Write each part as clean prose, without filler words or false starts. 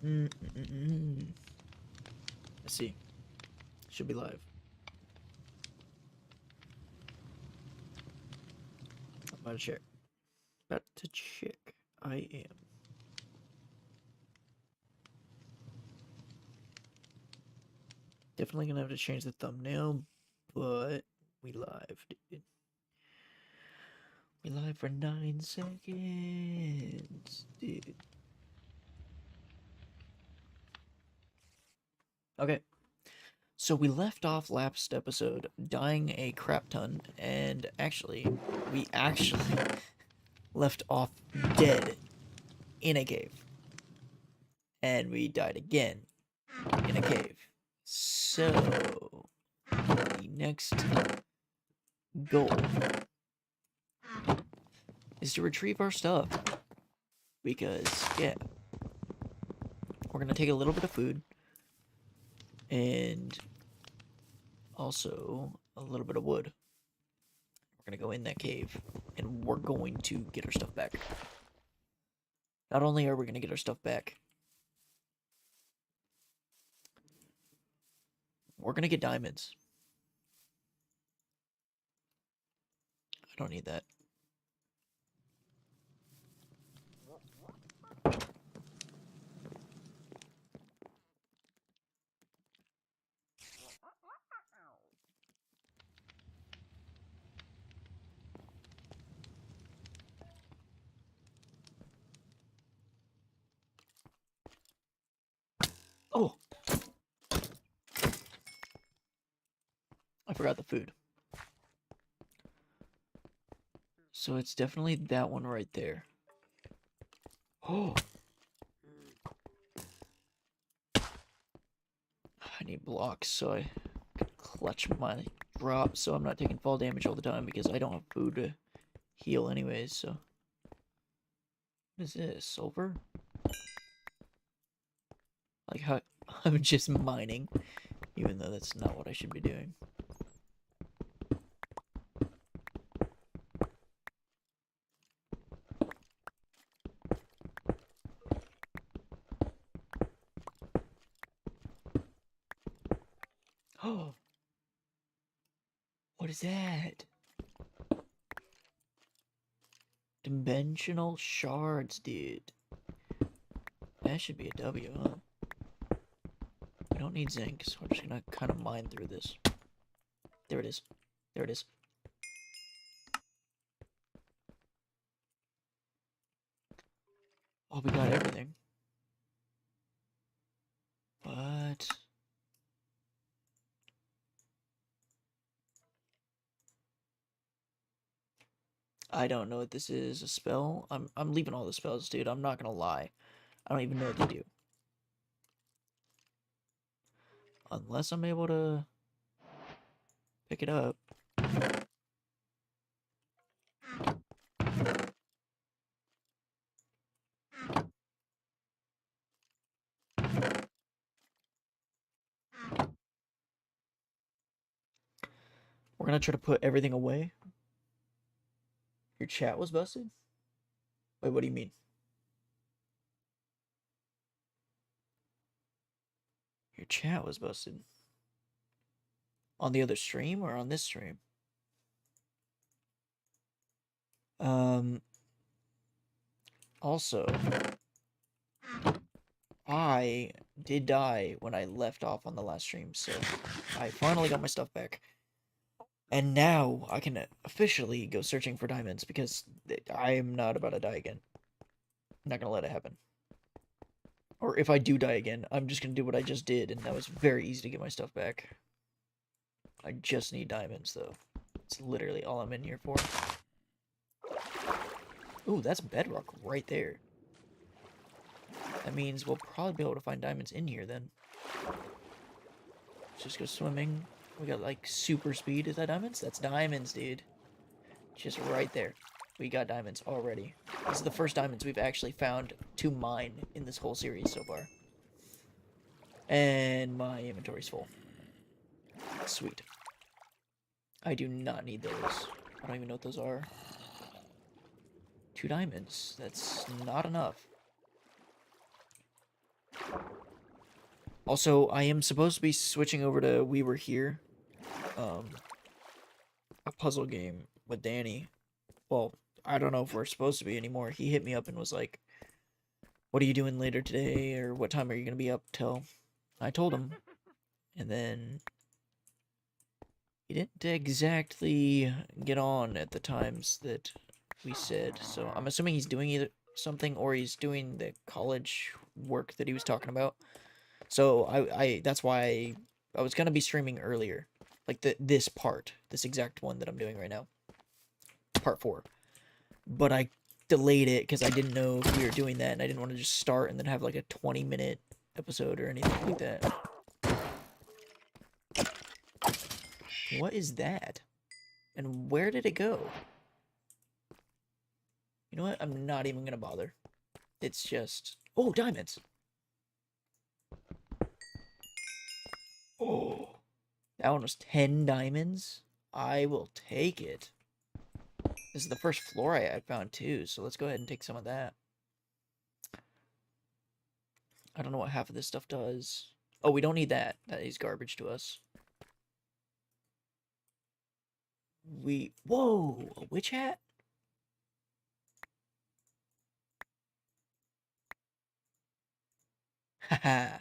Let's see. Should be live. I'm about to check. I am. Definitely gonna have to change the thumbnail, but we live, dude. We live for 9 seconds, dude. Okay. So we left off last episode dying a crap ton, and we actually left off dead in a cave. And we died again in a cave. So the next goal is to retrieve our stuff. Because, yeah, we're gonna take a little bit of food and also a little bit of wood. We're gonna go in that cave and we're going to get our stuff back. Not only are we gonna get our stuff back, we're gonna get diamonds. I don't need that. Oh! I forgot the food. So it's definitely that one right there. Oh! I need blocks so I can clutch my drop so I'm not taking fall damage all the time because I don't have food to heal anyways, so. What is this? Silver? Like how I'm just mining, even though that's not what I should be doing. Oh, what is that? Dimensional shards, dude. That should be a W, huh? We don't need zinc, so we're just gonna kind of mine through this. There it is. There it is. Oh, we got everything. But I don't know what this is. A spell? I'm leaving all the spells, dude. I'm not gonna lie. I don't even know what they do. Unless I'm able to pick it up. We're gonna try to put everything away. Your chat was busted? Wait, what do you mean? Your chat was busted. On the other stream or on this stream? Also, I did die when I left off on the last stream, so I finally got my stuff back. And now I can officially go searching for diamonds because I am not about to die again. I'm not gonna let it happen. Or if I do die again, I'm just gonna do what I just did, and that was very easy to get my stuff back. I just need diamonds, though. It's literally all I'm in here for. Ooh, that's bedrock right there. That means we'll probably be able to find diamonds in here, then. Let's just go swimming. We got, like, super speed. Is that diamonds? That's diamonds, dude. Just right there. We got diamonds already. This is the first diamonds we've actually found to mine in this whole series so far. And my inventory's full. Sweet. I do not need those. I don't even know what those are. 2 diamonds. That's not enough. Also, I am supposed to be switching over to We Were Here, a puzzle game with Danny. Well, I don't know if we're supposed to be anymore. He hit me up and was like, "What are you doing later today, or what time are you gonna be up till?" I told him, and then he didn't exactly get on at the times that we said. So I'm assuming he's doing either something or he's doing the college work that he was talking about. So I that's why I was gonna be streaming earlier, like this exact one that I'm doing right now, part 4. But I delayed it because I didn't know if we were doing that, and I didn't want to just start and then have like a 20-minute episode or anything like that. What is that? And where did it go? You know what? I'm not even gonna bother. It's just... Oh, diamonds! Oh, that one was 10 diamonds? I will take it. This is the first floor I found too, so let's go ahead and take some of that. I don't know what half of this stuff does. Oh, we don't need that. That is garbage to us. Whoa! A witch hat? Haha.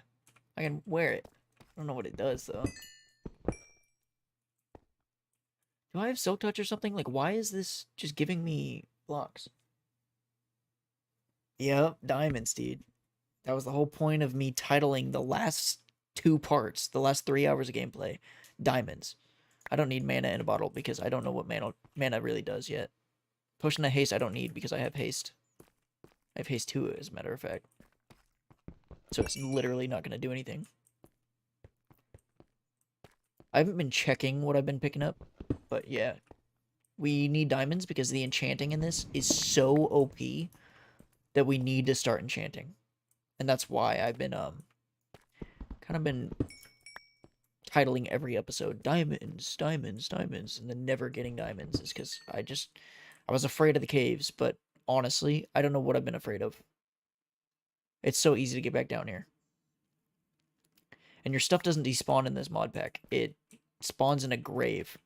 I can wear it. I don't know what it does, though. Do I have Silk Touch or something? Like, why is this just giving me blocks? Yep, diamonds, dude. That was the whole point of me titling the last 2 parts, the last 3 hours of gameplay, diamonds. I don't need mana in a bottle because I don't know what mana really does yet. Potion of haste I don't need because I have haste. I have haste 2, as a matter of fact. So it's literally not going to do anything. I haven't been checking what I've been picking up, but yeah. We need diamonds because the enchanting in this is so OP that we need to start enchanting. And that's why I've been, kind of been titling every episode, diamonds, diamonds, diamonds, and then never getting diamonds is because I was afraid of the caves, but honestly, I don't know what I've been afraid of. It's so easy to get back down here. And your stuff doesn't despawn in this mod pack. It spawns in a grave.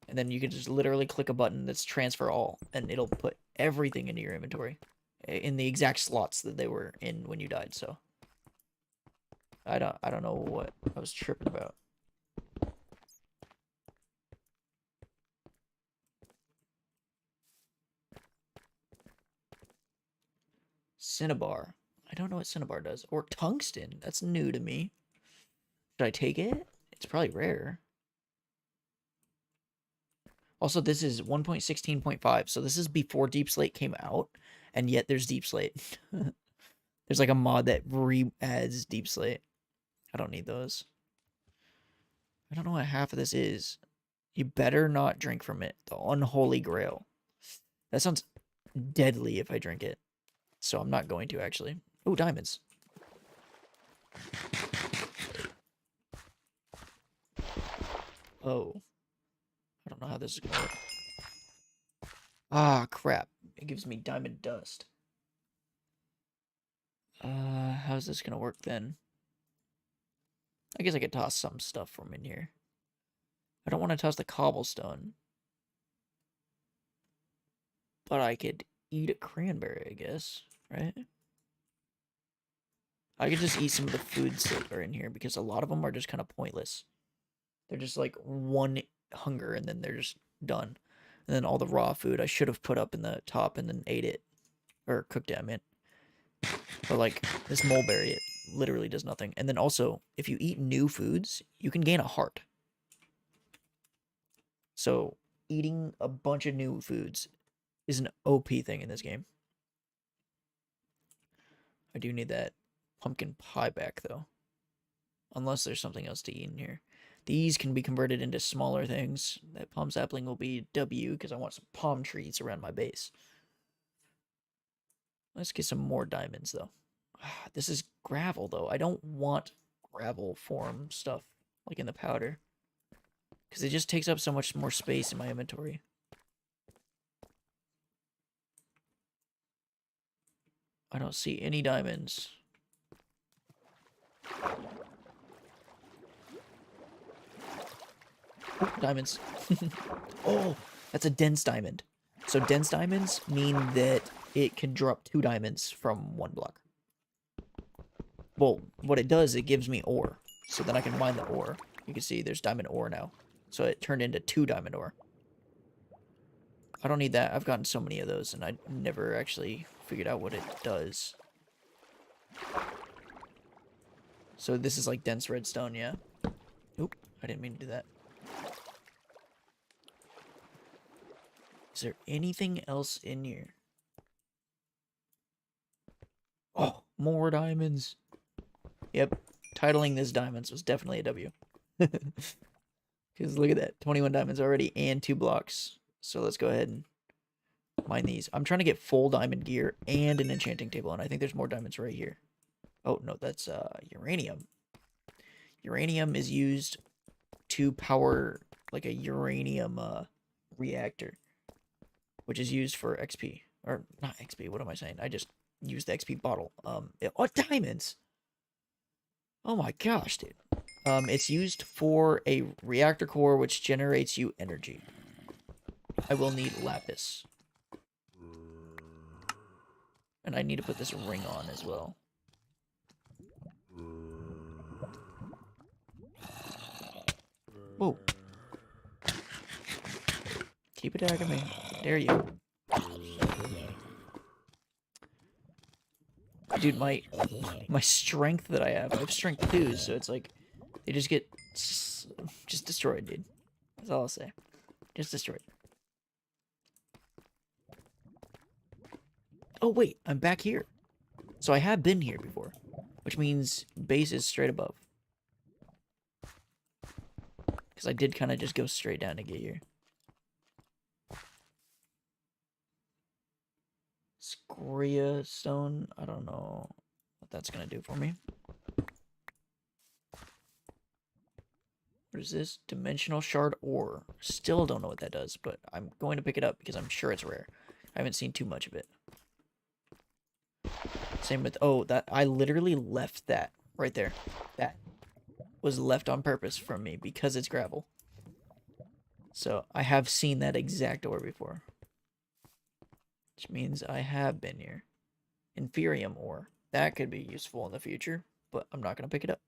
And then you can just literally click a button that's transfer all, and it'll put everything into your inventory in the exact slots that they were in when you died. So I don't know what I was tripping about. Cinnabar. I don't know what cinnabar does. Or tungsten. That's new to me. Should I take it? It's probably rare. Also, this is 1.16.5, so this is before Deep Slate came out, and yet there's Deep Slate. There's like a mod that re-adds Deep Slate. I don't need those. I don't know what half of this is. You better not drink from it. The unholy grail. That sounds deadly if I drink it. So I'm not going to, actually. Oh, diamonds. Oh. I don't know how this is going to work. Ah, crap. It gives me diamond dust. How's this going to work then? I guess I could toss some stuff from in here. I don't want to toss the cobblestone. But I could eat a cranberry, I guess. Right? I could just eat some of the foods that are in here because a lot of them are just kind of pointless. They're just like one hunger and then they're just done. And then all the raw food I should have put up in the top and then ate it. Or cooked it, I meant. But like this mulberry, it literally does nothing. And then also, if you eat new foods, you can gain a heart. So eating a bunch of new foods is an OP thing in this game. I do need that pumpkin pie back though. Unless there's something else to eat in here. These can be converted into smaller things. That palm sapling will be W because I want some palm trees around my base. Let's get some more diamonds, though. This is gravel, though. I don't want gravel form stuff like in the powder. Because it just takes up so much more space in my inventory. I don't see any diamonds. Oh, diamonds. Oh, that's a dense diamond. So dense diamonds mean that it can drop 2 diamonds from 1 block. Well, what it does, it gives me ore. So then I can mine the ore. You can see there's diamond ore now. So it turned into 2 diamond ore. I don't need that. I've gotten so many of those, and I never actually figured out what it does. So this is like dense redstone, yeah. Oop, I didn't mean to do that. Is there anything else in here? Oh, more diamonds. Yep, titling this diamonds was definitely a W. Because look at that, 21 diamonds already and 2 blocks. So let's go ahead and mine these. I'm trying to get full diamond gear and an enchanting table, and I think there's more diamonds right here. Oh, no, that's uranium. Uranium is used to power like a uranium reactor, which is used for XP. Or not XP, what am I saying? I just used the XP bottle. Oh, diamonds! Oh my gosh, dude. It's used for a reactor core which generates you energy. I will need lapis. And I need to put this ring on as well. Whoa. Keep attacking me. Dare you. Dude, my strength that I have strength 2, so it's like, they just get just destroyed, dude. That's all I'll say. Just destroyed. Oh, wait, I'm back here. So I have been here before, which means base is straight above. Because I did kind of just go straight down to get here. Scoria stone, I don't know what that's going to do for me. What is this? Dimensional shard ore. Still don't know what that does, but I'm going to pick it up because I'm sure it's rare. I haven't seen too much of it. Same with, oh, that, I literally left that right there. That was left on purpose from me because it's gravel. So I have seen that exact ore before. Which means I have been here. Inferium ore. That could be useful in the future, but I'm not going to pick it up.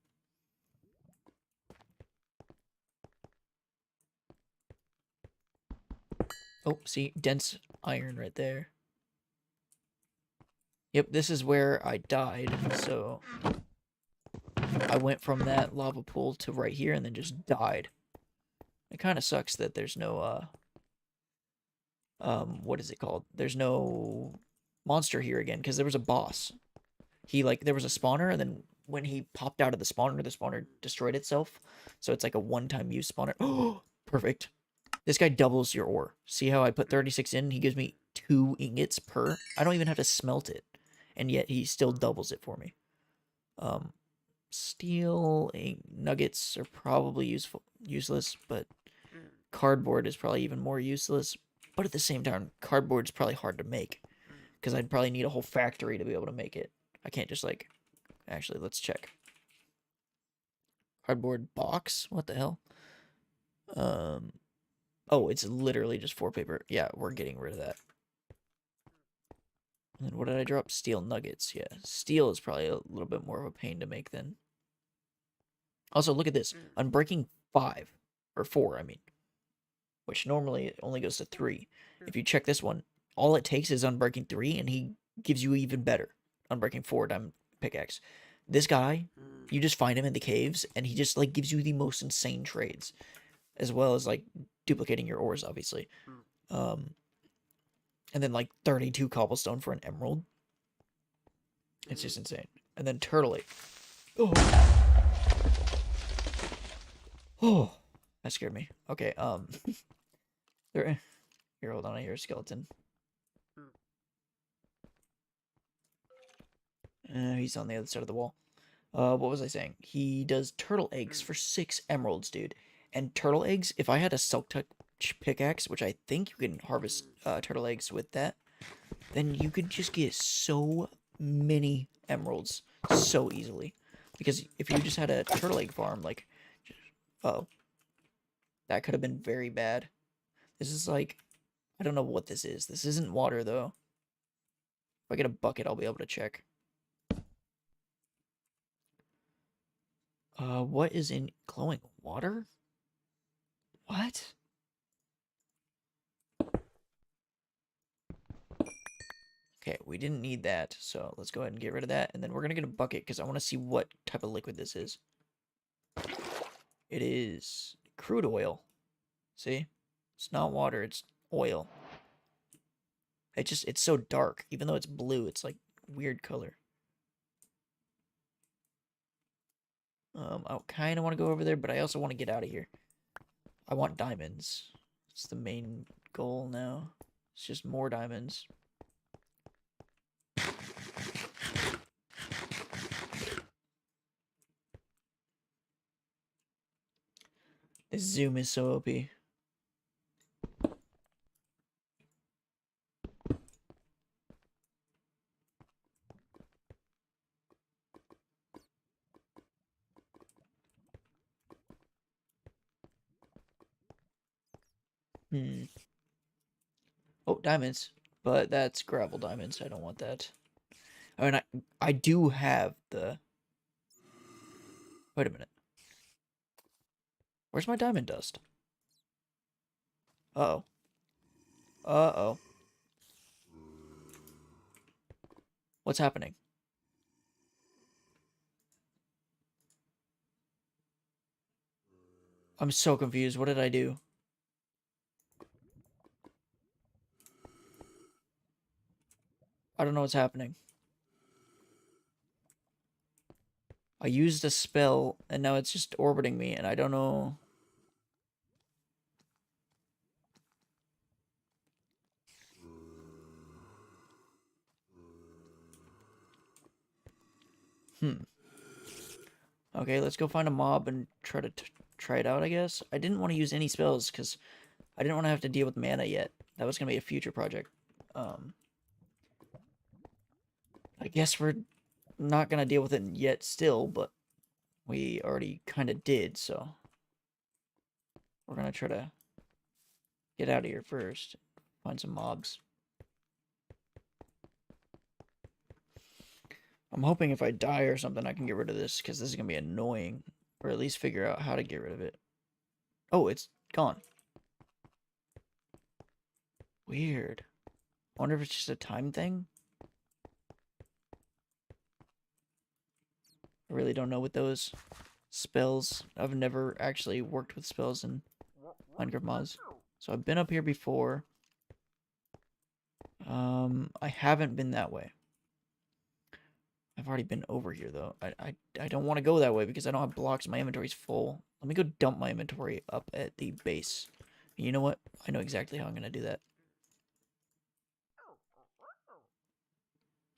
Oh, see, dense iron right there. Yep, this is where I died, so I went from that lava pool to right here and then just died. It kind of sucks that there's no, what is it called? There's no monster here again, because there was a boss. There was a spawner, and then when he popped out of the spawner destroyed itself. So it's like a one-time use spawner. Oh, perfect. This guy doubles your ore. See how I put 36 in? He gives me 2 ingots per. I don't even have to smelt it. And yet he still doubles it for me. Steel nuggets are probably useless, but cardboard is probably even more useless. But at the same time, cardboard's probably hard to make. Because I'd probably need a whole factory to be able to make it. I can't just like... Actually, let's check. Cardboard box? What the hell? Oh, it's literally just 4 paper. Yeah, we're getting rid of that. And what did I drop? Steel nuggets. Yeah, steel is probably a little bit more of a pain to make then. Also, look at this. Unbreaking 5. Or 4, I mean. Which normally it only goes to 3. If you check this one, all it takes is Unbreaking 3, and he gives you even better. Unbreaking 4 diamond pickaxe. This guy, you just find him in the caves, and he just, like, gives you the most insane trades. As well as, like, duplicating your ores, obviously. And then, like, 32 cobblestone for an emerald. It's just insane. And then turtle egg. Oh. Oh. That scared me. Okay, here, hold on, I hear a skeleton. He's on the other side of the wall. What was I saying? He does turtle eggs for 6 emeralds, dude. And turtle eggs, if I had a silk touch pickaxe, which I think you can harvest turtle eggs with that, then you could just get so many emeralds so easily. Because if you just had a turtle egg farm, like, oh, That could have been very bad. This is like, I don't know what this is. This isn't water, though. If I get a bucket, I'll be able to check. What is in glowing water? What? Okay, we didn't need that, so let's go ahead and get rid of that. And then we're going to get a bucket because I want to see what type of liquid this is. It is crude oil. See? It's not water, it's oil. It's so dark. Even though it's blue, it's like weird color. I kind of want to go over there, but I also want to get out of here. I want diamonds. It's the main goal now. It's just more diamonds. This zoom is so OP. Oh, diamonds. But that's gravel diamonds. I don't want that. I mean, I do have the... Wait a minute. Where's my diamond dust? Uh-oh. Uh-oh. What's happening? I'm so confused. What did I do? I don't know what's happening. I used a spell, and now it's just orbiting me, and I don't know... Okay, let's go find a mob and try to try it out, I guess. I didn't want to use any spells, because I didn't want to have to deal with mana yet. That was going to be a future project. I guess we're not going to deal with it yet still, but we already kind of did, so... We're going to try to get out of here first. Find some mobs. I'm hoping if I die or something, I can get rid of this, because this is going to be annoying. Or at least figure out how to get rid of it. Oh, it's gone. Weird. I wonder if it's just a time thing? I really don't know with those spells. I've never actually worked with spells in Minecraft mods. So I've been up here before. I haven't been that way. I've already been over here, though. I don't want to go that way because I don't have blocks. My inventory's full. Let me go dump my inventory up at the base. You know what? I know exactly how I'm going to do that.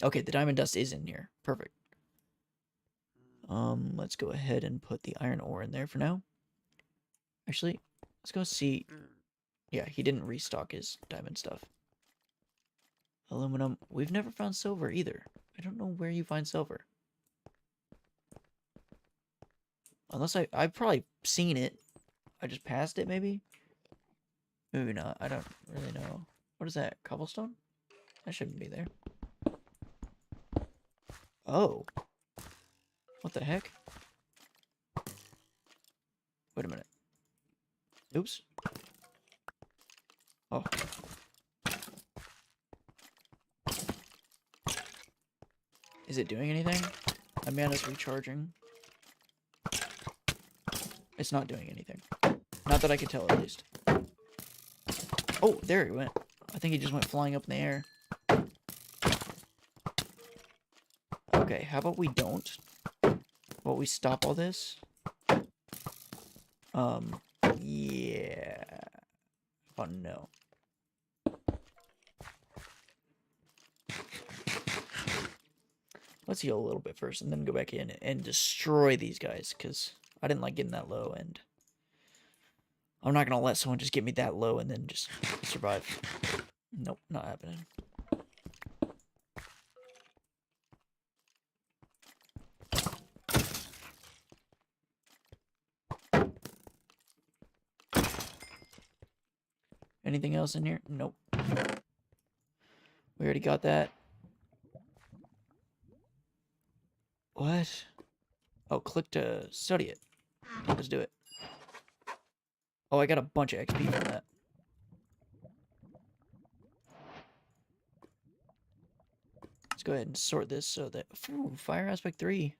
Okay, the diamond dust is in here. Perfect. Let's go ahead and put the iron ore in there for now. Actually, let's go see. Yeah, he didn't restock his diamond stuff. Aluminum. We've never found silver either. I don't know where you find silver. Unless I've probably seen it. I just passed it, maybe? Maybe not. I don't really know. What is that? Cobblestone? That shouldn't be there. Oh. What the heck? Wait a minute. Oops. Oh. Is it doing anything? My mana's recharging. It's not doing anything. Not that I could tell, at least. Oh, there he went. I think he just went flying up in the air. Okay, how about we don't? How about we stop all this? Yeah. Oh, no. Let's heal a little bit first and then go back in and destroy these guys, because I didn't like getting that low, and I'm not going to let someone just get me that low and then just survive. Nope, not happening. Anything else in here? Nope. We already got that. What? Oh, click to study it. Let's do it. Oh, I got a bunch of XP from that. Let's go ahead and sort this so that... Ooh, Fire Aspect 3.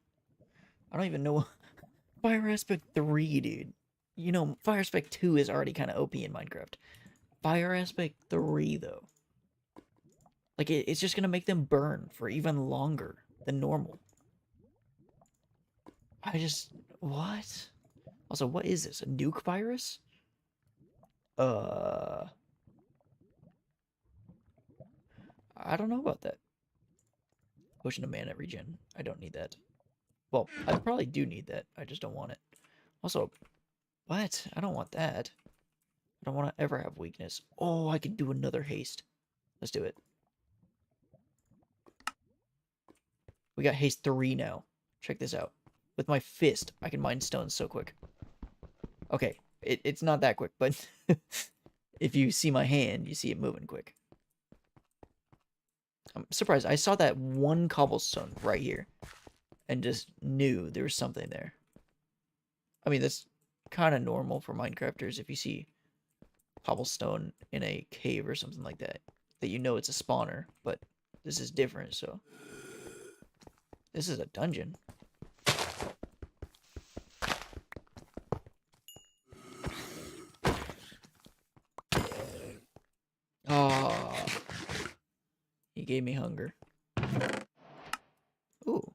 I don't even know... Fire Aspect 3, dude. You know, Fire Aspect 2 is already kind of OP in Minecraft. Fire Aspect 3, though. Like, it's just gonna make them burn for even longer than normal. I just... What? Also, what is this? A nuke virus? I don't know about that. Potion of mana regen. I don't need that. Well, I probably do need that. I just don't want it. Also, what? I don't want that. I don't want to ever have weakness. Oh, I could do another haste. Let's do it. We got haste 3 now. Check this out. With my fist, I can mine stones so quick. Okay, it's not that quick, but if you see my hand, you see it moving quick. I'm surprised. I saw that one cobblestone right here and just knew there was something there. I mean, that's kind of normal for Minecrafters if you see cobblestone in a cave or something like that, that you know it's a spawner, but this is different, so. This is a dungeon. Oh, he gave me hunger. Ooh.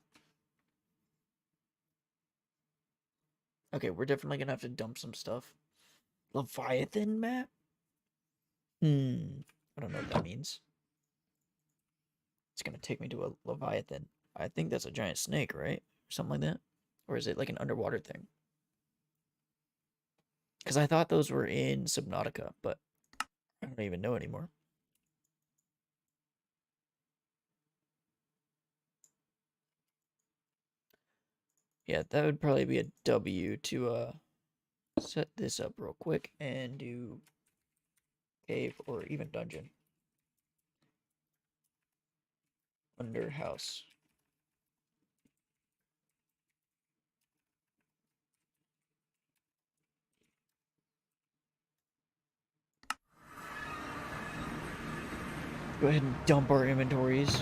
Okay, we're definitely gonna have to dump some stuff. Leviathan map? I don't know what that means. It's gonna take me to a Leviathan. I think that's a giant snake, right? Or something like that? Or is it like an underwater thing? Because I thought those were in Subnautica, but I don't even know anymore. Yeah, that would probably be a W to set this up real quick and do cave or even dungeon. Under house. Go ahead and dump our inventories.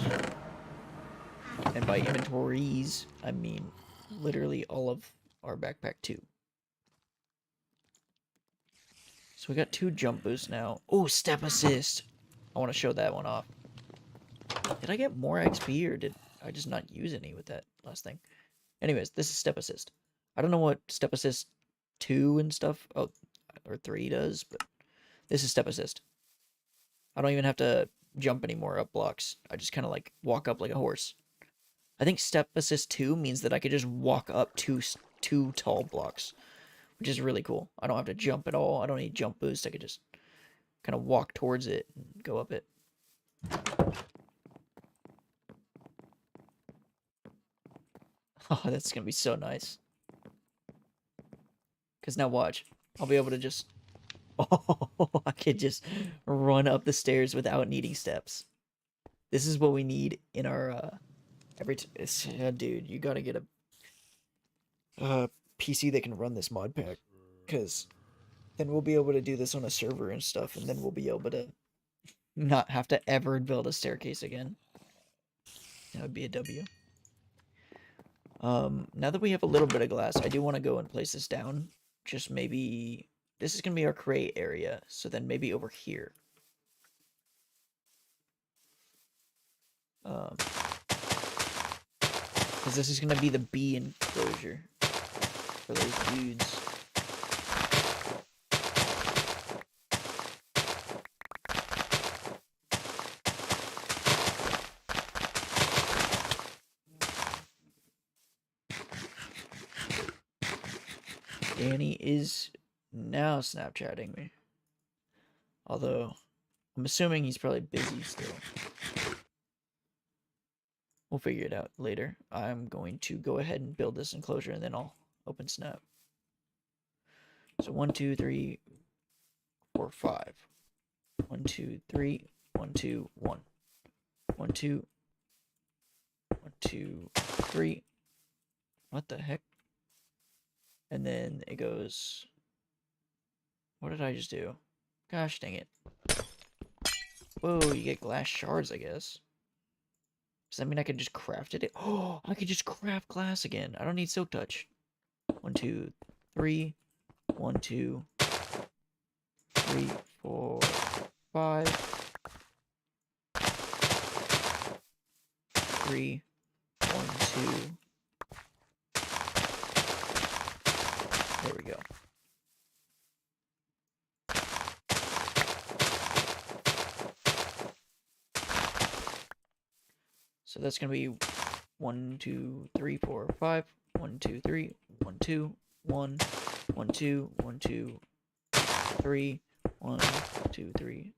And by inventories, I mean literally all of our backpack too. So we got 2 jump boosts now. Oh, step assist. I want to show that one off. Did I get more XP or did I just not use any with that last thing? Anyways, this is step assist. I don't know what step assist 2 and stuff, or 3 does, but this is step assist. I don't even have to jump anymore up blocks. I just kind of like walk up like a horse. I think step assist 2 means that I could just walk up two tall blocks, which is really cool. I don't have to jump at all. I don't need jump boost. I could just kind of walk towards it and go up it. Oh, that's going to be so nice. Because now watch. I'll be able to just... Oh, I could just run up the stairs without needing steps. This is what we need in our... dude, you gotta get a PC that can run this mod pack. Because then we'll be able to do this on a server and stuff. And then we'll be able to not have to ever build a staircase again. That would be a W. Now that we have a little bit of glass, I do want to go and place this down. Just maybe... This is going to be our crate area. So then maybe over here. Because this is going to be the bee enclosure for those dudes. Danny is now Snapchatting me. Although, I'm assuming he's probably busy still. We'll figure it out later. I'm going to go ahead and build this enclosure and then I'll open Snap. So 1, 2, 3, 4, 5. 1, 2, 3, 1, 2, 1. 1, 2, 1, 2, 3. What the heck? And then it goes. What did I just do? Gosh dang it. Whoa, you get glass shards, I guess. Does that mean I can just craft it? Oh, I could just craft glass again. I don't need silk touch. 1, 2, 3. 1, 2, 3, 4, 5. 3, 1, 2. There we go. So that's gonna be 1, 2, 3, 4, 5. 1, 2, 3. 1, 2, 1. 1, 2, 1, 2, 3. 1, 2, 3,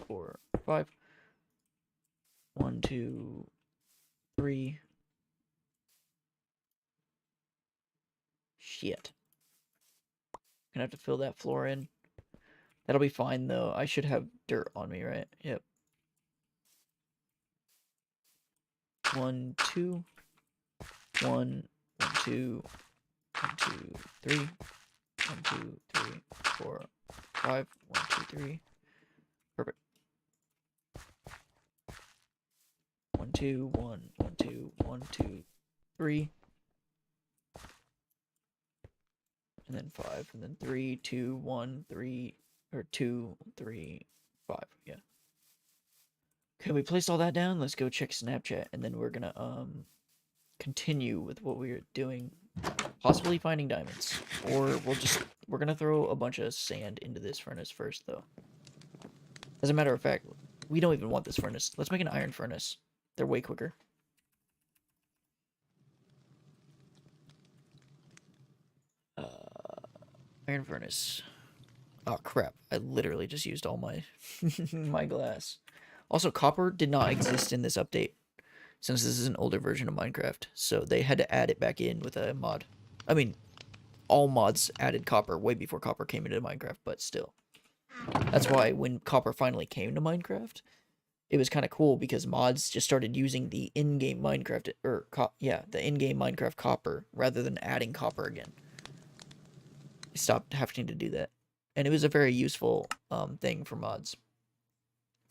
4, 5. 1, 2, 3. Shit. Gonna have to fill that floor in. That'll be fine though. I should have dirt on me, right? Yep. 1, 2. 1, 1, 2. 1, 2, 3. 1, 2, 3, 4, 5. 1, 2, 3. Perfect. 1, 2, 1, 1, 2, 1, 2, 3. And then 5. And then 3, 2, 1, 3. Or 2, 3, 5. Yeah. Okay, we placed all that down. Let's go check Snapchat. And then we're gonna continue with what we were doing. Possibly finding diamonds. Or we're gonna throw a bunch of sand into this furnace first though. As a matter of fact, we don't even want this furnace. Let's make an iron furnace. They're way quicker. Iron furnace. Oh crap, I literally just used all my my glass. Also, copper did not exist in this update, since this is an older version of Minecraft, so they had to add it back in with a mod. I mean, all mods added copper way before copper came into Minecraft, but still. That's why when copper finally came to Minecraft, it was kind of cool because mods just started using the in-game Minecraft, the in-game Minecraft copper rather than adding copper again. They stopped having to do that. And it was a very useful thing for mods.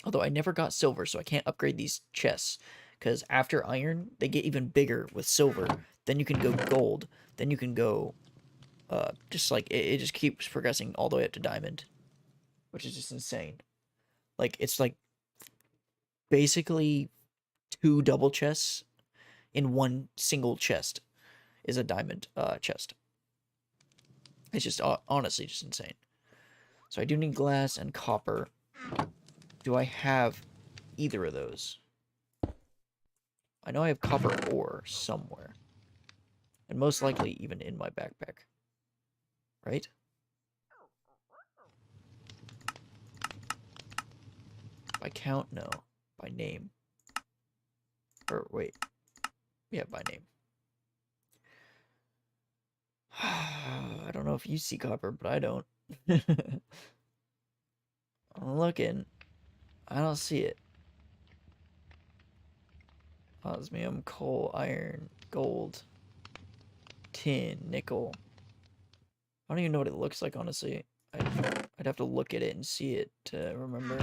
Although I never got silver, so I can't upgrade these chests. Because after iron, they get even bigger with silver. Then you can go gold. Then you can go, just like, it just keeps progressing all the way up to diamond. Which is just insane. Like, it's like, basically 2 double chests in 1 single chest is a diamond chest. It's just, honestly, just insane. So I do need glass and copper. Do I have either of those? I know I have copper ore somewhere. And most likely even in my backpack. Right? By count? No. By name. Or, wait. Yeah, by name. I don't know if you see copper, but I don't. I'm looking. I don't see it. Osmium, coal, iron, gold, tin, nickel. I don't even know what it looks like, honestly. I'd have to look at it and see it to remember.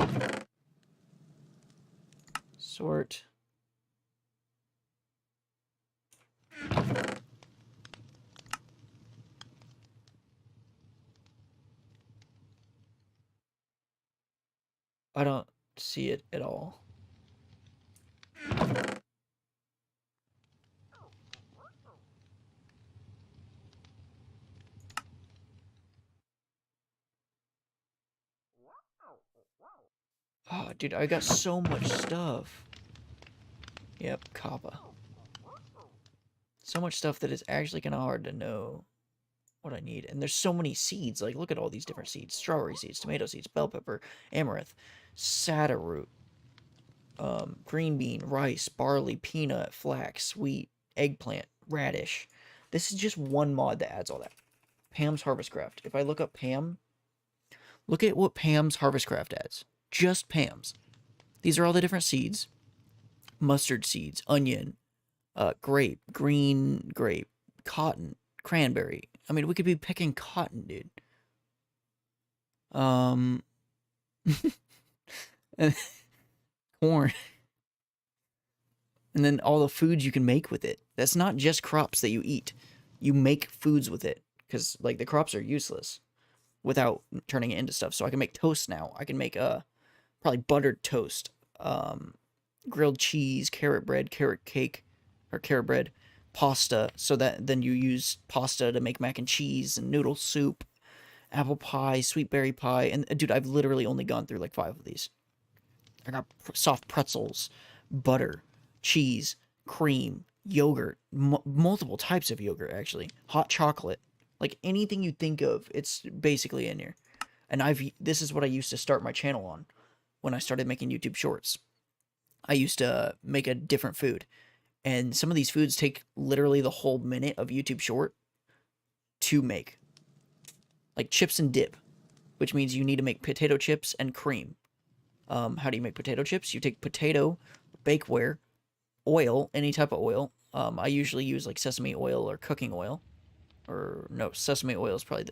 Sort. I don't see it at all. Oh, dude, I got so much stuff. Yep, copper. So much stuff that it's actually kind of hard to know what I need. And there's so many seeds. Like, look at all these different seeds. Strawberry seeds, tomato seeds, bell pepper, amaranth, saddleroot, green bean, rice, barley, peanut, flax, wheat, eggplant, radish. This is just one mod that adds all that. Pam's Harvest Craft. If I look up Pam, look at what Pam's Harvest Craft adds. just Pam's. These are all the different seeds. Mustard seeds, onion, grape, green grape, cotton, cranberry. I mean, we could be picking cotton, dude. Corn. And then all the foods you can make with it. That's not just crops that you eat. You make foods with it. Because, like, the crops are useless without turning it into stuff. So I can make toast now. I can make, probably buttered toast. Grilled cheese, carrot bread, carrot cake, or carrot bread, pasta. So that then you use pasta to make mac and cheese and noodle soup, apple pie, sweet berry pie. And, dude, I've literally only gone through, like, 5 of these. I got soft pretzels, butter, cheese, cream, yogurt, multiple types of yogurt, actually. Hot chocolate. Like, anything you think of, it's basically in here. And this is what I used to start my channel on when I started making YouTube shorts. I used to make a different food. And some of these foods take literally the whole minute of YouTube short to make. Like chips and dip, which means you need to make potato chips and cream. How do you make potato chips? You take potato, bakeware, oil, any type of oil. I usually use like sesame oil or cooking oil. Or no, sesame oil is probably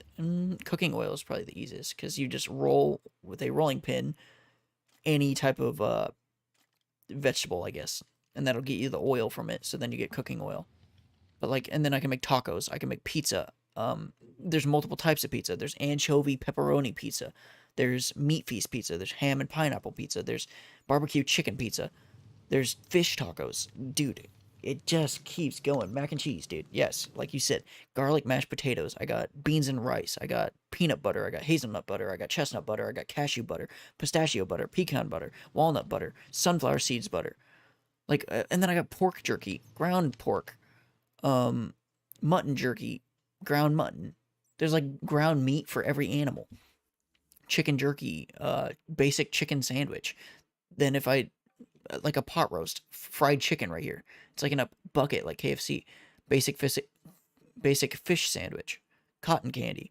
cooking oil is probably the easiest because you just roll with a rolling pin any type of vegetable, I guess, and that'll get you the oil from it. So then you get cooking oil. But like, and then I can make tacos. I can make pizza. There's multiple types of pizza. There's anchovy pepperoni pizza. There's meat feast pizza. There's ham and pineapple pizza. There's barbecue chicken pizza. There's fish tacos. Dude, it just keeps going. Mac and cheese, dude. Yes, like you said, garlic mashed potatoes. I got beans and rice. I got peanut butter. I got hazelnut butter. I got chestnut butter. I got cashew butter, pistachio butter, pecan butter, walnut butter, sunflower seeds butter. Like, and then I got pork jerky, ground pork, mutton jerky, ground mutton. There's like ground meat for every animal. Chicken jerky, basic chicken sandwich. Then if I like a pot roast, fried chicken right here. It's like in a bucket like KFC. Basic fish sandwich, cotton candy,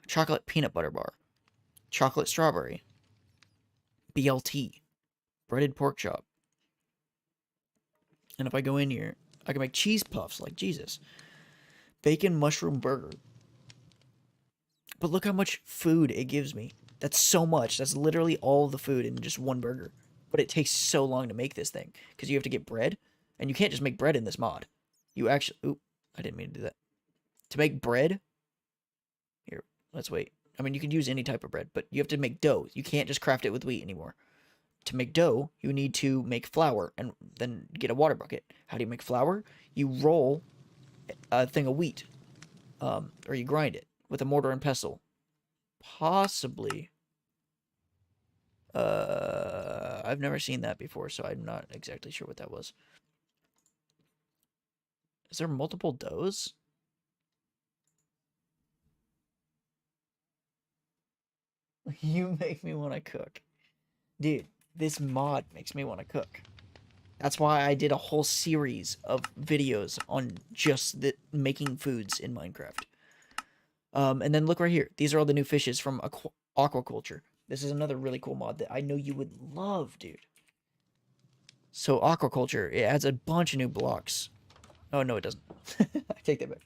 chocolate peanut butter bar, chocolate strawberry, BLT, breaded pork chop. And if I go in here, I can make cheese puffs like Jesus. Bacon mushroom burger. But look how much food it gives me. That's so much. That's literally all the food in just one burger. But it takes so long to make this thing. Because you have to get bread. And you can't just make bread in this mod. You actually... Oop, I didn't mean to do that. To make bread... Here, let's wait. I mean, you can use any type of bread. But you have to make dough. You can't just craft it with wheat anymore. To make dough, you need to make flour. And then get a water bucket. How do you make flour? You roll a thing of wheat. Or you grind it with a mortar and pestle. Possibly. I've never seen that before, so I'm not exactly sure what that was. Is there multiple doughs? You make me want to cook. Dude, this mod makes me want to cook. That's why I did a whole series of videos on just making foods in Minecraft. And then look right here. These are all the new fishes from aquaculture. This is another really cool mod that I know you would love, dude. So aquaculture, it adds a bunch of new blocks. Oh, no, it doesn't. I take that back.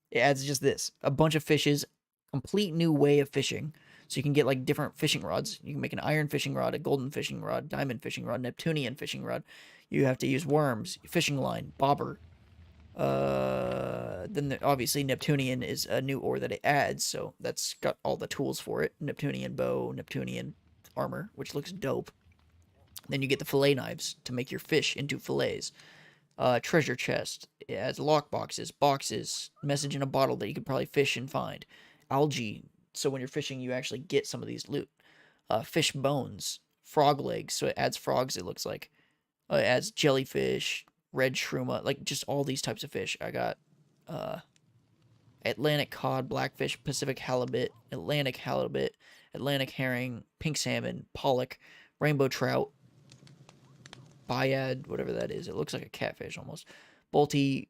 It adds just this. A bunch of fishes. Complete new way of fishing. So you can get, like, different fishing rods. You can make an iron fishing rod, a golden fishing rod, diamond fishing rod, Neptunian fishing rod. You have to use worms, fishing line, bobber. Then obviously Neptunian is a new ore that it adds, so that's got all the tools for it. Neptunian bow, Neptunian armor, which looks dope. Then you get the fillet knives to make your fish into fillets. Treasure chest. It adds lock boxes, message in a bottle that you could probably fish and find. Algae, so when you're fishing, you actually get some of these loot. Fish bones, frog legs, so it adds frogs, it looks like. It adds jellyfish, red shrooma, like just all these types of fish. I got Atlantic cod, blackfish, Pacific halibut, Atlantic herring, pink salmon, pollock, rainbow trout, bayad, whatever that is. It looks like a catfish almost. Bolty,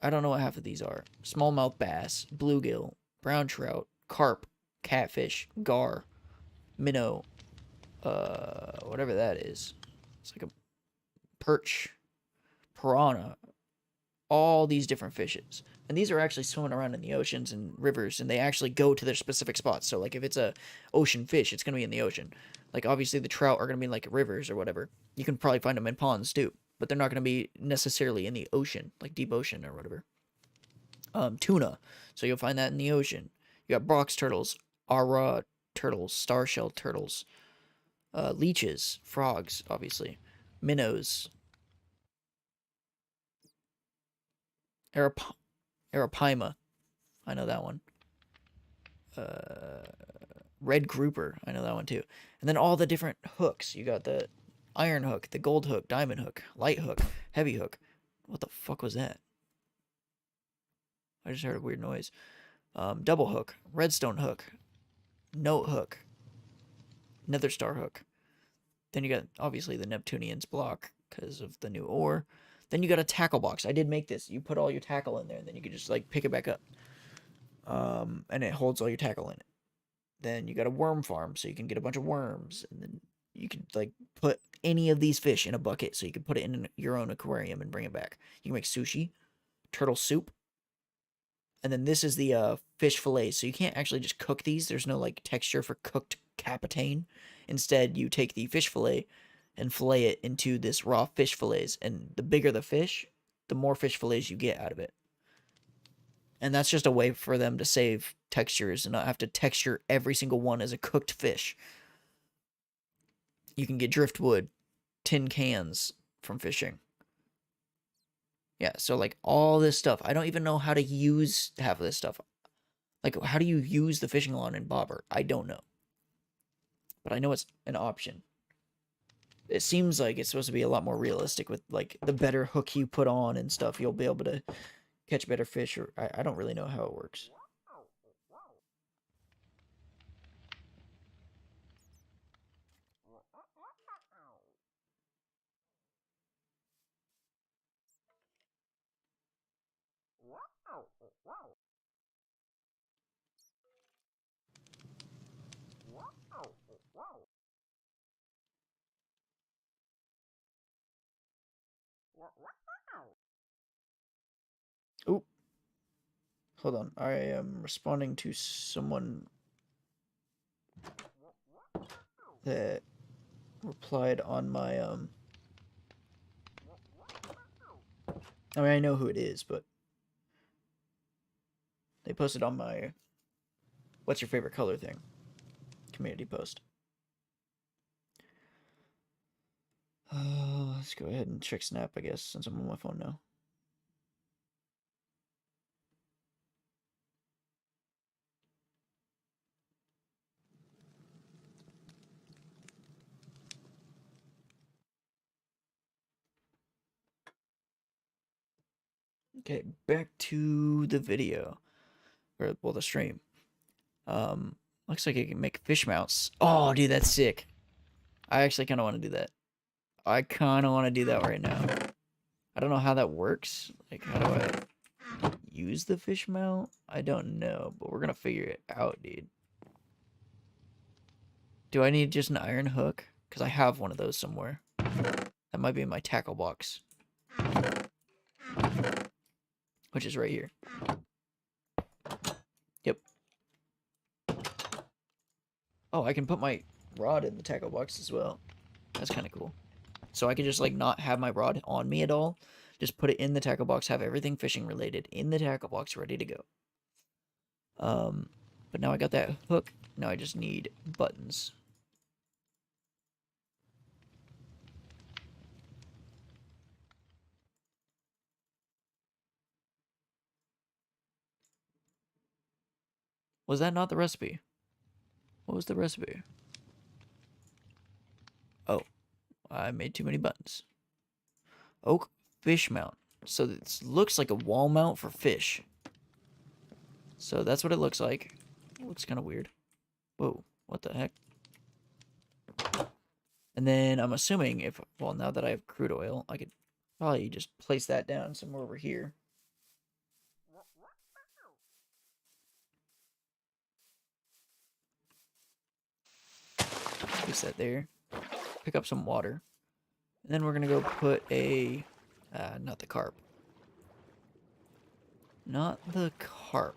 I don't know what half of these are. Smallmouth bass, bluegill, brown trout, carp, catfish, gar, minnow, whatever that is. It's like a perch, piranha, all these different fishes. And these are actually swimming around in the oceans and rivers, and they actually go to their specific spots. So, like, if it's a ocean fish, it's going to be in the ocean. Like, obviously, the trout are going to be in, like, rivers or whatever. You can probably find them in ponds, too. But they're not going to be necessarily in the ocean, like deep ocean or whatever. Tuna. So you'll find that in the ocean. You got box turtles, ara turtles, star-shelled turtles, leeches, frogs, obviously, minnows, arapaima. I know that one. Red grouper. I know that one too. And then all the different hooks. You got the iron hook, the gold hook, diamond hook, light hook, heavy hook. What the fuck was that? I just heard a weird noise. Double hook, redstone hook, note hook, nether star hook. Then you got, obviously, the Neptunian's block because of the new ore. Then you got a tackle box. I did make this. You put all your tackle in there, and then you can just, like, pick it back up. And it holds all your tackle in it. Then you got a worm farm, so you can get a bunch of worms. And then you can, like, put any of these fish in a bucket, so you can put it in your own aquarium and bring it back. You can make sushi, turtle soup. And then this is the fish fillets. So you can't actually just cook these. There's no, like, texture for cooked capitaine. Instead, you take the fish fillet and fillet it into this raw fish fillets. And the bigger the fish, the more fish fillets you get out of it. And that's just a way for them to save textures and not have to texture every single one as a cooked fish. You can get driftwood, tin cans from fishing. Yeah, so, like, all this stuff. I don't even know how to use half of this stuff. Like, how do you use the fishing line and bobber? I don't know. But I know it's an option. It seems like it's supposed to be a lot more realistic with, like, the better hook you put on and stuff. You'll be able to catch better fish. Or I don't really know how it works. Oop. Hold on. I am responding to someone that replied on my I mean, I know who it is, but they posted on my what's your favorite color thing community post. Let's go ahead and check Snap, I guess, since I'm on my phone now. Okay, back to the video. Or, well, the stream. Looks like you can make fish mounts. Oh, dude, that's sick. I actually kind of want to do that. I kind of want to do that right now. I don't know how that works. Like, how do I use the fish mount? I don't know, but we're gonna figure it out, dude. Do I need just an iron hook? Because I have one of those somewhere. That might be in my tackle box. Which is right here. Yep. Oh, I can put my rod in the tackle box as well. That's kind of cool. So I can just, like, not have my rod on me at all. Just put it in the tackle box, have everything fishing related in the tackle box ready to go. But now I got that hook. Now I just need buttons. Was that not the recipe? What was the recipe? Oh, I made too many buttons. Oak fish mount. So this looks like a wall mount for fish. So that's what it looks like. It looks kind of weird. Whoa, what the heck? And then I'm assuming if, well, now that I have crude oil, I could probably just place that down somewhere over here. Place that there. Pick up some water. And then we're gonna go put a... not the carp. Not the carp.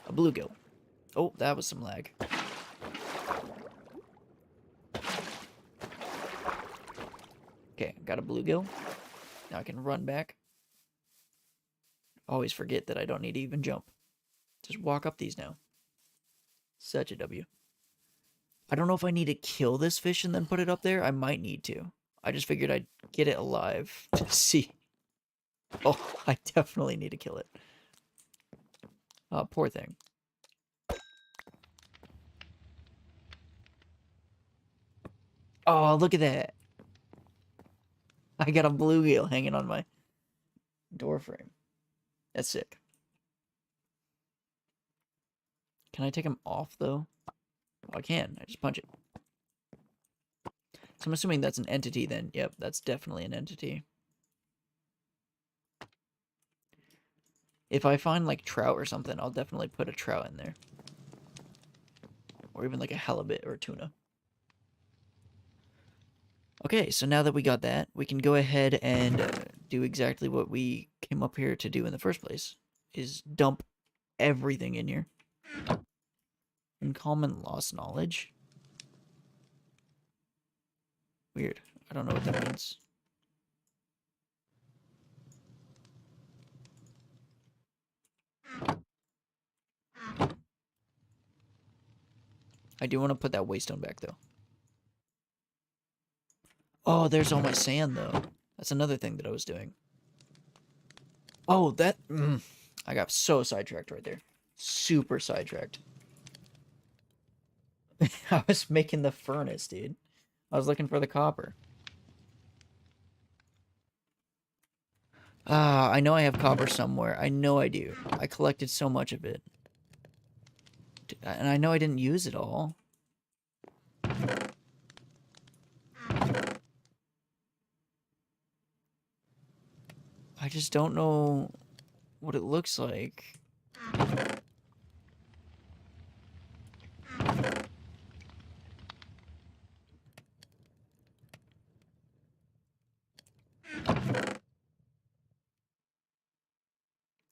A bluegill. Oh, that was some lag. Okay, got a bluegill. Now I can run back. Always forget that I don't need to even jump. Just walk up these now. Such a W. I don't know if I need to kill this fish and then put it up there. I might need to. I just figured I'd get it alive to see. Oh, I definitely need to kill it. Poor thing. Oh, look at that. I got a bluegill hanging on my door frame. That's sick. Can I take him off, though? Oh, I can. I just punch it. So I'm assuming that's an entity, then. Yep, that's definitely an entity. If I find, like, trout or something, I'll definitely put a trout in there. Or even, like, a halibut or a tuna. Okay, so now that we got that, we can go ahead and do exactly what we came up here to do in the first place. Is dump everything in here. Uncommon lost knowledge. Weird. I don't know what that means. I do want to put that waystone back, though. Oh, there's all my sand, though. That's another thing that I was doing. Oh, that... I got so sidetracked right there. Super sidetracked. I was making the furnace, dude. I was looking for the copper. Ah, I know I have copper somewhere. I know I do. I collected so much of it. And I know I didn't use it all. I just don't know what it looks like.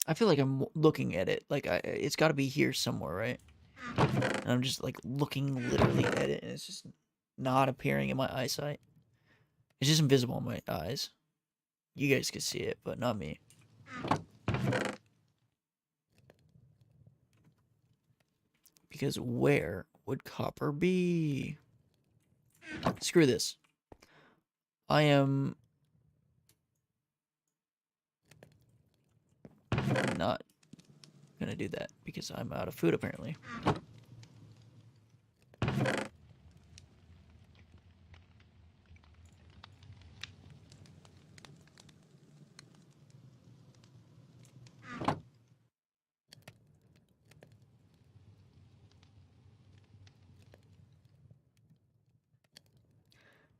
I feel like I'm looking at it. Like, it's got to be here somewhere, right? And I'm just, like, looking literally at it, and it's just not appearing in my eyesight. It's just invisible in my eyes. You guys can see it, but not me. Because where would copper be? Screw this. I am not gonna do that because I'm out of food apparently.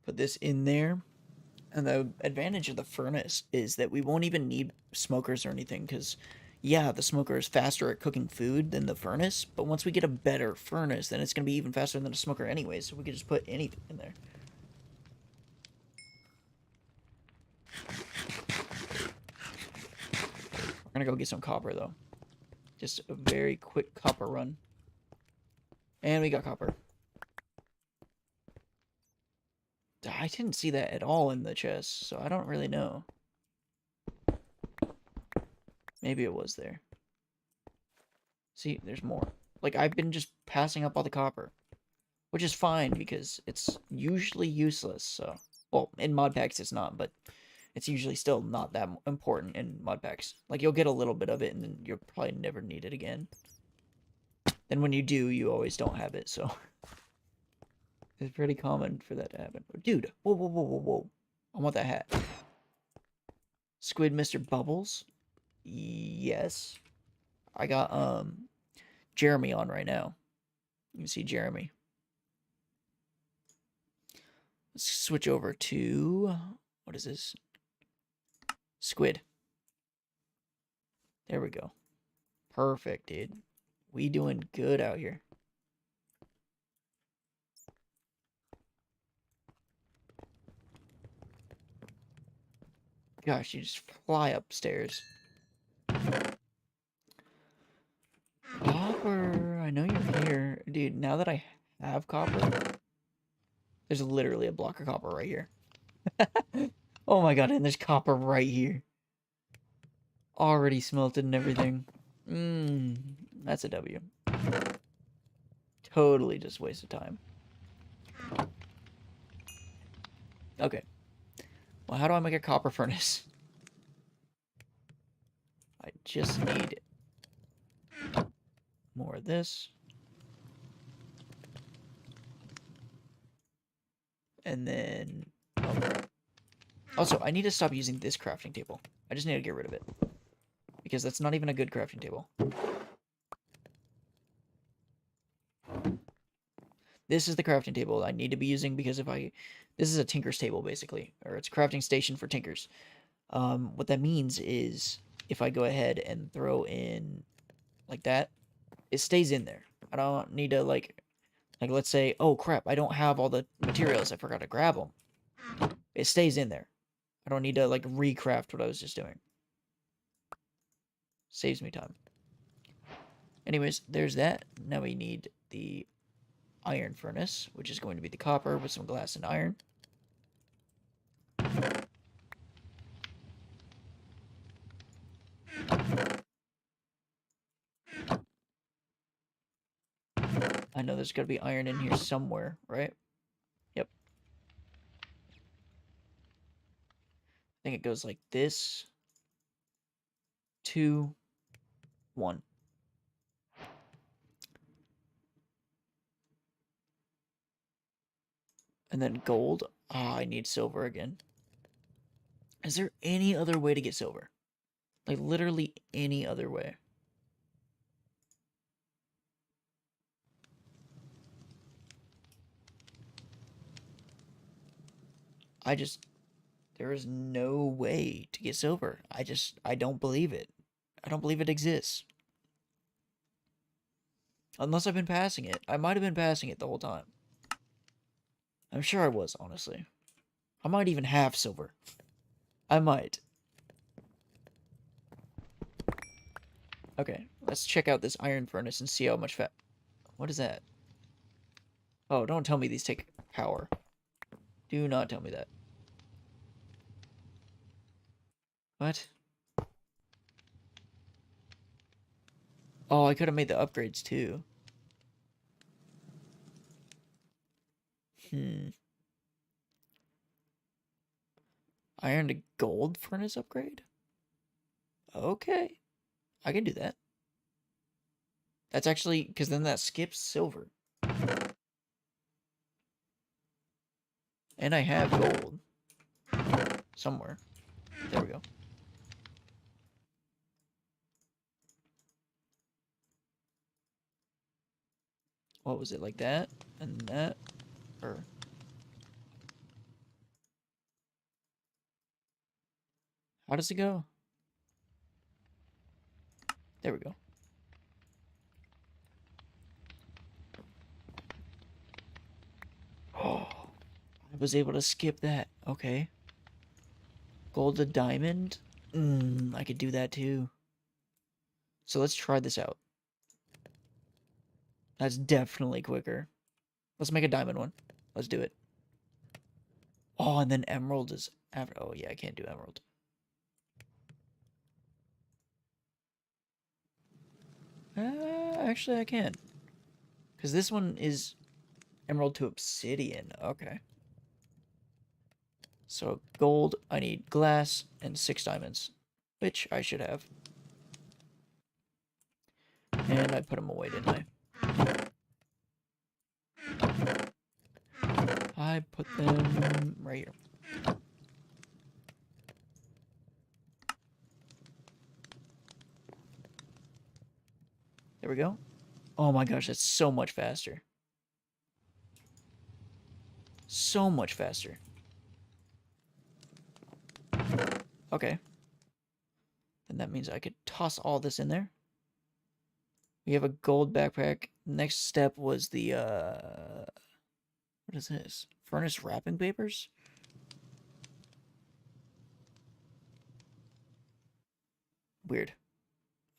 Put this in there. And the advantage of the furnace is that we won't even need smokers or anything because, yeah, the smoker is faster at cooking food than the furnace, but once we get a better furnace, then it's going to be even faster than a smoker anyway, so we can just put anything in there. We're going to go get some copper, though. Just a very quick copper run. And we got copper. I didn't see that at all in the chest, so I don't really know. Maybe it was there. See, there's more. Like, I've been just passing up all the copper. Which is fine, because it's usually useless, so... Well, in mod packs it's not, but it's usually still not that important in mod packs. Like, you'll get a little bit of it, and then you'll probably never need it again. Then when you do, you always don't have it, so... It's pretty common for that to happen. Dude, whoa, whoa, whoa, whoa, whoa. I want that hat. Squid Mr. Bubbles? Yes. I got, Jeremy on right now. You can see Jeremy. Let's switch over to... What is this? Squid. There we go. Perfect, dude. We doing good out here. Gosh, you just fly upstairs. Copper, I know you're here. Dude, now that I have copper, there's literally a block of copper right here. Oh my god, and there's copper right here. Already smelted and everything. That's a W. Totally just waste of time. Okay. Well, how do I make a copper furnace? I just need more of this. And then... Oh, crap. Also, I need to stop using this crafting table. I just need to get rid of it. Because that's not even a good crafting table. This is the crafting table I need to be using because if I... This is a tinker's table, basically. Or it's a crafting station for tinkers. What that means is if I go ahead and throw in like that, it stays in there. I don't need to, like let's say, oh crap, I don't have all the materials. I forgot to grab them. It stays in there. I don't need to, like, recraft what I was just doing. Saves me time. Anyways, there's that. Now we need the iron furnace, which is going to be the copper with some glass and iron. I know there's got to be iron in here somewhere, right? Yep. I think it goes like this. 2, 1. And then gold. Ah, I need silver again. Is there any other way to get silver? Like, literally any other way. There is no way to get silver. I don't believe it. I don't believe it exists. Unless I've been passing it. I might have been passing it the whole time. I'm sure I was, honestly. I might even have silver. I might. Okay, let's check out this iron furnace and see how much fat... What is that? Oh, don't tell me these take power. Do not tell me that. What? Oh, I could have made the upgrades too. Iron to gold furnace upgrade? Okay. I can do that. That's actually... Because then that skips silver. And I have gold. Somewhere. There we go. What was it, like that? And that? Or... How does it go? There we go. Oh, I was able to skip that. Okay. Gold to diamond? I could do that too. So let's try this out. That's definitely quicker. Let's make a diamond one. Let's do it. Oh, and then emerald is after. Oh, yeah, I can't do emerald. Actually, I can. Because this one is emerald to obsidian. Okay. So gold, I need glass, and 6 diamonds. Which I should have. And I put them away, didn't I? I put them right here. There we go. Oh my gosh, that's so much faster. So much faster. Okay. Then that means I could toss all this in there. We have a gold backpack. Next step was the, what is this? Furnace wrapping papers? Weird.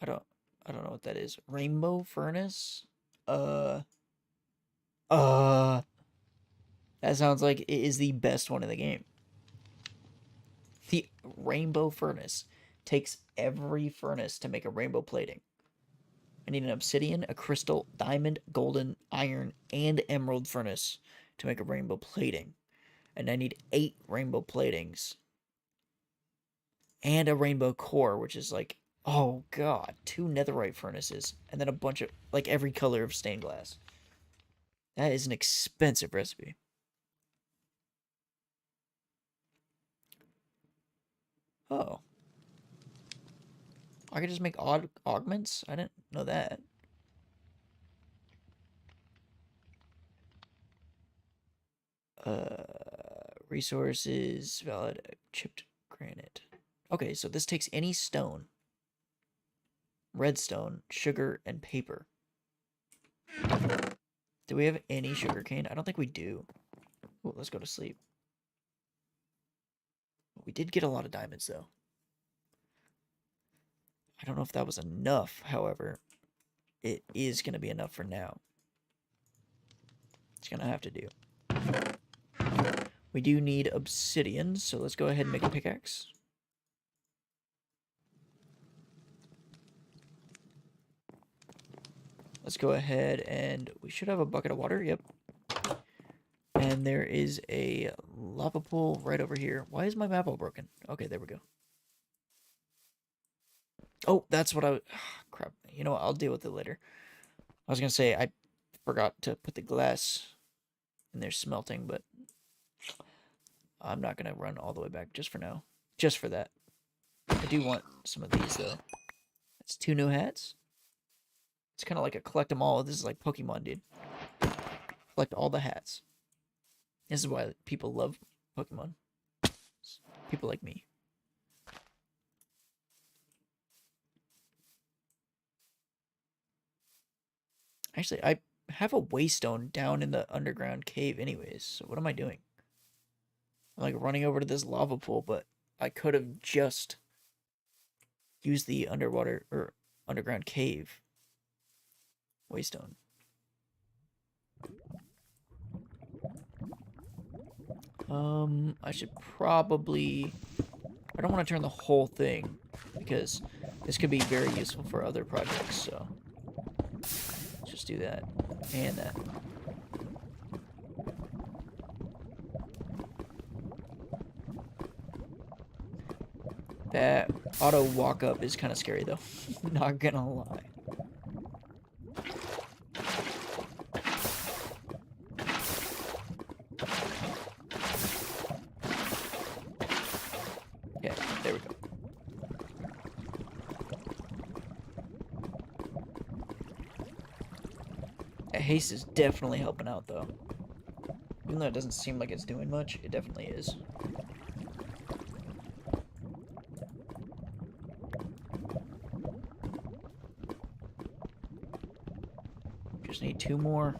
I don't know what that is. Rainbow furnace? Uh that sounds like it is the best one in the game. The rainbow furnace takes every furnace to make a rainbow plating. I need an obsidian, a crystal, diamond, golden, iron, and emerald furnace to make a rainbow plating. And I need 8 rainbow platings. And a rainbow core, which is like, oh god, 2 netherite furnaces. And then a bunch of, like, every color of stained glass. That is an expensive recipe. Oh. I could just make augments? I didn't know that. Resources, valid, chipped granite. Okay, so this takes any stone, redstone, sugar, and paper. Do we have any sugarcane? I don't think we do. Ooh, let's go to sleep. We did get a lot of diamonds, though. I don't know if that was enough, however. It is going to be enough for now. It's going to have to do. We do need obsidian, so let's go ahead and make a pickaxe. Let's go ahead and we should have a bucket of water. Yep. And there is a lava pool right over here. Why is my map all broken? Okay, there we go. Oh, that's what I... crap. You know what? I'll deal with it later. I was going to say, I forgot to put the glass in there smelting, but I'm not going to run all the way back just for now. Just for that. I do want some of these, though. That's 2 new hats. It's kind of like a collect them all. This is like Pokemon, dude. Collect all the hats. This is why people love Pokemon. People like me. Actually, I have a waystone down in the underground cave anyways, so what am I doing? I'm like running over to this lava pool, but I could have just used the underwater or underground cave waystone. I should probably... I don't want to turn the whole thing because this could be very useful for other projects, so let's just do that and that. That auto walk up is kind of scary though, not gonna lie. Okay, there we go. That haste is definitely helping out though. Even though it doesn't seem like it's doing much, it definitely is. Just need 2 more.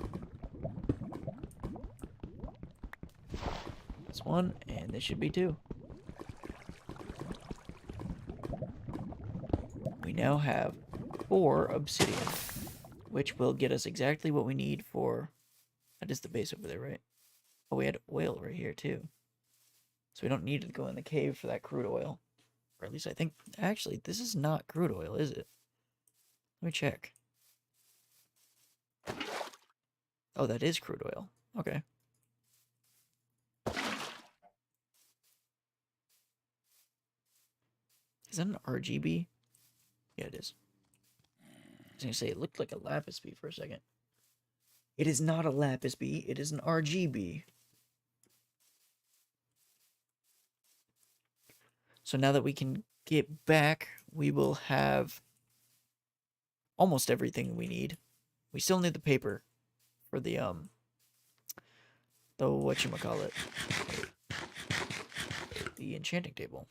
That's 1, and this should be 2. We now have 4 obsidian, which will get us exactly what we need for... That is the base over there, right? Oh, we had oil right here, too. So we don't need to go in the cave for that crude oil. Or at least I think... Actually, this is not crude oil, is it? Let me check. Oh, that is crude oil. Okay. Is that an RGB? Yeah, it is. I was going to say, it looked like a lapis bee for a second. It is not a lapis bee. It is an RGB. So now that we can get back, we will have almost everything we need. We still need the paper for the whatchamacallit, the enchanting table.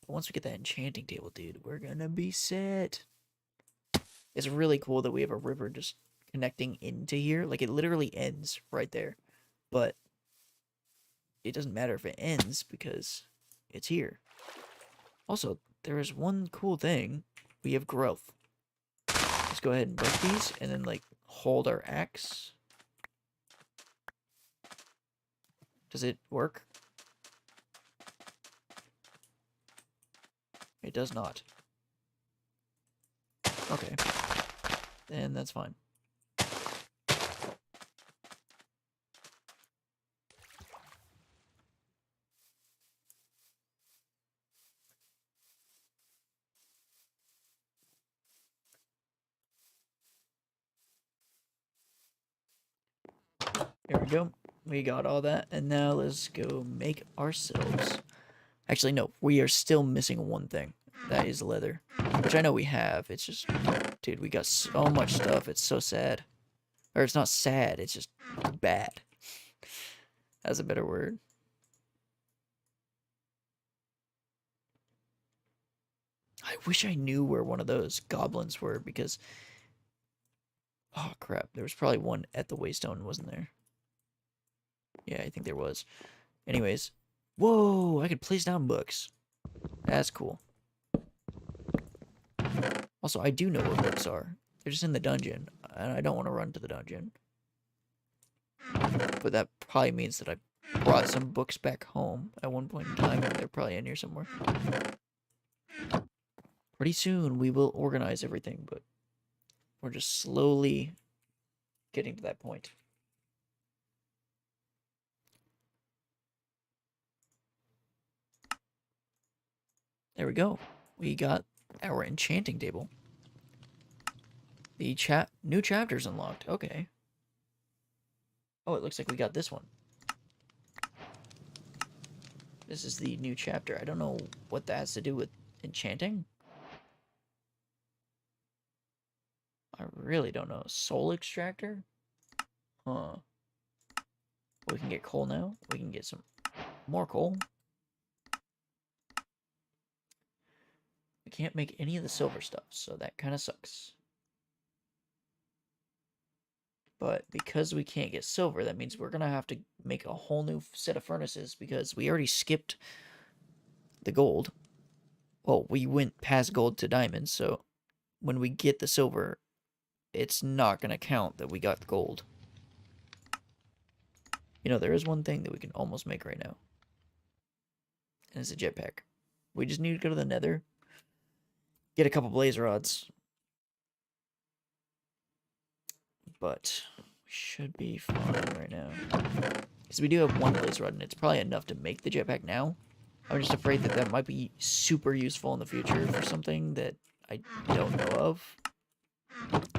But once we get that enchanting table, dude, we're gonna be set. It's really cool that we have a river just connecting into here. Like, it literally ends right there. But it doesn't matter if it ends because it's here. Also, there is one cool thing. We have growth. Let's go ahead and break these, and then, like, hold our axe. Does it work? It does not. Okay. Then that's fine. There we go. We got all that, and now let's go make ourselves... Actually, no, we are still missing one thing. That is leather, which I know we have. It's just, dude, we got so much stuff. It's so sad. Or it's not sad, it's just bad. That's a better word. I wish I knew where one of those goblins were, because... Oh, crap. There was probably one at the Waystone, wasn't there? Yeah, I think there was. Anyways. Whoa! I could place down books. That's cool. Also, I do know where books are. They're just in the dungeon, and I don't want to run to the dungeon. But that probably means that I brought some books back home at one point in time, and they're probably in here somewhere. Pretty soon, we will organize everything, but we're just slowly getting to that point. There we go. We got our enchanting table. The new chapter's unlocked. Okay. Oh, it looks like we got this one. This is the new chapter. I don't know what that has to do with enchanting. I really don't know. Soul extractor? Huh. We can get coal now. We can get some more coal. We can't make any of the silver stuff, so that kind of sucks. But because we can't get silver, that means we're going to have to make a whole new set of furnaces, because we already skipped the gold. Well, we went past gold to diamonds, so when we get the silver, it's not going to count that we got the gold. You know, there is one thing that we can almost make right now. And it's a jetpack. We just need to go to the nether, get a couple blaze rods. But we should be fine right now. Because we do have one blaze rod, and it's probably enough to make the jetpack now. I'm just afraid that that might be super useful in the future for something that I don't know of.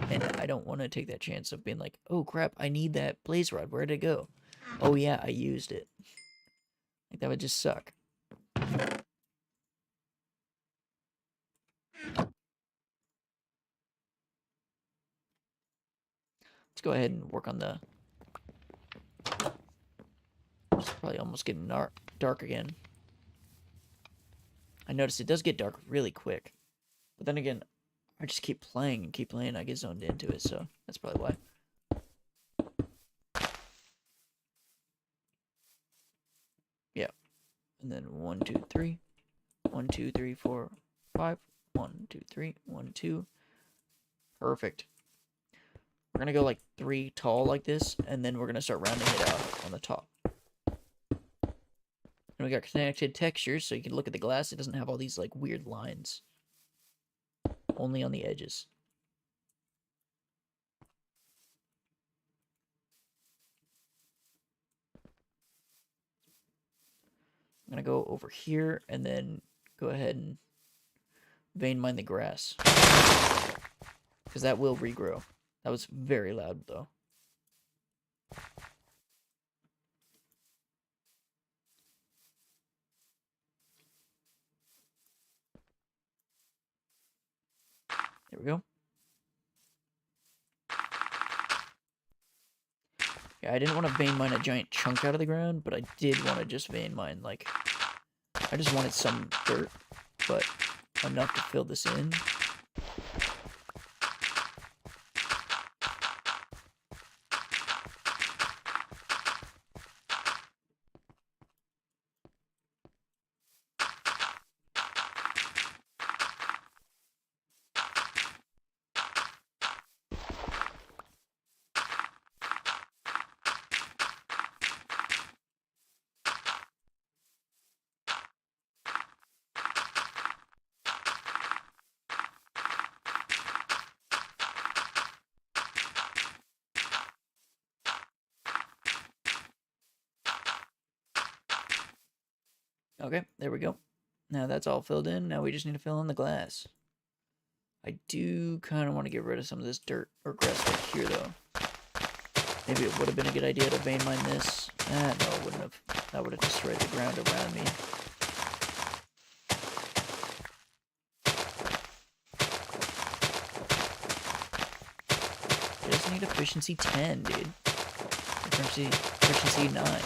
And I don't want to take that chance of being like, oh crap, I need that blaze rod. Where'd it go? Oh yeah, I used it. Like, that would just suck. Let's go ahead and work on the... It's probably almost getting dark again. I noticed it does get dark really quick. But then again, I just keep playing and keep playing. I get zoned into it, so that's probably why. Yeah. And then 1, 2, 3. 1, 2, 3, 4, 5. 1, 2, 3. 1, 2. Perfect. We're gonna go like 3 tall like this, and then we're gonna start rounding it out on the top. And we got connected textures, so you can look at the glass. It doesn't have all these like weird lines. Only on the edges. I'm gonna go over here and then go ahead and vein mine the grass, because that will regrow. That was very loud though. There we go. Yeah, I didn't want to vein mine a giant chunk out of the ground, but I did want to just vein mine, like, I just wanted some dirt, but enough to fill this in. Okay, there we go. Now that's all filled in. Now we just need to fill in the glass. I do kind of want to get rid of some of this dirt or grass back here, though. Maybe it would have been a good idea to vein mine this. No, it wouldn't have. That would have destroyed the ground around me. Just need efficiency 10, dude. Efficiency 9.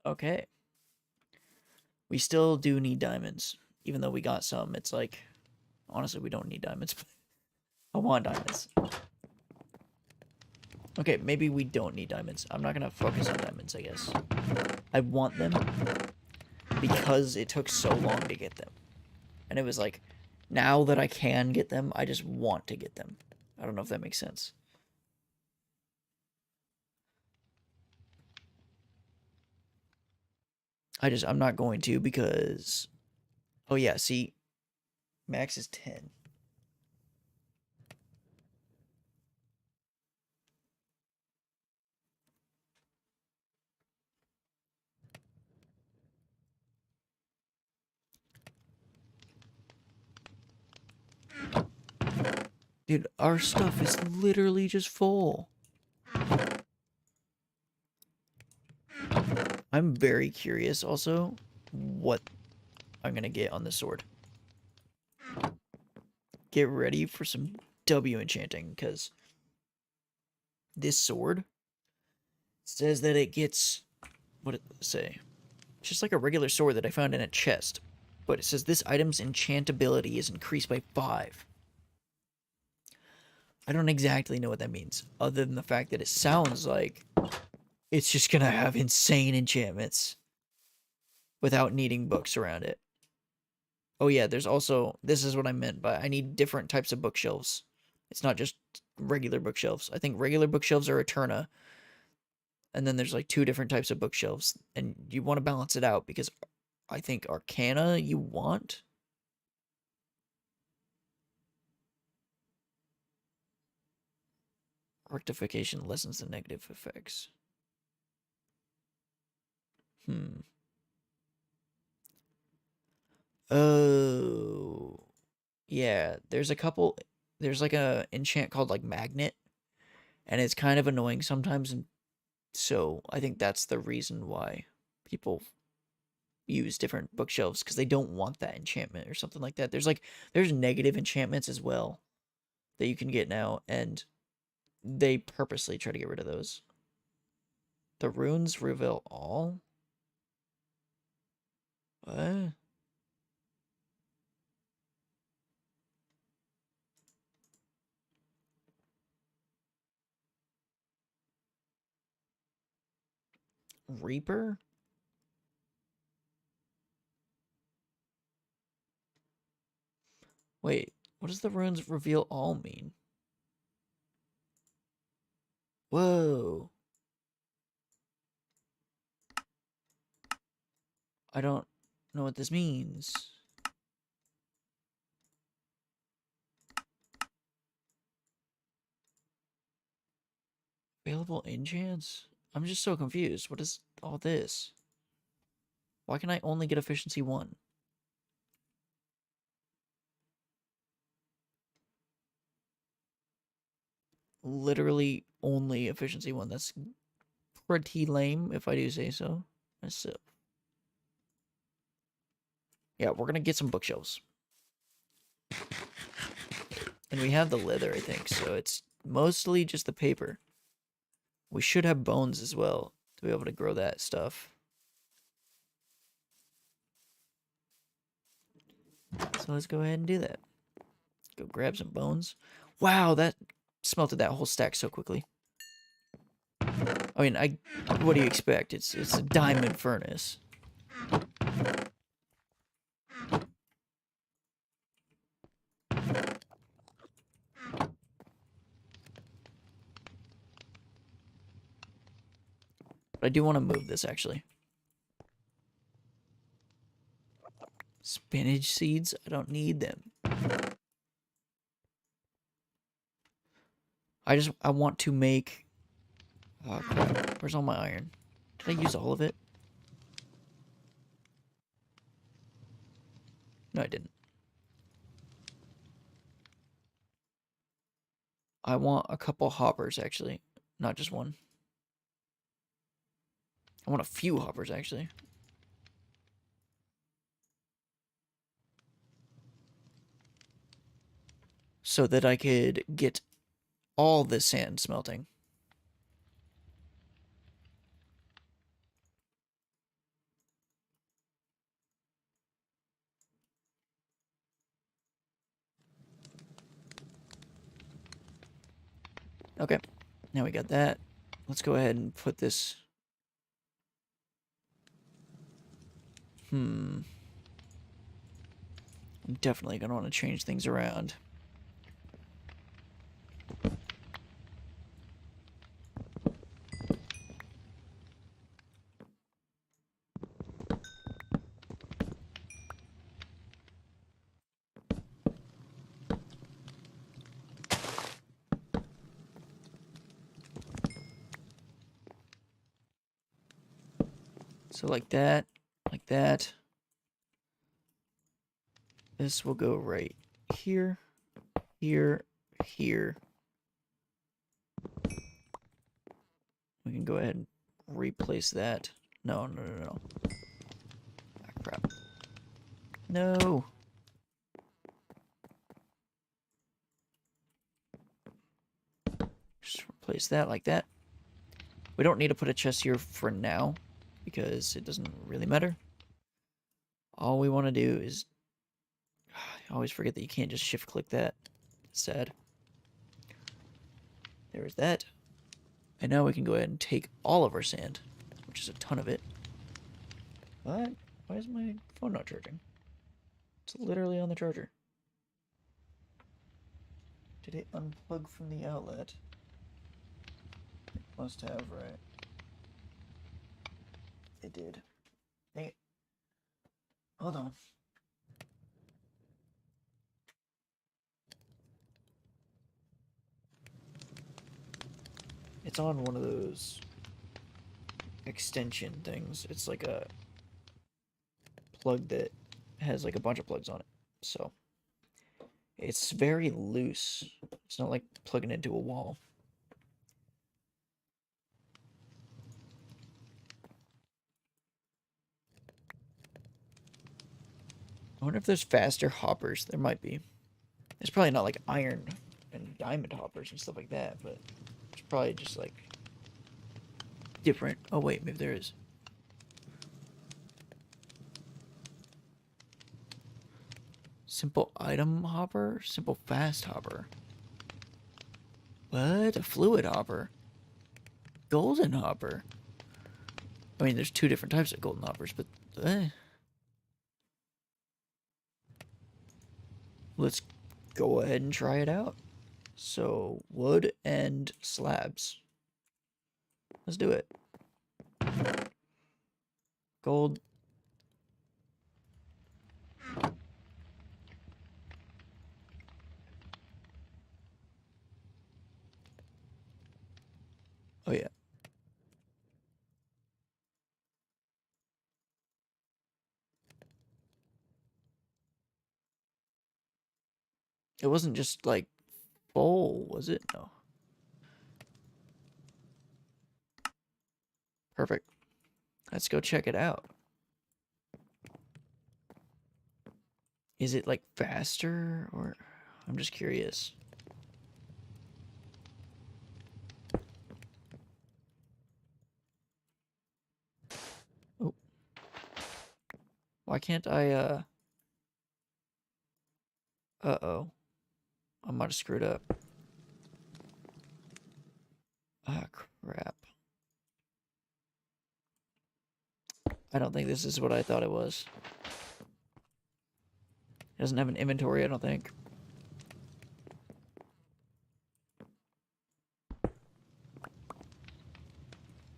Okay. We still do need diamonds. Even though we got some, it's like, honestly, we don't need diamonds. I want diamonds. Okay, maybe we don't need diamonds. I'm not gonna focus on diamonds, I guess. I want them because it took so long to get them. And it was like, now that I can get them, I just want to get them. I don't know if that makes sense. I'm not going to because... Oh yeah, see, max is 10. Dude, our stuff is literally just full. I'm very curious also what I'm gonna get on this sword. Get ready for some W enchanting, because this sword says that it gets... What did it say? It's just like a regular sword that I found in a chest. But it says this item's enchantability is increased by 5. I don't exactly know what that means, other than the fact that it sounds like it's just gonna have insane enchantments without needing books around it. Oh yeah, there's also... This is what I meant by I need different types of bookshelves. It's not just regular bookshelves. I think regular bookshelves are Eterna, and then there's like 2 different types of bookshelves, and you want to balance it out because I think Arcana you want. Rectification lessens the negative effects. Oh. Yeah, there's a couple... There's like a enchant called like Magnet, and it's kind of annoying sometimes, and so I think that's the reason why people use different bookshelves, because they don't want that enchantment or something like that. There's negative enchantments as well that you can get now, and they purposely try to get rid of those. The runes reveal all? What? Reaper? Wait, what does the runes reveal all mean? Whoa. I don't know what this means. Available enchants? I'm just so confused. What is all this? Why can I only get efficiency 1? Literally only efficiency 1. That's pretty lame, if I do say so myself. Yeah, we're gonna get some bookshelves. And we have the leather, I think, so it's mostly just the paper. We should have bones as well to be able to grow that stuff. So let's go ahead and do that. Go grab some bones. Wow, that smelted that whole stack so quickly. I mean, what do you expect? It's a diamond furnace. But I do want to move this, actually. Spinach seeds? I don't need them. I want to make... Oh, crap. Where's all my iron? Did I use all of it? No, I didn't. I want a couple hoppers, actually. Not just one. I want a few hoppers, actually. So that I could get all the sand smelting. Okay, now we got that. Let's go ahead and put this... I'm definitely going to want to change things around. So like that, like that. This will go right here, here, here. We can go ahead and replace that. No. Ah, crap. No. Just replace that like that. We don't need to put a chest here for now because it doesn't really matter. All we want to do is... I always forget that you can't just shift click that. It's sad. There's that. And now we can go ahead and take all of our sand, which is a ton of it. What? Why is my phone not charging? It's literally on the charger. Did it unplug from the outlet? It must have, right? It did. Dang it. Hold on. It's on one of those extension things. It's like a plug that has like a bunch of plugs on it. So it's very loose. It's not like plugging into a wall. I wonder if there's faster hoppers. There might be. It's probably not like iron and diamond hoppers and stuff like that, but it's probably just like different. Oh wait, maybe there is. Simple item hopper? Simple fast hopper. What? A fluid hopper? Golden hopper? I mean, there's two different types of golden hoppers, but... Let's go ahead and try it out. So, wood and slabs. Let's do it. Gold. Oh, yeah. It wasn't just, like, full, was it? No. Perfect. Let's go check it out. Is it, like, faster, or... I'm just curious. Oh. Why can't I, Uh-oh. I might have screwed up. Ah, crap. I don't think this is what I thought it was. It doesn't have an inventory, I don't think.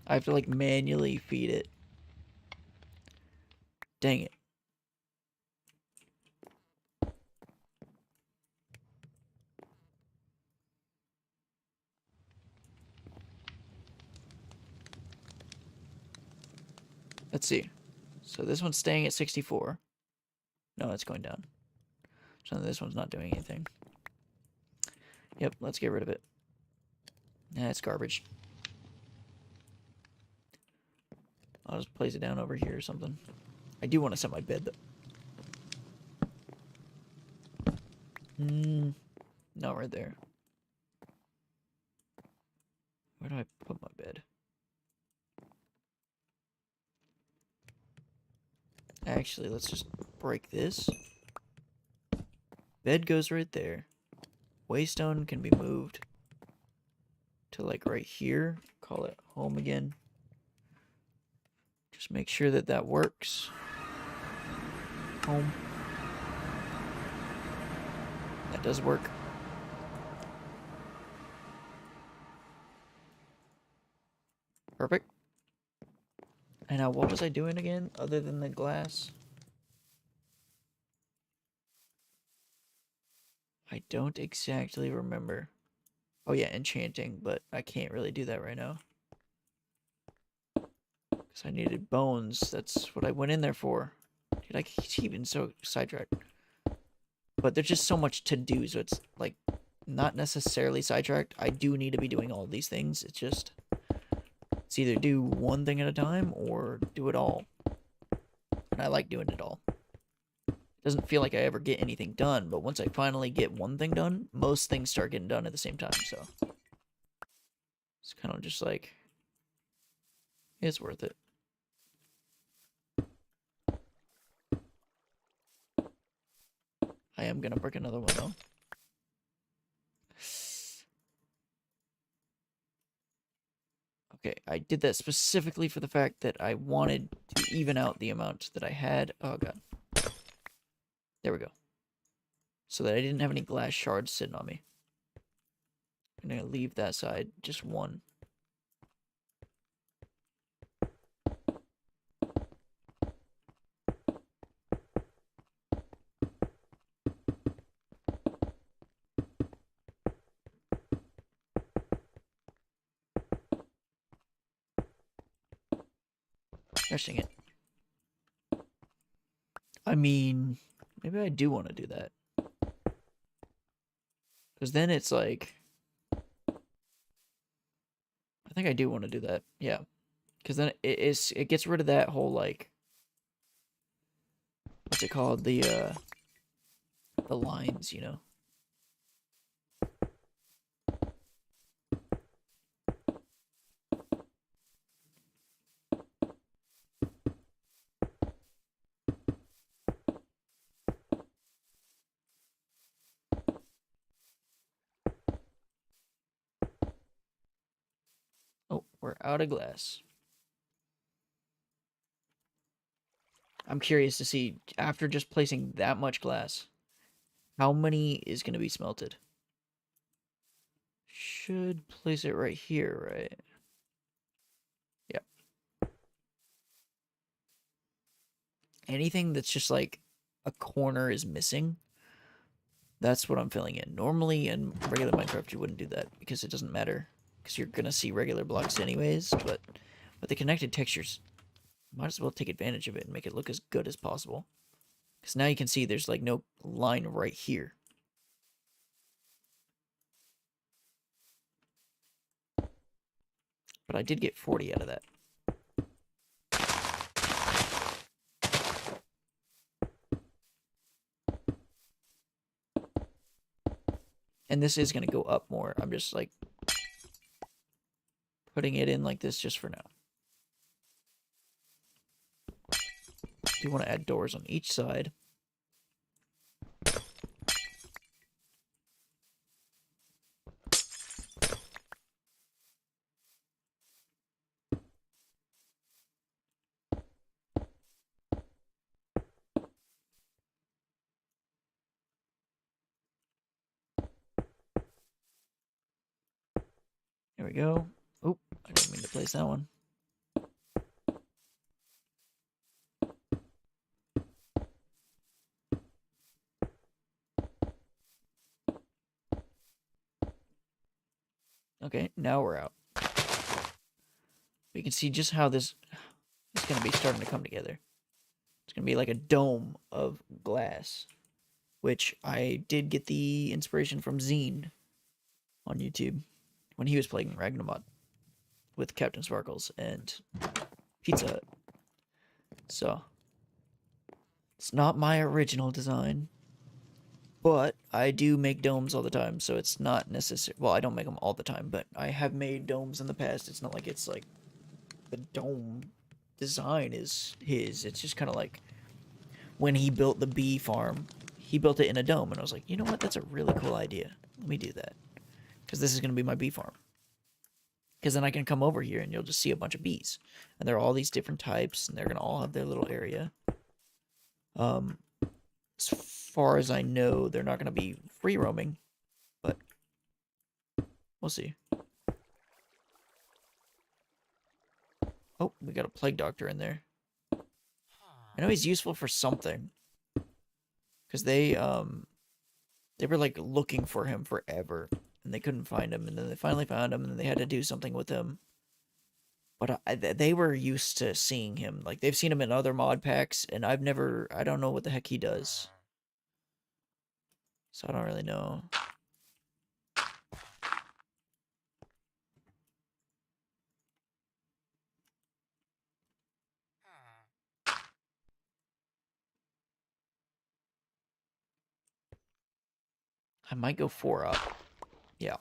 I have to like manually feed it. Dang it. Let's see. So this one's staying at 64. No, it's going down. So this one's not doing anything. Yep, let's get rid of it. Nah, it's garbage. I'll just place it down over here or something. I do want to set my bed, though. No, right there. Where do I put my bed? Actually, let's just break this. Bed goes right there. Waystone can be moved to like right here. Call it home again. Just make sure that that works. Home. That does work. Perfect. And now what was I doing again other than the glass? I don't exactly remember. Oh yeah, enchanting, but I can't really do that right now. Because I needed bones. That's what I went in there for. Dude, I keep getting so sidetracked. But there's just so much to do, so it's like not necessarily sidetracked. I do need to be doing all these things. It's just it's either do one thing at a time or do it all. And I like doing it all. It doesn't feel like I ever get anything done, but once I finally get one thing done, most things start getting done at the same time, so it's kind of just like it's worth it. I am gonna break another one though. Okay, I did that specifically for the fact that I wanted to even out the amount that I had. Oh god. There we go. So that I didn't have any glass shards sitting on me. I'm gonna leave that side, just one. Gosh dang it. I mean, maybe I do want to do that. Because then it's like... I think I do want to do that, yeah. Because then it gets rid of that whole, like... What's it called? The lines, you know? Oh, we're out of glass. I'm curious to see, after just placing that much glass, how many is going to be smelted? Should place it right here, right? Yep. Anything that's just like a corner is missing, that's what I'm filling in. Normally in regular Minecraft you wouldn't do that because it doesn't matter, because you're going to see regular blocks anyways, but with the connected textures, might as well take advantage of it and make it look as good as possible. Because now you can see there's like no line right here. But I did get 40 out of that. And this is going to go up more. I'm just like putting it in like this just for now. You want to add doors on each side. we go. Oop, I didn't mean to place that one. Okay, now we're out. You can see just how this is going to be starting to come together. It's going to be like a dome of glass, which I did get the inspiration from Zine on YouTube when he was playing Ragnamod with Captain Sparkles and Pizza Hut. So, it's not my original design, but I do make domes all the time, so it's not necessary. Well, I don't make them all the time, but I have made domes in the past. It's not like it's like the dome design is his. It's just kind of like when he built the bee farm, he built it in a dome, and I was like, you know what? That's a really cool idea. Let me do that, because this is going to be my bee farm. Because then I can come over here and you'll just see a bunch of bees, and they're all these different types, and they're going to all have their little area. As far as I know, they're not going to be free roaming, but we'll see. Oh, we got a plague doctor in there. I know he's useful for something, because they were like looking for him forever, and they couldn't find him, and then they finally found him, and then they had to do something with him. But they were used to seeing him. Like, they've seen him in other mod packs, and I don't know what the heck he does. So I don't really know. I might go 4 up. Yeah.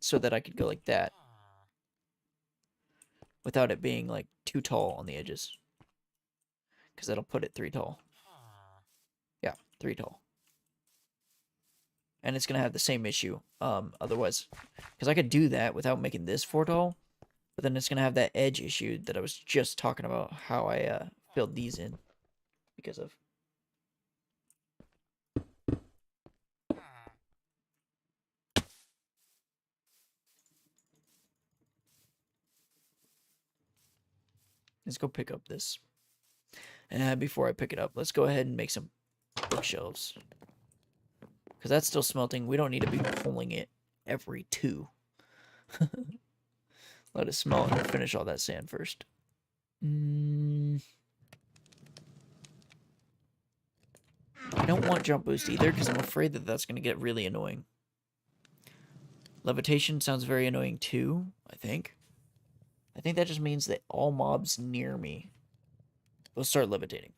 So that I could go like that. Without it being, like, too tall on the edges. Because that'll put it 3 tall. Yeah, 3 tall. And it's going to have the same issue. Otherwise. Because I could do that without making this 4 tall. But then it's going to have that edge issue that I was just talking about. How I filled these in. Because of. Let's go pick up this. And before I pick it up, let's go ahead and make some bookshelves. Because that's still smelting. We don't need to be pulling it every 2. Let it smelt and finish all that sand first. I don't want jump boost either, because I'm afraid that that's going to get really annoying. Levitation sounds very annoying too, I think. I think that just means that all mobs near me will start levitating.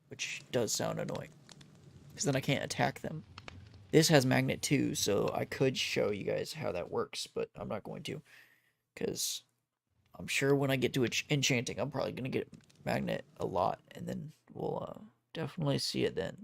Which does sound annoying. Because then I can't attack them. This has magnet too, so I could show you guys how that works, but I'm not going to. Because I'm sure when I get to Enchanting, I'm probably going to get magnet a lot, and then we'll definitely see it then.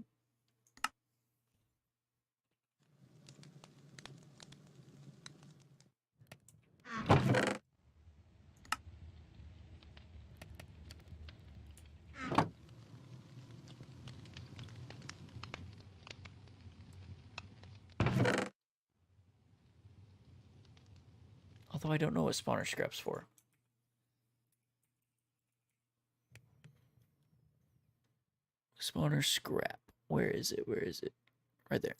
Although I don't know what spawner scrap's for. Spawner scrap. Where is it? Where is it? Right there.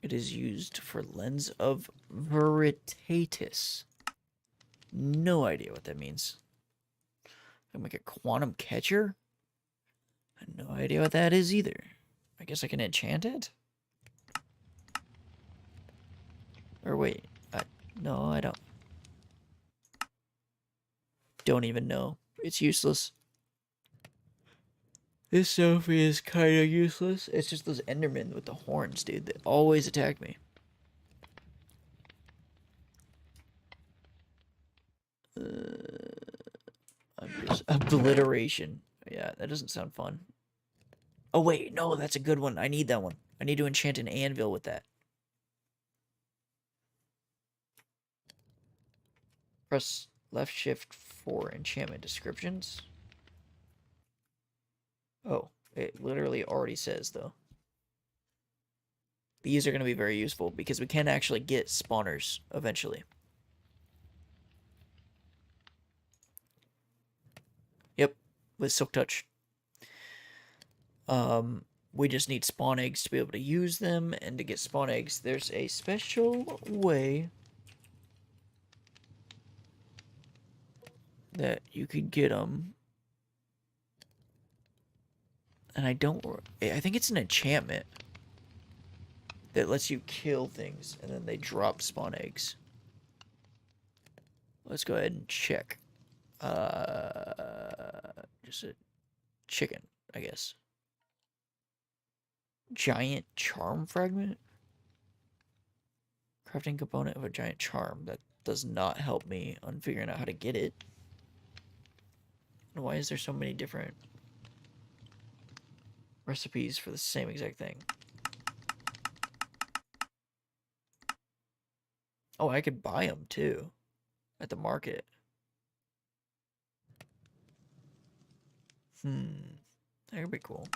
It is used for lens of veritatis. No idea what that means. I can make a quantum catcher? I have no idea what that is either. I guess I can enchant it? Or wait. No, I don't. Don't even know. It's useless. This Sophie is kind of useless. It's just those Endermen with the horns, dude, that always attack me. I'm just obliteration. Yeah, that doesn't sound fun. Oh wait, no, that's a good one. I need that one. I need to enchant an anvil with that. Press left shift for enchantment descriptions. Oh, it literally already says though. these are going to be very useful because we can actually get spawners eventually. Yep, with Silk Touch. We just need spawn eggs to be able to use them, and to get spawn eggs, there's a special way that you could get them. And I think it's an enchantment that lets you kill things, and then they drop spawn eggs. Let's go ahead and check. Just a chicken, I guess. Giant charm fragment? Crafting component of a giant charm. That does not help me on figuring out how to get it. Why is there so many different recipes for the same exact thing? Oh, I could buy them too at the market. That would be cool.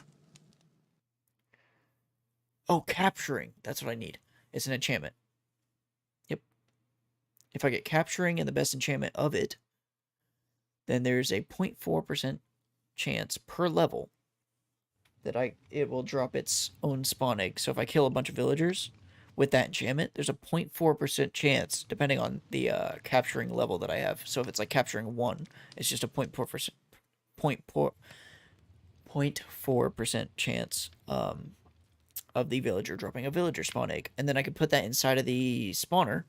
Oh, capturing. That's what I need. It's an enchantment. Yep. If I get capturing and the best enchantment of it, then there's a 0.4% chance per level that it will drop its own spawn egg. So if I kill a bunch of villagers with that enchantment, there's a 0.4% chance, depending on the capturing level that I have. So if it's like capturing 1, it's just a 0.4% chance of the villager dropping a villager spawn egg. And then I can put that inside of the spawner,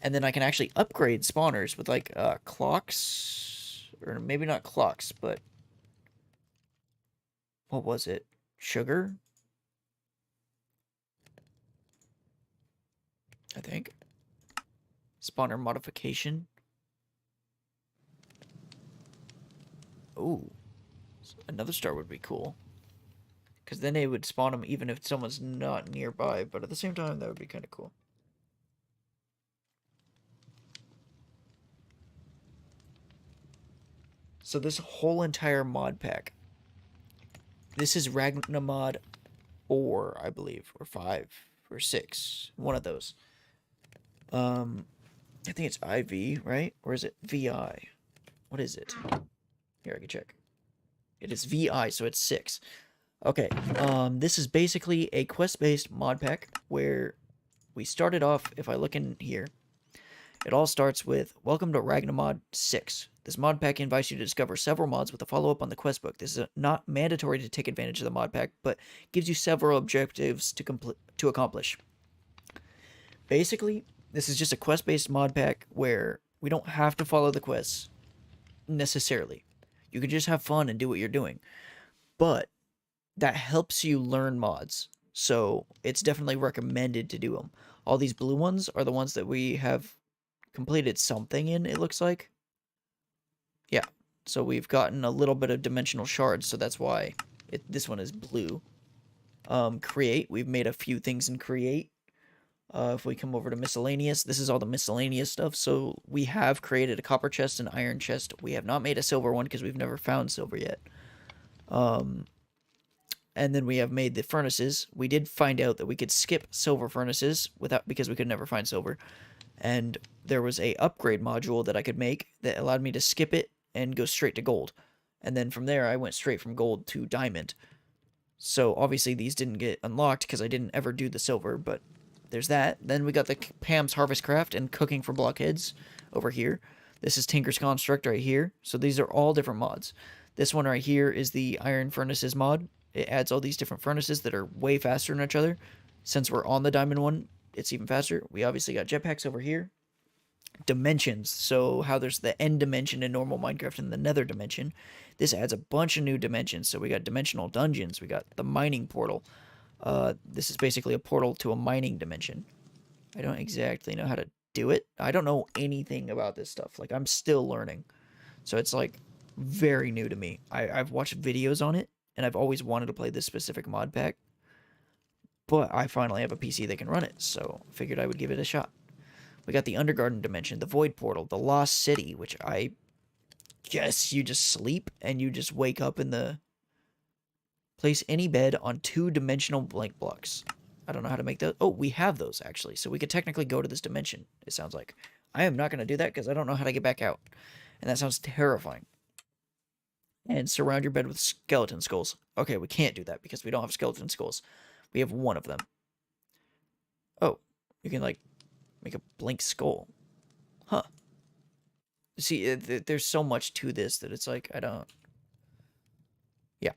and then I can actually upgrade spawners with like clocks, or maybe not clocks, but what was it? Sugar? I think. Spawner modification. Ooh. Another star would be cool. Because then they would spawn them even if someone's not nearby. But at the same time, that would be kind of cool. So this whole entire mod pack. This is Ragnamod 4, I believe. Or 5. Or 6. One of those. I think it's IV, right? Or is it VI? What is it? Here, I can check. It is VI, so it's 6. Okay, this is basically a quest-based mod pack where we started off, if I look in here, it all starts with, Welcome to Ragnamod 6. This mod pack invites you to discover several mods with a follow-up on the quest book. This is not mandatory to take advantage of the mod pack, but gives you several objectives to accomplish. Basically, this is just a quest-based mod pack where we don't have to follow the quests necessarily. You can just have fun and do what you're doing. But that helps you learn mods. So it's definitely recommended to do them. All these blue ones are the ones that we have completed something in, it looks like. Yeah. So we've gotten a little bit of dimensional shards, so that's why this one is blue. Create. We've made a few things in Create. If we come over to miscellaneous, this is all the miscellaneous stuff. So we have created a copper chest and iron chest. We have not made a silver one because we've never found silver yet. And then we have made the furnaces. We did find out that we could skip silver furnaces because we could never find silver. And there was a upgrade module that I could make that allowed me to skip it and go straight to gold. And then from there, I went straight from gold to diamond. So obviously these didn't get unlocked because I didn't ever do the silver, but there's that. Then we got the Pam's Harvest Craft and Cooking for Blockheads over here. This is Tinker's Construct right here. So these are all different mods. This one right here is the Iron Furnaces mod. It adds all these different furnaces that are way faster than each other. Since we're on the diamond one, it's even faster. We obviously got jetpacks over here. Dimensions. So how there's the end dimension in normal Minecraft and the nether dimension. This adds a bunch of new dimensions. So we got dimensional dungeons. We got the mining portal. This is basically a portal to a mining dimension. I don't exactly know how to do it. I don't know anything about this stuff. Like, I'm still learning. So it's, like, very new to me. I've watched videos on it, and I've always wanted to play this specific mod pack. But I finally have a PC that can run it, so I figured I would give it a shot. We got the Undergarden dimension, the Void Portal, the Lost City, which I guess you just sleep and you just wake up in the... Place any bed on 2-dimensional blank blocks. I don't know how to make those. Oh, we have those, actually. So we could technically go to this dimension, it sounds like. I am not going to do that because I don't know how to get back out. And that sounds terrifying. And surround your bed with skeleton skulls. Okay, we can't do that because we don't have skeleton skulls. We have one of them. Oh, you can, like, make a blank skull. Huh. See, there's so much to this that it's like, I don't... Yeah.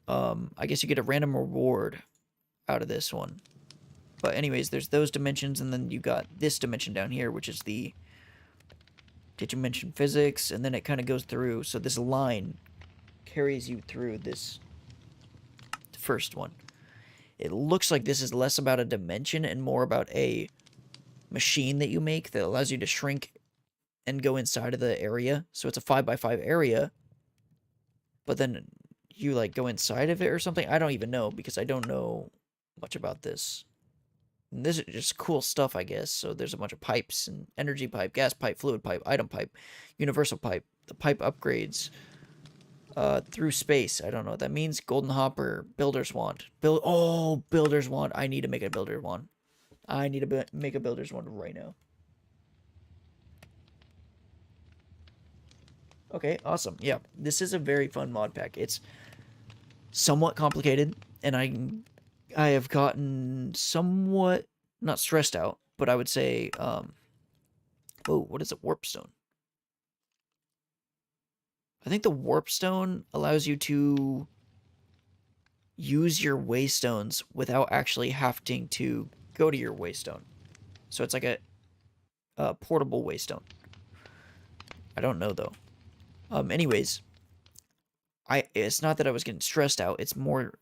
I guess you get a random reward out of this one. But anyways, there's those dimensions, and then you got this dimension down here, which is the dimension physics, and then it kind of goes through. So this line carries you through this first one. It looks like this is less about a dimension and more about a machine that you make that allows you to shrink and go inside of the area. So it's a 5x5 area, but then you like go inside of it or something. I don't even know because I don't know much about this. And this is just cool stuff, I guess. So there's a bunch of pipes and energy pipe, gas pipe, fluid pipe, item pipe, universal pipe. The pipe upgrades through space. I don't know what that means. Golden hopper, builder's wand. Builder's wand. I need to make a builder's wand. I need to make a builder's wand right now. Okay, awesome. Yeah, this is a very fun mod pack. It's somewhat complicated, and I have gotten somewhat, not stressed out, but I would say, oh, what is a warp stone? I think the warp stone allows you to use your waystones without actually having to go to your waystone. So it's like a portable waystone. I don't know, though. Anyways, it's not that I was getting stressed out. It's more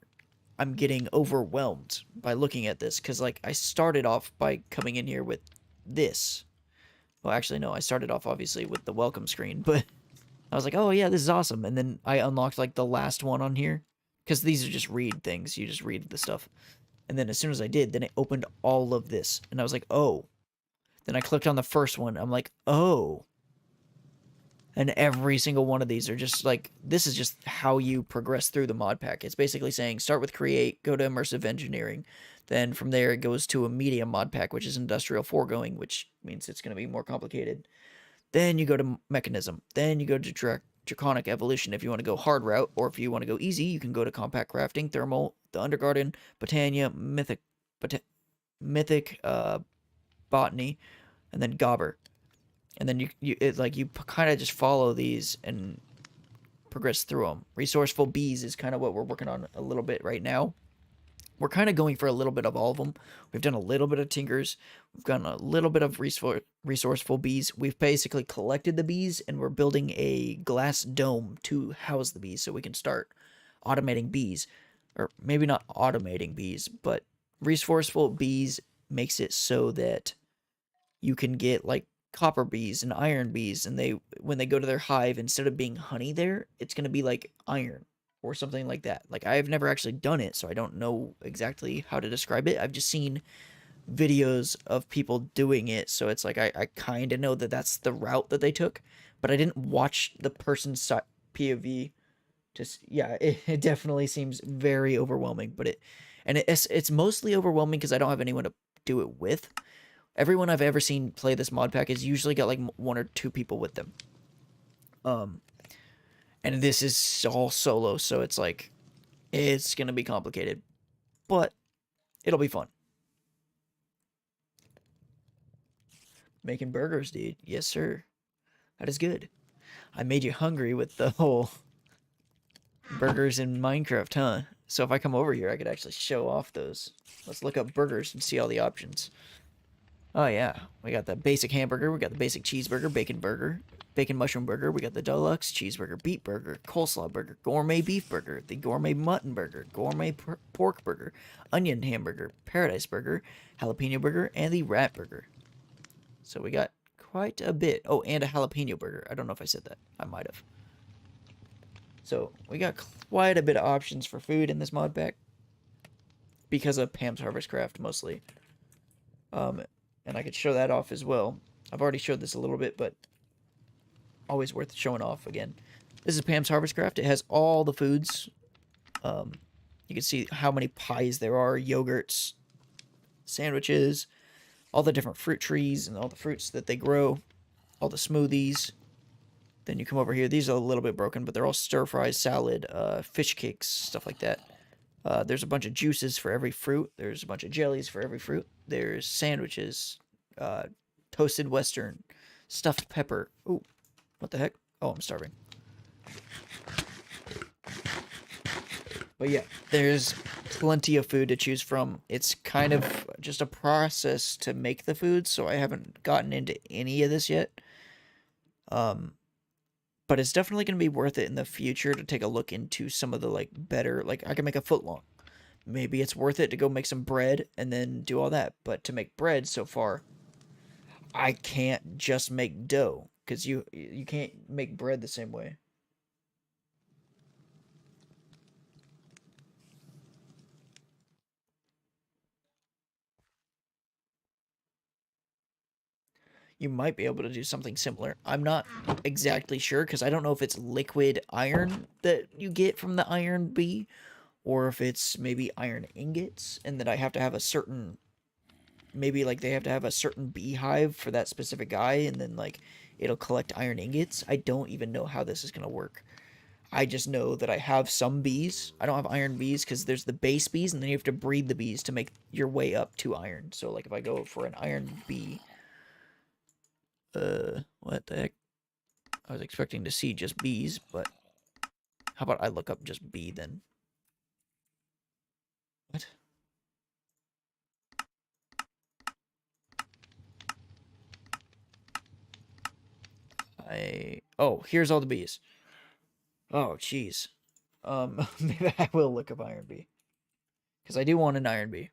I'm getting overwhelmed by looking at this. Because, like, I started off by coming in here with this. Well, actually, no. I started off, obviously, with the welcome screen. But I was like, oh, yeah, this is awesome. And then I unlocked, like, the last one on here. Because these are just read things. You just read the stuff. And then as soon as I did, then it opened all of this. And I was like, oh. Then I clicked on the first one. I'm like, oh. And every single one of these are just like, this is just how you progress through the mod pack. It's basically saying start with create, go to immersive engineering. Then from there it goes to a medium mod pack, which is industrial foregoing, which means it's going to be more complicated. Then you go to mechanism. Then you go to draconic evolution if you want to go hard route, or if you want to go easy, you can go to compact crafting, thermal, the undergarden, botania, mythic, botany, and then gobber. And then you kind of just follow these and progress through them. Resourceful bees is kind of what we're working on a little bit right now. We're kind of going for a little bit of all of them. We've done a little bit of tinkers. We've done a little bit of resourceful bees. We've basically collected the bees, and we're building a glass dome to house the bees so we can start automating bees. Or maybe not automating bees, but resourceful bees makes it so that you can get, like, copper bees and iron bees, and when they go to their hive, instead of being honey there, it's going to be like iron or something like that. Like, I've never actually done it, so I don't know exactly how to describe it. I've just seen videos of people doing it, so it's like I kind of know that that's the route that they took, but I didn't watch the person's POV. Just, yeah, it definitely seems very overwhelming, but it's mostly overwhelming because I don't have anyone to do it with. Everyone I've ever seen play this mod pack has usually got like one or two people with them. And this is all solo, so it's like, it's gonna be complicated, but it'll be fun. Making burgers, dude. Yes, sir. That is good. I made you hungry with the whole burgers in Minecraft, huh? So if I come over here, I could actually show off those. Let's look up burgers and see all the options. Oh, yeah. We got the basic hamburger. We got the basic cheeseburger, bacon burger, bacon mushroom burger. We got the deluxe cheeseburger, beet burger, coleslaw burger, gourmet beef burger, the gourmet mutton burger, gourmet pork burger, onion hamburger, paradise burger, jalapeno burger, and the rat burger. So we got quite a bit. Oh, and a jalapeno burger. I don't know if I said that. I might have. So we got quite a bit of options for food in this mod pack because of Pam's Harvest Craft mostly. And I could show that off as well. I've already showed this a little bit, but always worth showing off again. This is Pam's Harvest Craft. It has all the foods. You can see how many pies there are, yogurts, sandwiches, all the different fruit trees and all the fruits that they grow, all the smoothies. Then you come over here. These are a little bit broken, but they're all stir fries, salad, fish cakes, stuff like that. There's a bunch of juices for every fruit. There's a bunch of jellies for every fruit. There's sandwiches, uh, toasted western, stuffed pepper. Ooh, what the heck? Oh, I'm starving. But yeah, there's plenty of food to choose from. It's kind of just a process to make the food, so I haven't gotten into any of this yet. Um, but it's definitely going to be worth it in the future to take a look into some of the like better, like I can make a foot long. Maybe it's worth it to go make some bread and then do all that. But to make bread so far, I can't just make dough because you can't make bread the same way. You might be able to do something similar. I'm not exactly sure because I don't know if it's liquid iron that you get from the iron bee or if it's maybe iron ingots and that I have to have a certain maybe like they have to have a certain beehive for that specific guy and then like it'll collect iron ingots. I don't even know how this is going to work. I just know that I have some bees. I don't have iron bees because there's the base bees and then you have to breed the bees to make your way up to iron. So like if I go for an iron bee, what the heck? I was expecting to see just bees, but how about I look up just bee then? What? Oh, here's all the bees. Oh, jeez. Maybe I will look up iron bee because I do want an iron bee.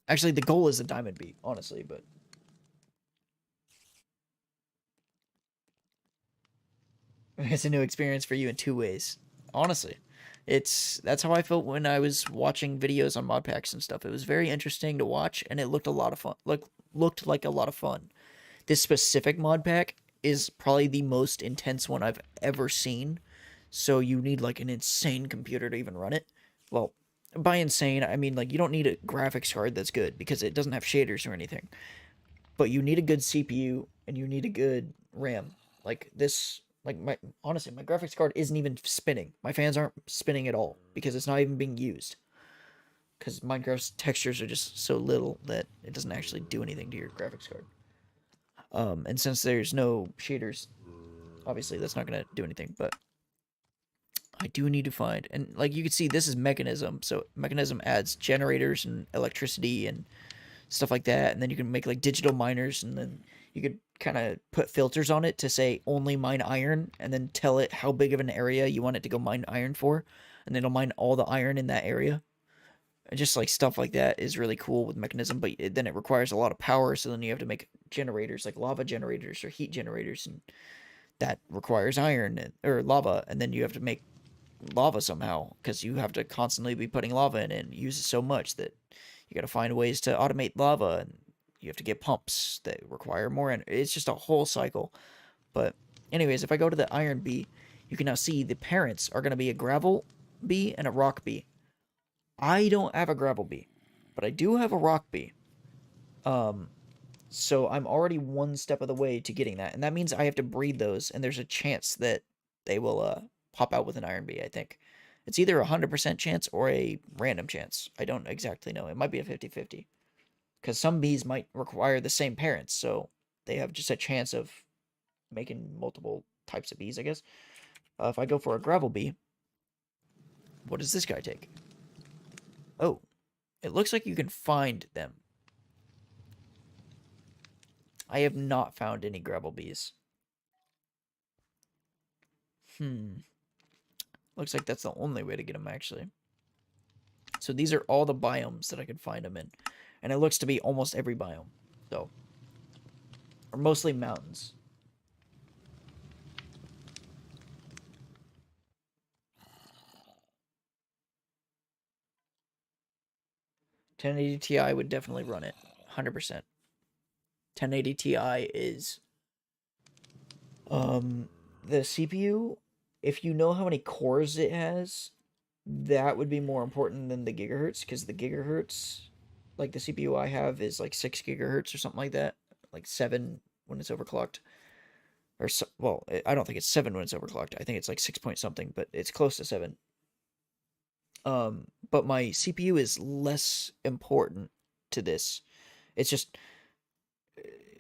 Actually, the goal is a diamond bee, honestly, but it's a new experience for you in two ways. Honestly, that's how I felt when I was watching videos on mod packs and stuff. It was very interesting to watch, and it looked a lot of fun. Looked like a lot of fun. This specific mod pack is probably the most intense one I've ever seen. So you need like an insane computer to even run it. Well, by insane, I mean like you don't need a graphics card that's good because it doesn't have shaders or anything. But you need a good CPU and you need a good RAM. Like this like my honestly, my graphics card isn't even spinning. My fans aren't spinning at all because it's not even being used. Because Minecraft's textures are just so little that it doesn't actually do anything to your graphics card. And since there's no shaders, obviously that's not gonna do anything. But I do need to find, and like you can see, this is Mechanism. So Mechanism adds generators and electricity and stuff like that, and then you can make like digital miners, and then you could kind of put filters on it to say only mine iron, and then tell it how big of an area you want it to go mine iron for, and then it'll mine all the iron in that area. And just like stuff like that is really cool with Mechanism, but then it requires a lot of power, so then you have to make generators like lava generators or heat generators, and that requires iron or lava, and then you have to make lava somehow because you have to constantly be putting lava in it and use it so much that you got to find ways to automate lava and you have to get pumps that require more energy. It's just a whole cycle. But anyways, if I go to the iron bee, you can now see the parents are going to be a gravel bee and a rock bee. I don't have a gravel bee, but I do have a rock bee. Um, so I'm already one step of the way to getting that, and that means I have to breed those, and there's a chance that they will pop out with an iron bee. I think it's either a 100% chance or a random chance. I don't exactly know. It might be a 50-50 because some bees might require the same parents, so they have just a chance of making multiple types of bees. I guess. If I go for a gravel bee, what does this guy take? Oh, it looks like you can find them. I have not found any gravel bees. Looks like that's the only way to get them, actually. So these are all the biomes that I could find them in. And it looks to be almost every biome. So, or mostly mountains. $1080 Ti would definitely run it. 100%. 1080 Ti is the CPU. If you know how many cores it has, that would be more important than the gigahertz because the gigahertz like the CPU I have is like 6 gigahertz or something like that, like 7 when it's overclocked. Or so, well, I don't think it's 7 when it's overclocked. I think it's like 6 point something, but it's close to 7. But my CPU is less important to this. It's just,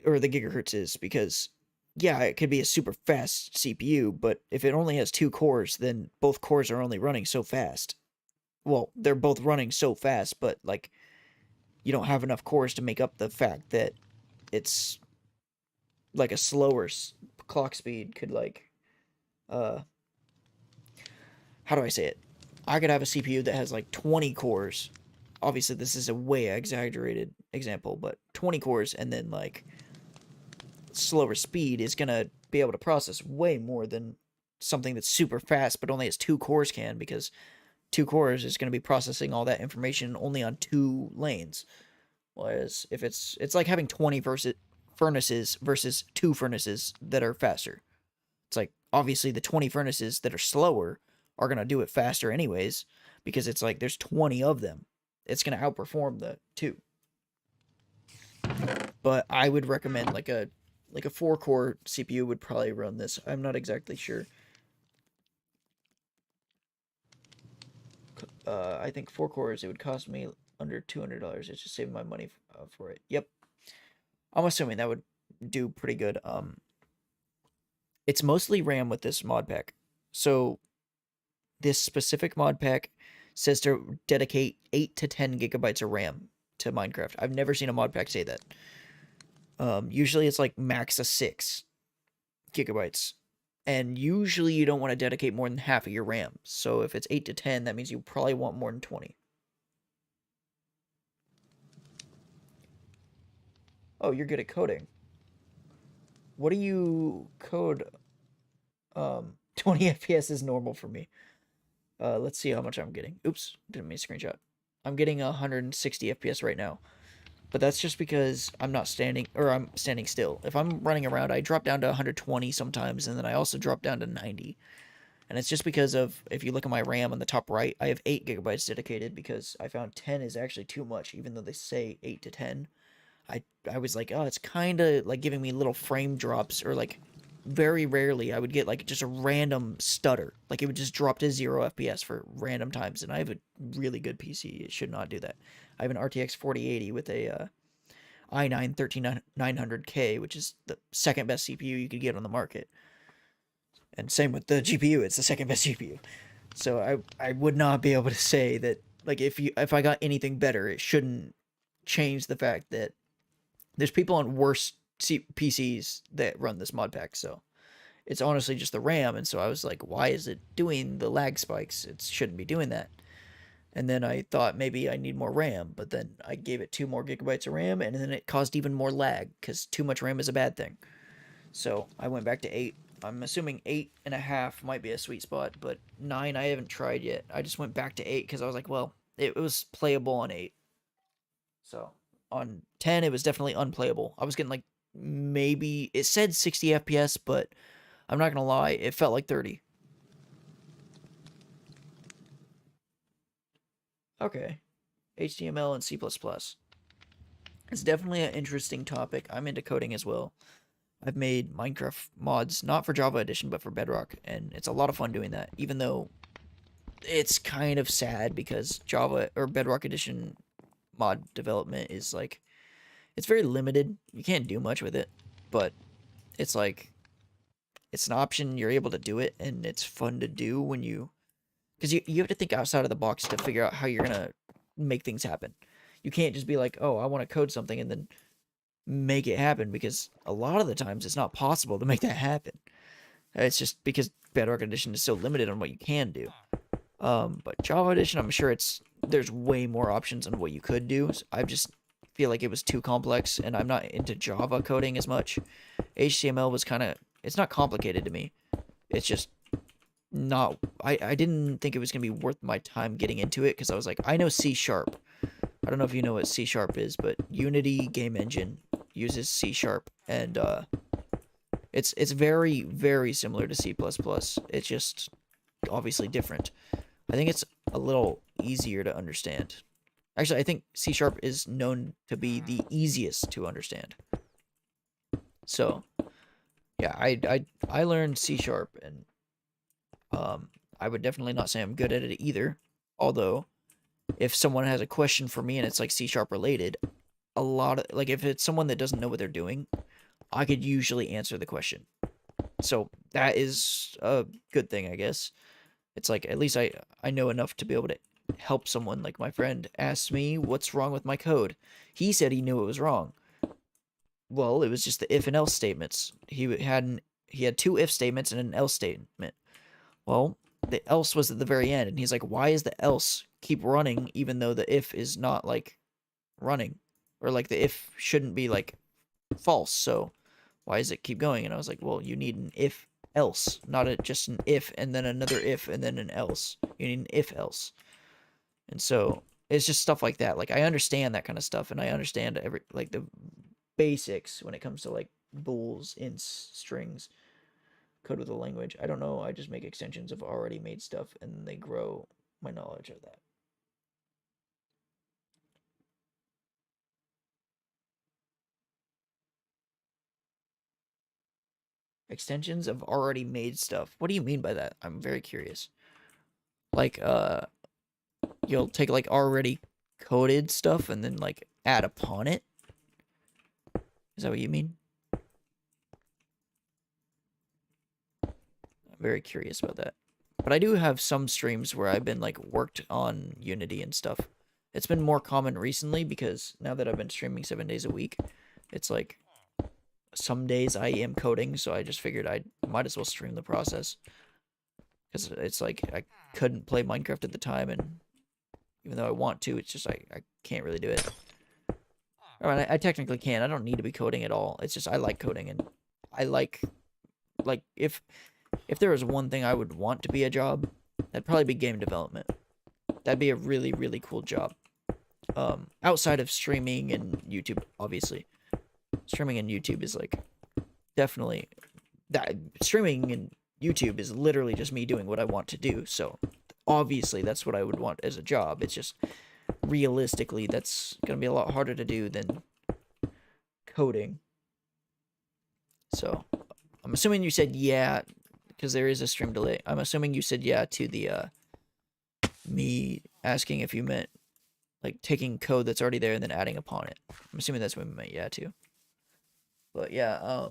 or the gigahertz is, because yeah, it could be a super fast CPU, but if it only has 2 cores, then both cores are only running so fast. Well, they're both running so fast, but like you don't have enough cores to make up the fact that it's like a slower clock speed could like uh how do I say it? I could have a CPU that has like 20 cores. Obviously, this is a way exaggerated example, but 20 cores and then like slower speed is gonna be able to process way more than something that's super fast but only has 2 cores can, because 2 cores is gonna be processing all that information only on 2 lanes. Whereas if it's like having 20 furnaces versus 2 furnaces that are faster. It's like obviously the 20 furnaces that are slower are going to do it faster anyways, because it's like there's 20 of them. It's going to outperform the 2. But I would recommend like a 4-core CPU would probably run this. I'm not exactly sure. I think 4 cores, it would cost me under $200. It's just saving my money for it. Yep. I'm assuming that would do pretty good. It's mostly RAM with this mod pack. So this specific mod pack says to dedicate 8 to 10 gigabytes of RAM to Minecraft. I've never seen a mod pack say that. Usually it's like max of 6 gigabytes. And usually you don't want to dedicate more than half of your RAM. So if it's 8 to 10, that means you probably want more than 20. Oh, you're good at coding. What do you code? 20 FPS is normal for me. Let's see how much I'm getting. Oops, didn't mean to screenshot. I'm getting 160 FPS right now. But that's just because I'm standing still. If I'm running around, I drop down to 120 sometimes, and then I also drop down to 90. And it's just because of, if you look at my RAM on the top right, I have 8 gigabytes dedicated, because I found 10 is actually too much, even though they say 8 to 10. I was like, oh, it's kind of like giving me little frame drops, or like very rarely I would get like just a random stutter. Like it would just drop to 0 FPS for random times, and I have a really good PC. It should not do that. I have an RTX 4080 with a i9 13900K, which is the second best CPU you could get on the market. And same with the GPU, it's the second best GPU. So I would not be able to say that, like, if I got anything better, it shouldn't change the fact that there's people on worse PCs that run this mod pack. So it's honestly just the RAM. And so I was like, why is it doing the lag spikes? It shouldn't be doing that. And then I thought maybe I need more RAM, but then I gave it 2 more gigabytes of RAM, and then it caused even more lag, because too much RAM is a bad thing. So I went back to 8. I'm assuming 8.5 might be a sweet spot, but 9 I haven't tried yet. I just went back to 8 because I was like, well, it was playable on 8. So on 10, it was definitely unplayable. I was getting like, maybe, it said 60 FPS, but I'm not gonna lie, it felt like 30. Okay. HTML and C++. It's definitely an interesting topic. I'm into coding as well. I've made Minecraft mods, not for Java Edition, but for Bedrock, and it's a lot of fun doing that, even though it's kind of sad because Java or Bedrock Edition mod development is like, it's very limited. You can't do much with it, but it's like, it's an option. You're able to do it, and it's fun to do when because you have to think outside of the box to figure out how you're going to make things happen. You can't just be like, oh, I want to code something and then make it happen, because a lot of the times it's not possible to make that happen. It's just because Bedrock Edition is so limited on what you can do. But Java Edition, I'm sure there's way more options on what you could do. So I just feel like it was too complex, and I'm not into Java coding as much. HTML was it's not complicated to me. It's just not, I didn't think it was going to be worth my time getting into it, because I was like, I know C#. I don't know if you know what C# is, but Unity game engine uses C#, and it's very, very similar to C++. It's just obviously different. I think it's a little easier to understand. Actually, I think C# is known to be the easiest to understand. So, yeah, I learned C#, and I would definitely not say I'm good at it either. Although, if someone has a question for me and it's like C# related, a lot of, like, if it's someone that doesn't know what they're doing, I could usually answer the question. So that is a good thing, I guess. It's like, at least I know enough to be able to help someone. Like, my friend asked me what's wrong with my code. He said he knew it was wrong. Well, it was just the if and else statements. He had two if statements and an else statement. Well, the else was at the very end, and he's like, why is the else keep running even though the if is not, like, running? Or, like, the if shouldn't be, like, false, so why does it keep going? And I was like, well, you need an if else, not just an if and then another if and then an else. You need an if else. And so it's just stuff like that. Like, I understand that kind of stuff, and I understand like the basics when it comes to, like, bools, ints, strings, code with a language. I don't know. I just make extensions of already made stuff, and they grow my knowledge of that. Extensions of already made stuff. What do you mean by that? I'm very curious. Like, you'll take, like, already coded stuff and then, like, add upon it? Is that what you mean? I'm very curious about that. But I do have some streams where I've been, like, worked on Unity and stuff. It's been more common recently because now that I've been streaming 7 days a week, it's like some days I am coding, so I just figured I might as well stream the process. Because it's like I couldn't play Minecraft at the time, and even though I want to, it's just I can't really do it. I mean, I technically can. I don't need to be coding at all. It's just I like coding, and I like if there was one thing I would want to be a job, that'd probably be game development. That'd be a really, really cool job. Outside of streaming and YouTube, obviously. Streaming and YouTube is, like, definitely that. Streaming and YouTube is literally just me doing what I want to do. So obviously that's what I would want as a job. It's just realistically that's gonna be a lot harder to do than coding. So I'm assuming you said yeah, because there is a stream delay. I'm assuming you said yeah to the me asking if you meant, like, taking code that's already there and then adding upon it. I'm assuming that's what we meant yeah to. But yeah,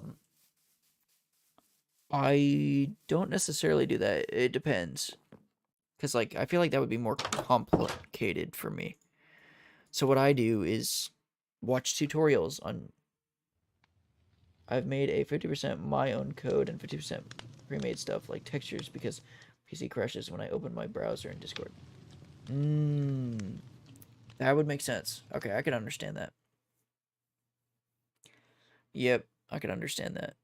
I don't necessarily do that. It depends. Because, like, I feel like that would be more complicated for me. So what I do is watch tutorials on... I've made a 50% my own code and 50% pre-made stuff, like textures, because PC crashes when I open my browser in Discord. That would make sense. Okay, I can understand that. Yep, I can understand that.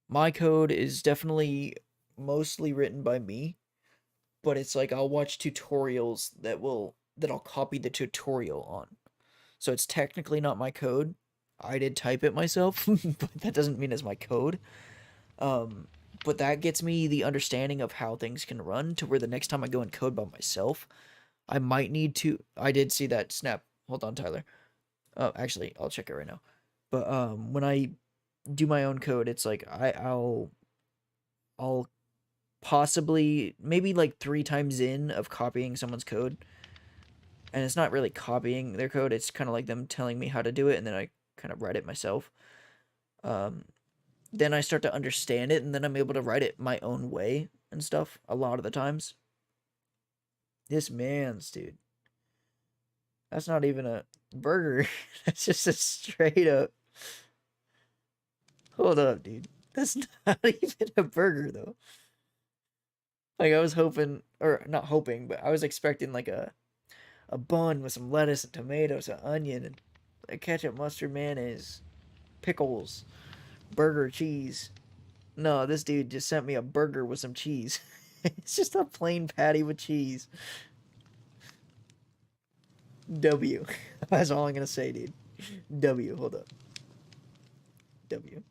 My code is definitely mostly written by me, but it's like I'll watch tutorials that I'll copy the tutorial on. So it's technically not my code. I did type it myself, but that doesn't mean it's my code. But that gets me the understanding of how things can run to where the next time I go and code by myself, I might need to... I did see that snap. Hold on, Tyler. Actually, I'll check it right now. But when I do my own code, it's like I'll possibly maybe like 3 times in of copying someone's code, and it's not really copying their code. It's kind of like them telling me how to do it, and then I kind of write it myself. Then I start to understand it, and then I'm able to write it my own way and stuff a lot of the times. This man's, dude. That's not even a burger. That's just a straight up... Hold up, dude. That's not even a burger, though. Like, I was hoping, or not hoping, but I was expecting, like, a bun with some lettuce and tomatoes and onion and ketchup, mustard, mayonnaise, pickles, burger, cheese. No, this dude just sent me a burger with some cheese. It's just a plain patty with cheese. W. That's all I'm gonna say, dude. W. Hold up. W.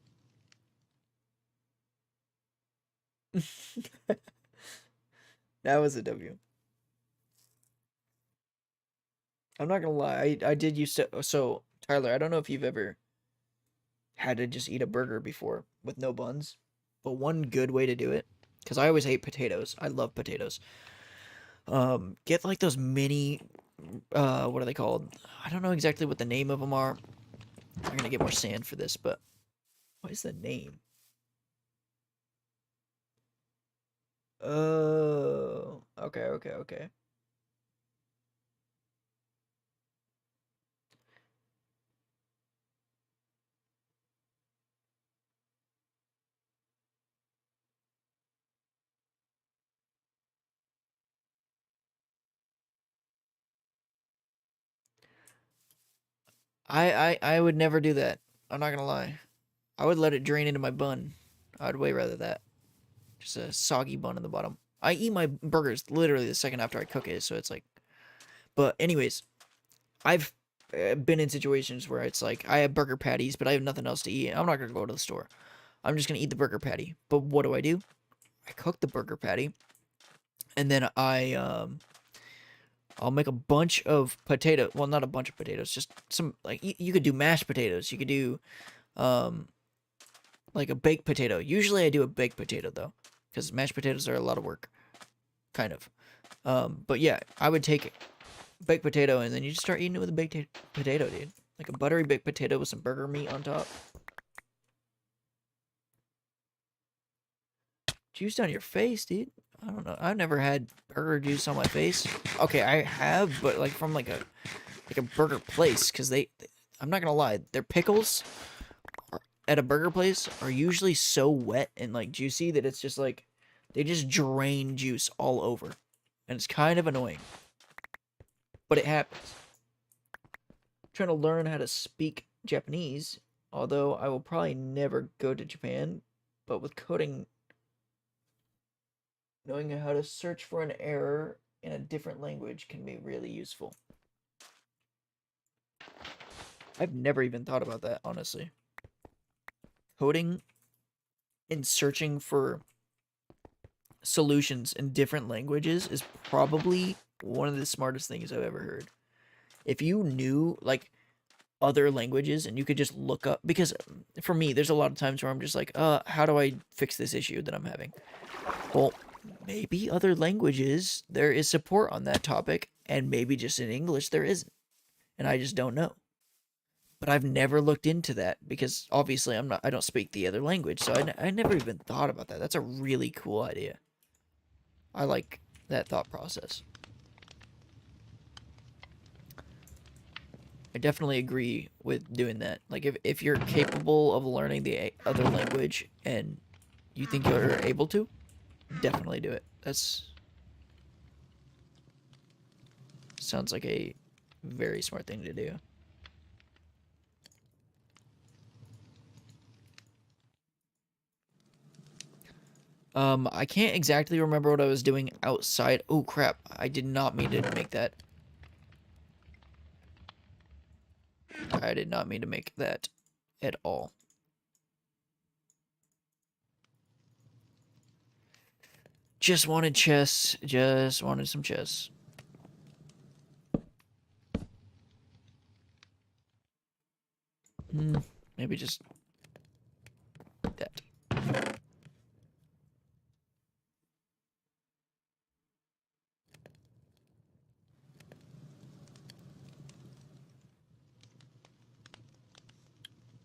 That was a W. I'm not gonna lie. I did used to. So Tyler, I don't know if you've ever had to just eat a burger before with no buns, but one good way to do it, because I always hate potatoes. I love potatoes. Get like those mini. What are they called? I don't know exactly what the name of them are. I'm gonna get more sand for this, but what is the name? Oh, okay, okay, okay. I would never do that. I'm not gonna lie. I would let it drain into my bun. I'd way rather that. Just a soggy bun in the bottom. I eat my burgers literally the second after I cook it, so it's like. But anyways, I've been in situations where it's like I have burger patties, but I have nothing else to eat. I'm not gonna go to the store. I'm just gonna eat the burger patty. But what do? I cook the burger patty, and then I'll make a bunch of potato. Well, not a bunch of potatoes, just some like you could do mashed potatoes. You could do um like a baked potato. Usually I do a baked potato though, because mashed potatoes are a lot of work, kind of. But yeah, I would take baked potato and then you just start eating it with a baked potato, dude. Like a buttery baked potato with some burger meat on top. Juice on your face, dude. I don't know. I've never had burger juice on my face. Okay, I have, but like from like a burger place, because I'm not gonna lie, their pickles at a burger place are usually so wet and like juicy that it's just like they just drain juice all over, and it's kind of annoying. But it happens. I'm trying to learn how to speak Japanese, although I will probably never go to Japan. But with coding, knowing how to search for an error in a different language can be really useful. I've never even thought about that, honestly. Coding and searching for solutions in different languages is probably one of the smartest things I've ever heard. If you knew like other languages and you could just look up, because for me there's a lot of times where I'm just like, how do I fix this issue that I'm having? Well, maybe other languages there is support on that topic, and maybe just in English there isn't, and I just don't know. But I've never looked into that because obviously I don't speak the other language, so I never even thought about that. That's a really cool idea. I like that thought process. I definitely agree with doing that. Like if you're capable of learning the other language and you think you're able to, definitely do it. That's sounds like a very smart thing to do. I can't exactly remember what I was doing outside. Oh crap, I did not mean to make that. I did not mean to make that at all. Just wanted chess. Just wanted some chess. Maybe just that.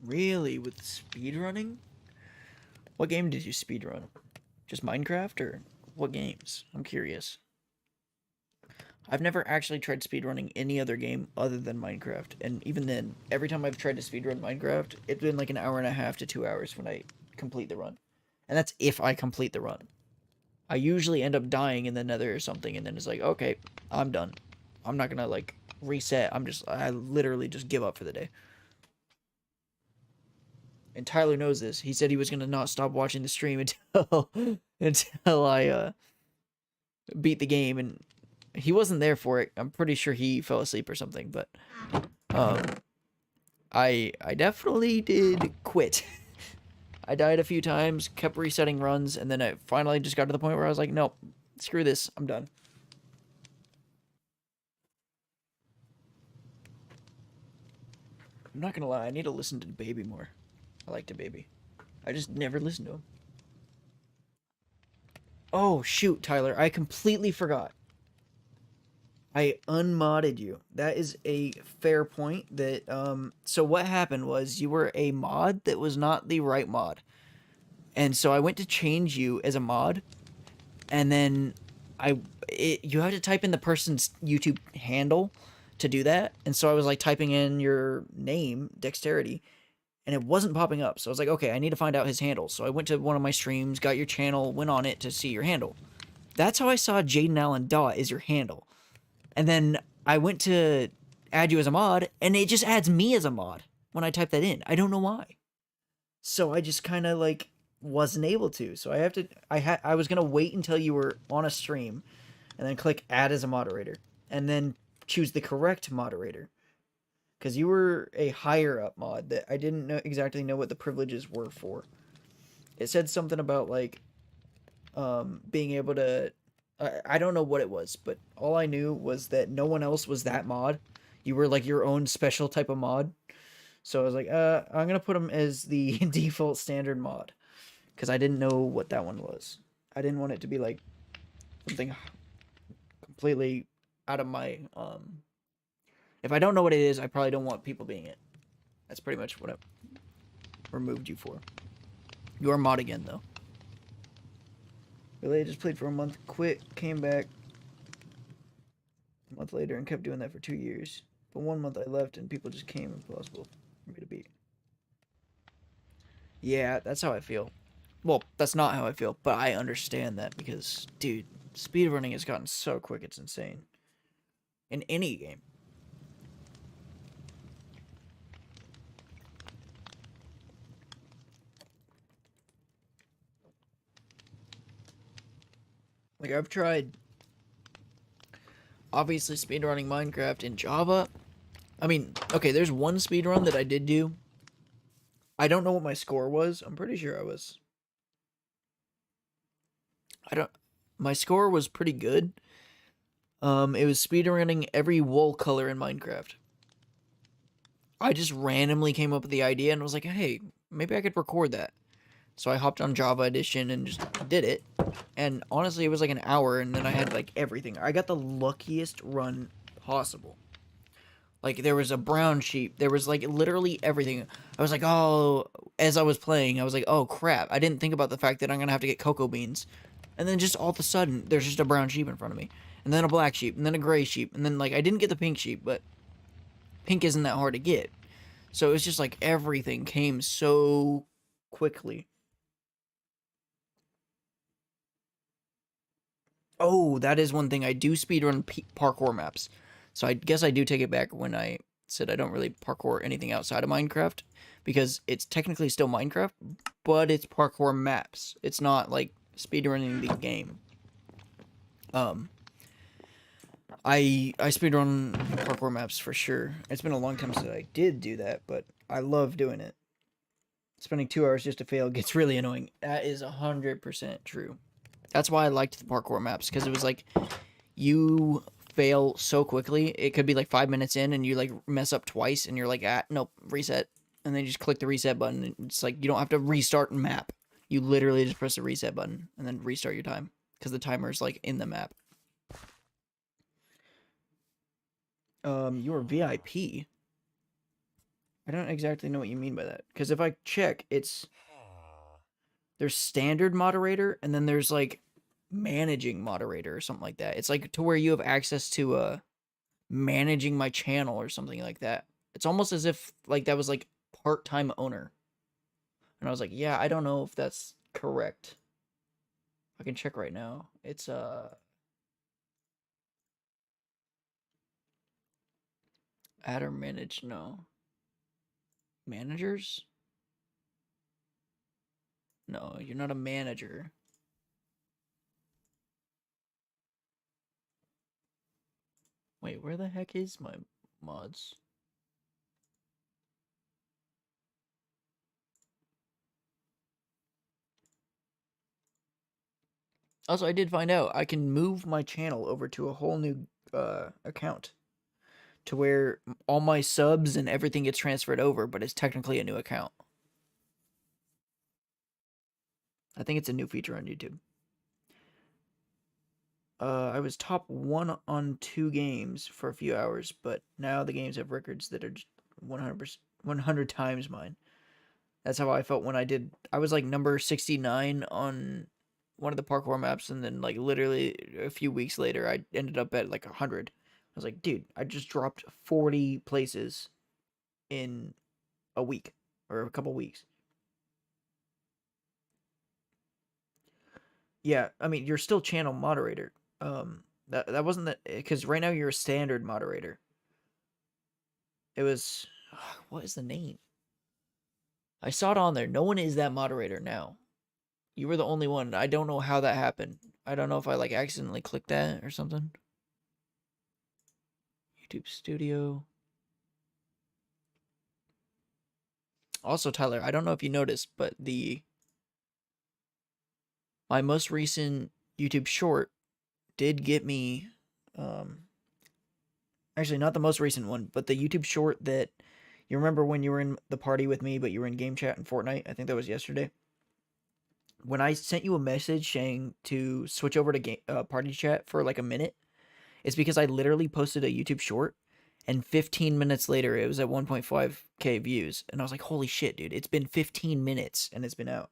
Really? With speedrunning? What game did you speedrun? Just Minecraft or what games? I'm curious. I've never actually tried speedrunning any other game other than Minecraft. And even then, every time I've tried to speedrun Minecraft, it's been like an hour and a half to 2 hours when I complete the run. And that's if I complete the run. I usually end up dying in the nether or something, and then it's like, okay, I'm done. I'm not gonna like reset. I literally just give up for the day. And Tyler knows this. He said he was gonna not stop watching the stream until until I beat the game, and he wasn't there for it. I'm pretty sure he fell asleep or something, but um I definitely did quit. I died a few times, kept resetting runs, and then I finally just got to the point where I was like, nope, screw this, I'm done. I'm not gonna lie, I need to listen to Baby more. I like the Baby. I just never listen to him. Oh, shoot, Tyler. I completely forgot. I unmodded you. That is a fair point. So what happened was you were a mod that was not the right mod. And so I went to change you as a mod, and then you have to type in the person's YouTube handle to do that. And so I was like typing in your name, Dexterity, and it wasn't popping up. So I was like, okay, I need to find out his handle. So I went to one of my streams, got your channel, went on it to see your handle. That's how I saw Jaden.j.a is your handle. And then I went to add you as a mod, and it just adds me as a mod when I type that in. I don't know why. So I just kind of like wasn't able to. So I was gonna wait until you were on a stream, and then click add as a moderator, and then choose the correct moderator. Because you were a higher up mod that I didn't exactly know what the privileges were for. It said something about like being able to. I don't know what it was, but all I knew was that no one else was that mod. You were like your own special type of mod. So I was like, I'm gonna put him as the default standard mod, because I didn't know what that one was. I didn't want it to be like something completely out of my If I don't know what it is, I probably don't want people being it. That's pretty much what I removed you for. You are mod again though. Really, I just played for a month, quit, came back a month later, and kept doing that for 2 years. But 1 month I left, and people just came impossible for me to beat. Yeah, that's how I feel. Well, that's not how I feel, but I understand that because, dude, speedrunning has gotten so quick, it's insane. In any game. Like, I've tried, obviously, speedrunning Minecraft in Java. I mean, okay, there's one speedrun that I did do. I don't know what my score was. I'm pretty sure I was. My score was pretty good. It was speedrunning every wool color in Minecraft. I just randomly came up with the idea and was like, hey, maybe I could record that. So I hopped on Java Edition and just did it. And honestly, it was like an hour, and then I had like everything. I got the luckiest run possible. Like, there was a brown sheep. There was like literally everything. I was like, oh, as I was playing, I was like, oh crap. I didn't think about the fact that I'm gonna have to get cocoa beans. And then just all of a sudden, there's just a brown sheep in front of me. And then a black sheep, and then a gray sheep. And then, like, I didn't get the pink sheep, but pink isn't that hard to get. So it was just like everything came so quickly. Oh, that is one thing. I do speedrun parkour maps. So I guess I do take it back when I said I don't really parkour anything outside of Minecraft, because it's technically still Minecraft, but it's parkour maps. It's not like speedrunning the game. I speedrun parkour maps for sure. It's been a long time since I did do that, but I love doing it. Spending 2 hours just to fail gets really annoying. That is 100% true. That's why I liked the parkour maps, because it was like you fail so quickly. It could be like 5 minutes in and you like mess up twice and you're like, nope, reset. And then you just click the reset button. It's like you don't have to restart map. You literally just press the reset button and then restart your time, because the timer is like in the map. You're VIP. I don't exactly know what you mean by that, because if I check, there's standard moderator, and then there's like managing moderator or something like that. It's like to where you have access to managing my channel or something like that. It's almost as if like that was like part-time owner. And I was like, yeah, I don't know if that's correct. I can check right now. It's add or manage, no. Managers? No, you're not a manager. Wait, where the heck is my mods? Also, I did find out I can move my channel over to a whole new account to where all my subs and everything gets transferred over, but it's technically a new account. I think it's a new feature on YouTube. I was top 1 on 2 games for a few hours, but now the games have records that are just 100 times mine. That's how I felt when I was like number 69 on one of the parkour maps, and then like literally a few weeks later, I ended up at like 100. I was like, dude, I just dropped 40 places in a week or a couple weeks. Yeah, I mean, you're still channel moderator. That wasn't that, because right now you're a standard moderator. It was, what is the name? I saw it on there. No one is that moderator now. You were the only one. I don't know how that happened. I don't know if I like accidentally clicked that or something. YouTube Studio. Also, Tyler, I don't know if you noticed, but my most recent YouTube short did get me, actually not the most recent one, but the YouTube short that you remember when you were in the party with me, but you were in game chat in Fortnite. I think that was yesterday. When I sent you a message saying to switch over to party chat for like a minute, it's because I literally posted a YouTube short, and 15 minutes later it was at 1.5k views, and I was like, holy shit, dude, it's been 15 minutes and it's been out.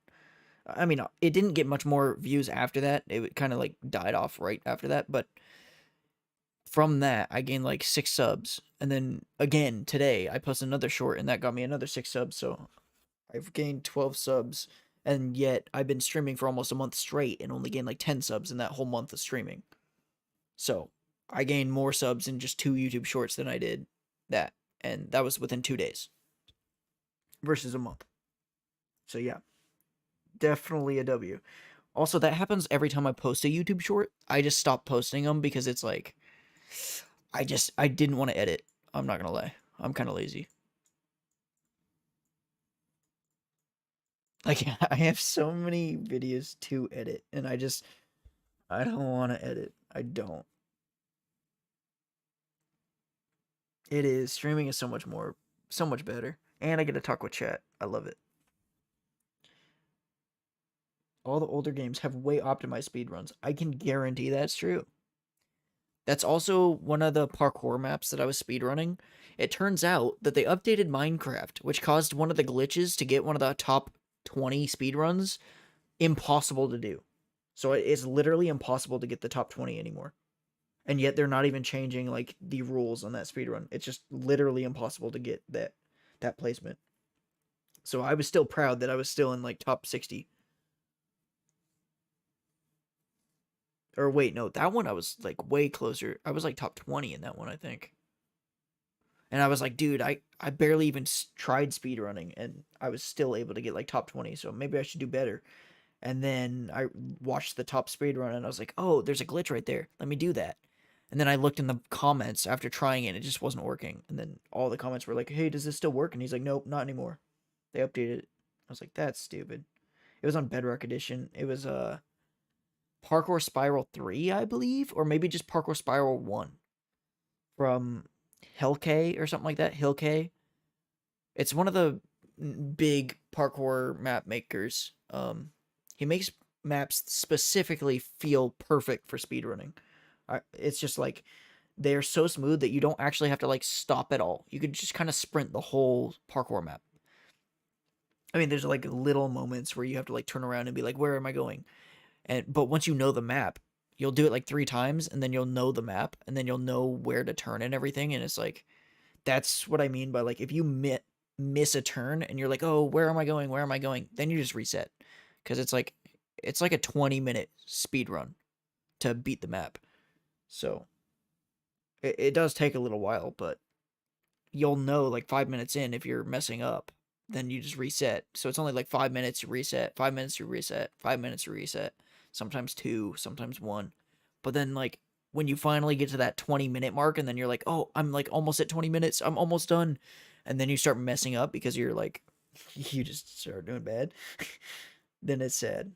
I mean, it didn't get much more views after that. It kind of like died off right after that, but from that I gained like 6 subs, and then again today I posted another short and that got me another 6 subs, so I've gained 12 subs, and yet I've been streaming for almost a month straight and only gained like 10 subs in that whole month of streaming. So I gained more subs in just 2 YouTube shorts than I did that, and that was within 2 days versus a month. So yeah, definitely a W. Also, that happens every time I post a YouTube short. I just stop posting them because it's like, I didn't want to edit. I'm not gonna lie. I'm kind of lazy. Like, I have so many videos to edit, and I don't want to edit. I don't. It is. Streaming is so much better. And I get to talk with chat. I love it. All the older games have way optimized speedruns. I can guarantee that's true. That's also one of the parkour maps that I was speedrunning. It turns out that they updated Minecraft, which caused one of the glitches to get one of the top 20 speedruns impossible to do. So it's literally impossible to get the top 20 anymore. And yet they're not even changing like the rules on that speedrun. It's just literally impossible to get that placement. So I was still proud that I was still in like top 60. Or wait, no, that one I was like way closer. I was like top 20 in that one, I think. And I was like, dude, I barely even tried speedrunning, and I was still able to get like top 20, so maybe I should do better. And then I watched the top speedrun, and I was like, oh, there's a glitch right there. Let me do that. And then I looked in the comments after trying it, and it just wasn't working. And then all the comments were like, hey, does this still work? And he's like, nope, not anymore. They updated it. I was like, that's stupid. It was on Bedrock Edition. It was Parkour Spiral 3, I believe, or maybe just Parkour Spiral 1 from Hillk or something like that. Hillk. It's one of the big parkour map makers. He makes maps specifically feel perfect for speedrunning. It's just like they're so smooth that you don't actually have to like stop at all. You could just kind of sprint the whole parkour map. I mean, there's like little moments where you have to like turn around and be like, where am I going? But once you know the map, you'll do it like 3 times, and then you'll know the map, and then you'll know where to turn and everything. And it's like, that's what I mean by like, if you miss a turn and you're like, oh, where am I going? Where am I going? Then you just reset, because it's like a 20-minute speed run to beat the map. So it does take a little while, but you'll know like 5 minutes in if you're messing up. Then you just reset. So it's only like 5 minutes you reset, 5 minutes you reset, 5 minutes you reset. Sometimes 2, sometimes 1. But then like when you finally get to that 20-minute mark, and then you're like, oh, I'm like almost at 20 minutes, I'm almost done. And then you start messing up because you're like, you just start doing bad. Then it's sad.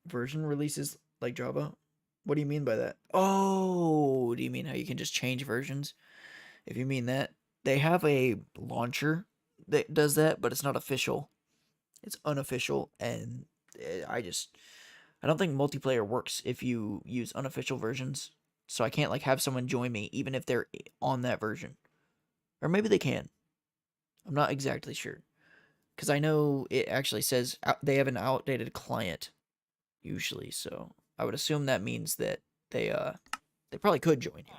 Version releases like Java? What do you mean by that? Oh, do you mean how you can just change versions? If you mean that, they have a launcher that does that, but it's not official. It's unofficial, and I don't think multiplayer works if you use unofficial versions. So I can't like have someone join me even if they're on that version. Or maybe they can. I'm not exactly sure. Cuz I know it actually says they have an outdated client usually, so I would assume that means that they probably could join you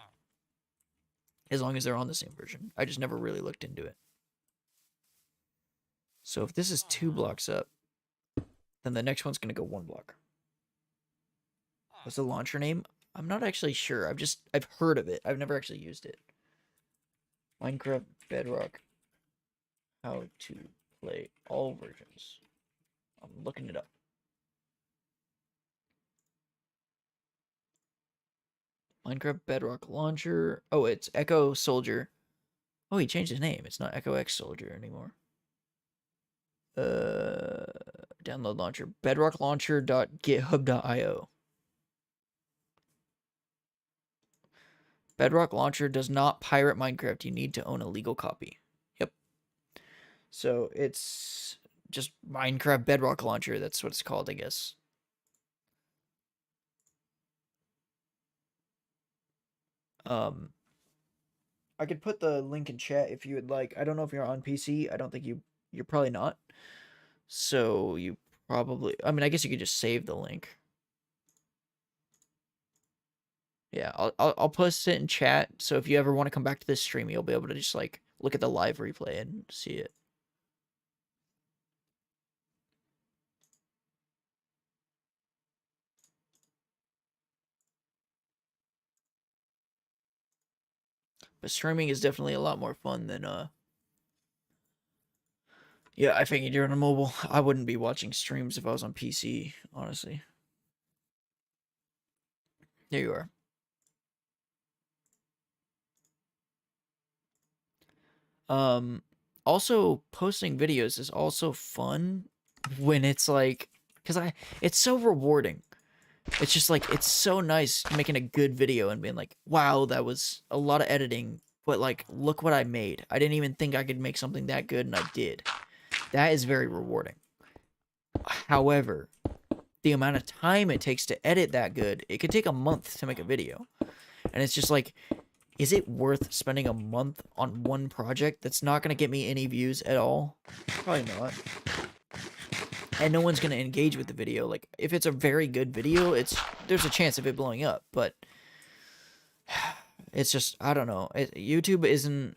as long as they're on the same version. I just never really looked into it. So if this is 2 blocks up, then the next one's going to go 1 block. What's the launcher name? I'm not actually sure. I've heard of it. I've never actually used it. Minecraft Bedrock. How to play all versions. I'm looking it up. Minecraft Bedrock launcher. Oh, it's Echo Soldier. Oh, he changed his name. It's not Echo X Soldier anymore. Download launcher. bedrocklauncher.github.io. Bedrock launcher does not pirate Minecraft. You need to own a legal copy. Yep. So it's just Minecraft Bedrock launcher. That's what it's called, I guess. I could put the link in chat if you would like. I don't know if you're on PC. I don't think you're probably not. So you probably, I mean, I guess you could just save the link. Yeah, I'll post it in chat. So if you ever want to come back to this stream, you'll be able to just like look at the live replay and see it. But streaming is definitely a lot more fun than yeah, I figured you're on a mobile. I wouldn't be watching streams if I was on PC, honestly. There you are. Also posting videos is also fun when it's like, cause it's so rewarding. It's just like, it's so nice making a good video and being like, wow, that was a lot of editing, but like, look what I made. I didn't even think I could make something that good, and I did. That is very rewarding. However, the amount of time it takes to edit that good, it could take a month to make a video. And it's just like, is it worth spending a month on one project that's not going to get me any views at all? Probably not. And no one's going to engage with the video. Like, if it's a very good video, there's a chance of it blowing up. But it's just, I don't know. YouTube isn't,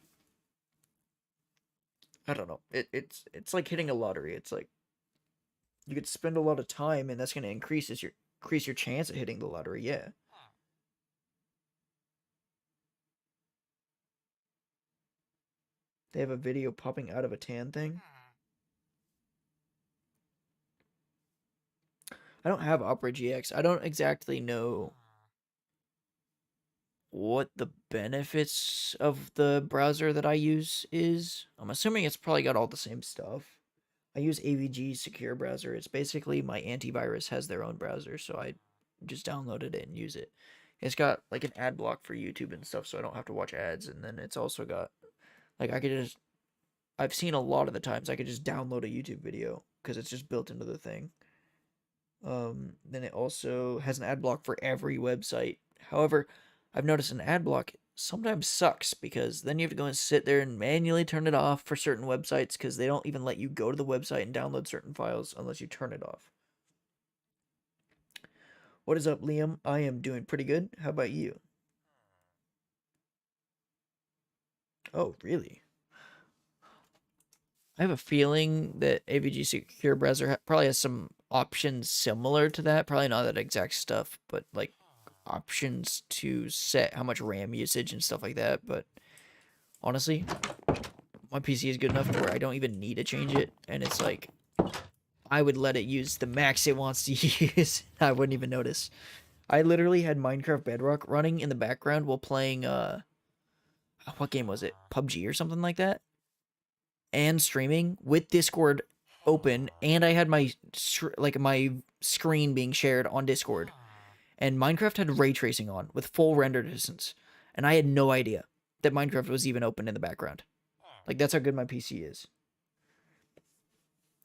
I don't know. It's like hitting a lottery. It's like, you could spend a lot of time, and that's going to increase your chance at hitting the lottery. Yeah. They have a video popping out of a tan thing. I don't have Opera GX. I don't exactly know what the benefits of the browser that I use is. I'm assuming it's probably got all the same stuff. I use AVG Secure Browser. It's basically my antivirus has their own browser, so I just downloaded it and use it. It's got like an ad block for YouTube and stuff, so I don't have to watch ads. And then it's also got like I've seen a lot of the times I could just download a YouTube video because it's just built into the thing. Then it also has an ad block for every website. However, I've noticed an ad block sometimes sucks because then you have to go and sit there and manually turn it off for certain websites because they don't even let you go to the website and download certain files unless you turn it off. What is up, Liam? I am doing pretty good. How about you? Oh, really? I have a feeling that AVG Secure Browser probably has some options similar to that. Probably not that exact stuff, but like options to set how much RAM usage and stuff like that. But honestly, my PC is good enough to where I don't even need to change it. And it's like, I would let it use the max it wants to use. I wouldn't even notice. I literally had Minecraft Bedrock running in the background while playing, what game was it? PUBG or something like that? And streaming with Discord open, and I had my screen being shared on Discord, and Minecraft had ray tracing on with full render distance, and I had no idea that Minecraft was even open in the background. Like, that's how good my PC is.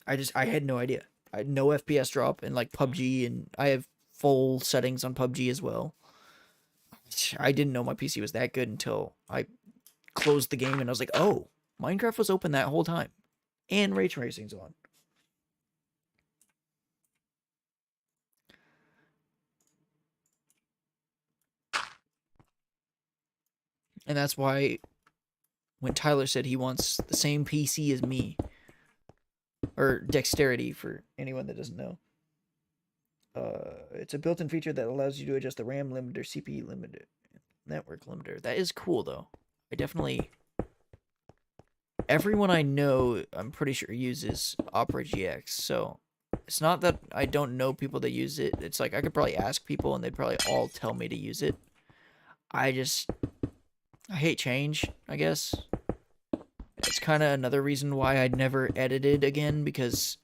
I had no idea. I had no FPS drop in like PUBG, and I have full settings on PUBG as well. I didn't know my PC was that good until I closed the game and I was like, oh, Minecraft was open that whole time. And ray tracing's on. And that's why when Tyler said he wants the same PC as me, or dexterity for anyone that doesn't know, it's a built-in feature that allows you to adjust the RAM limiter, CPU limiter, network limiter. That is cool, though. I definitely... Everyone I know, I'm pretty sure, uses Opera GX, so it's not that I don't know people that use it. It's like I could probably ask people, and they'd probably all tell me to use it. I hate change, I guess. It's kind of another reason why I'd never edited again, because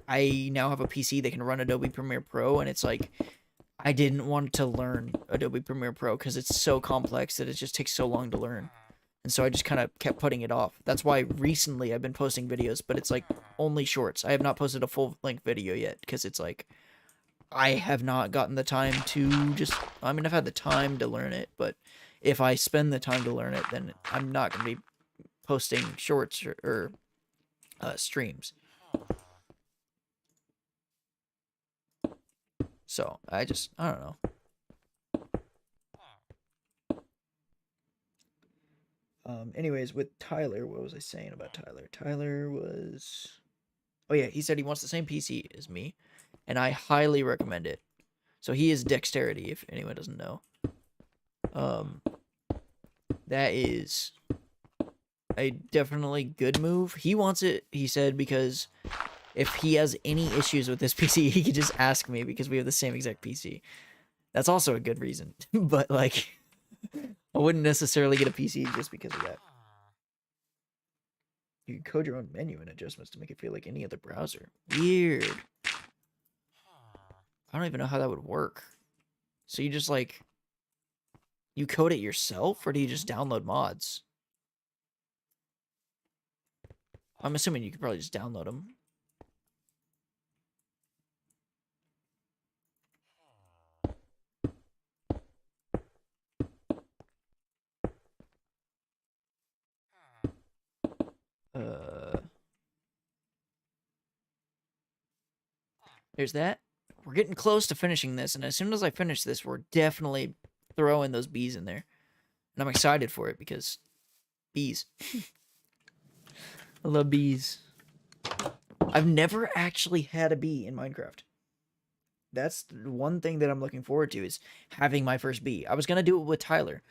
I now have a PC that can run Adobe Premiere Pro, and it's like, I didn't want to learn Adobe Premiere Pro because it's so complex that it just takes so long to learn. And so I just kind of kept putting it off. That's why recently I've been posting videos, but it's like only shorts. I have not posted a full-length video yet because it's like, I have not gotten the time to just... I mean, I've had the time to learn it, but if I spend the time to learn it, then I'm not going to be posting shorts or streams. So, I don't know. Anyways, with Tyler, what was I saying about Tyler? Tyler was... Oh yeah, he said he wants the same PC as me, and I highly recommend it. So he is dexterity, if anyone doesn't know. That is a definitely good move. He wants it, he said, because if he has any issues with this PC, he could just ask me because we have the same exact PC. That's also a good reason. But, like, I wouldn't necessarily get a PC just because of that. You can code your own menu and adjustments to make it feel like any other browser. Weird. I don't even know how that would work. So you just, like, you code it yourself, or do you just download mods? I'm assuming you could probably just download them. There's that. We're getting close to finishing this, and as soon as I finish this, we're definitely throwing those bees in there. And I'm excited for it because bees. I love bees. I've never actually had a bee in Minecraft. That's one thing that I'm looking forward to, is having my first bee. I was going to do it with Tyler.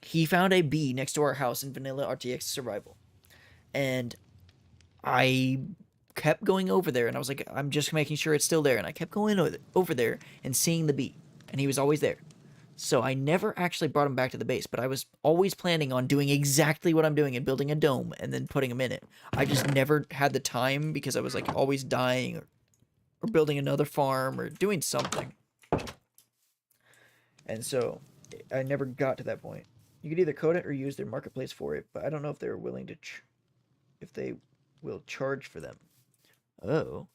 He found a bee next to our house in Vanilla RTX Survival. And I kept going over there, and I was like, I'm just making sure it's still there. And I kept going over there and seeing the bee. And he was always there. So I never actually brought him back to the base, but I was always planning on doing exactly what I'm doing and building a dome and then putting him in it. I just never had the time because I was like always dying or building another farm or doing something. And so I never got to that point. You could either code it or use their marketplace for it, but I don't know if they're willing to, if they will charge for them. Oh.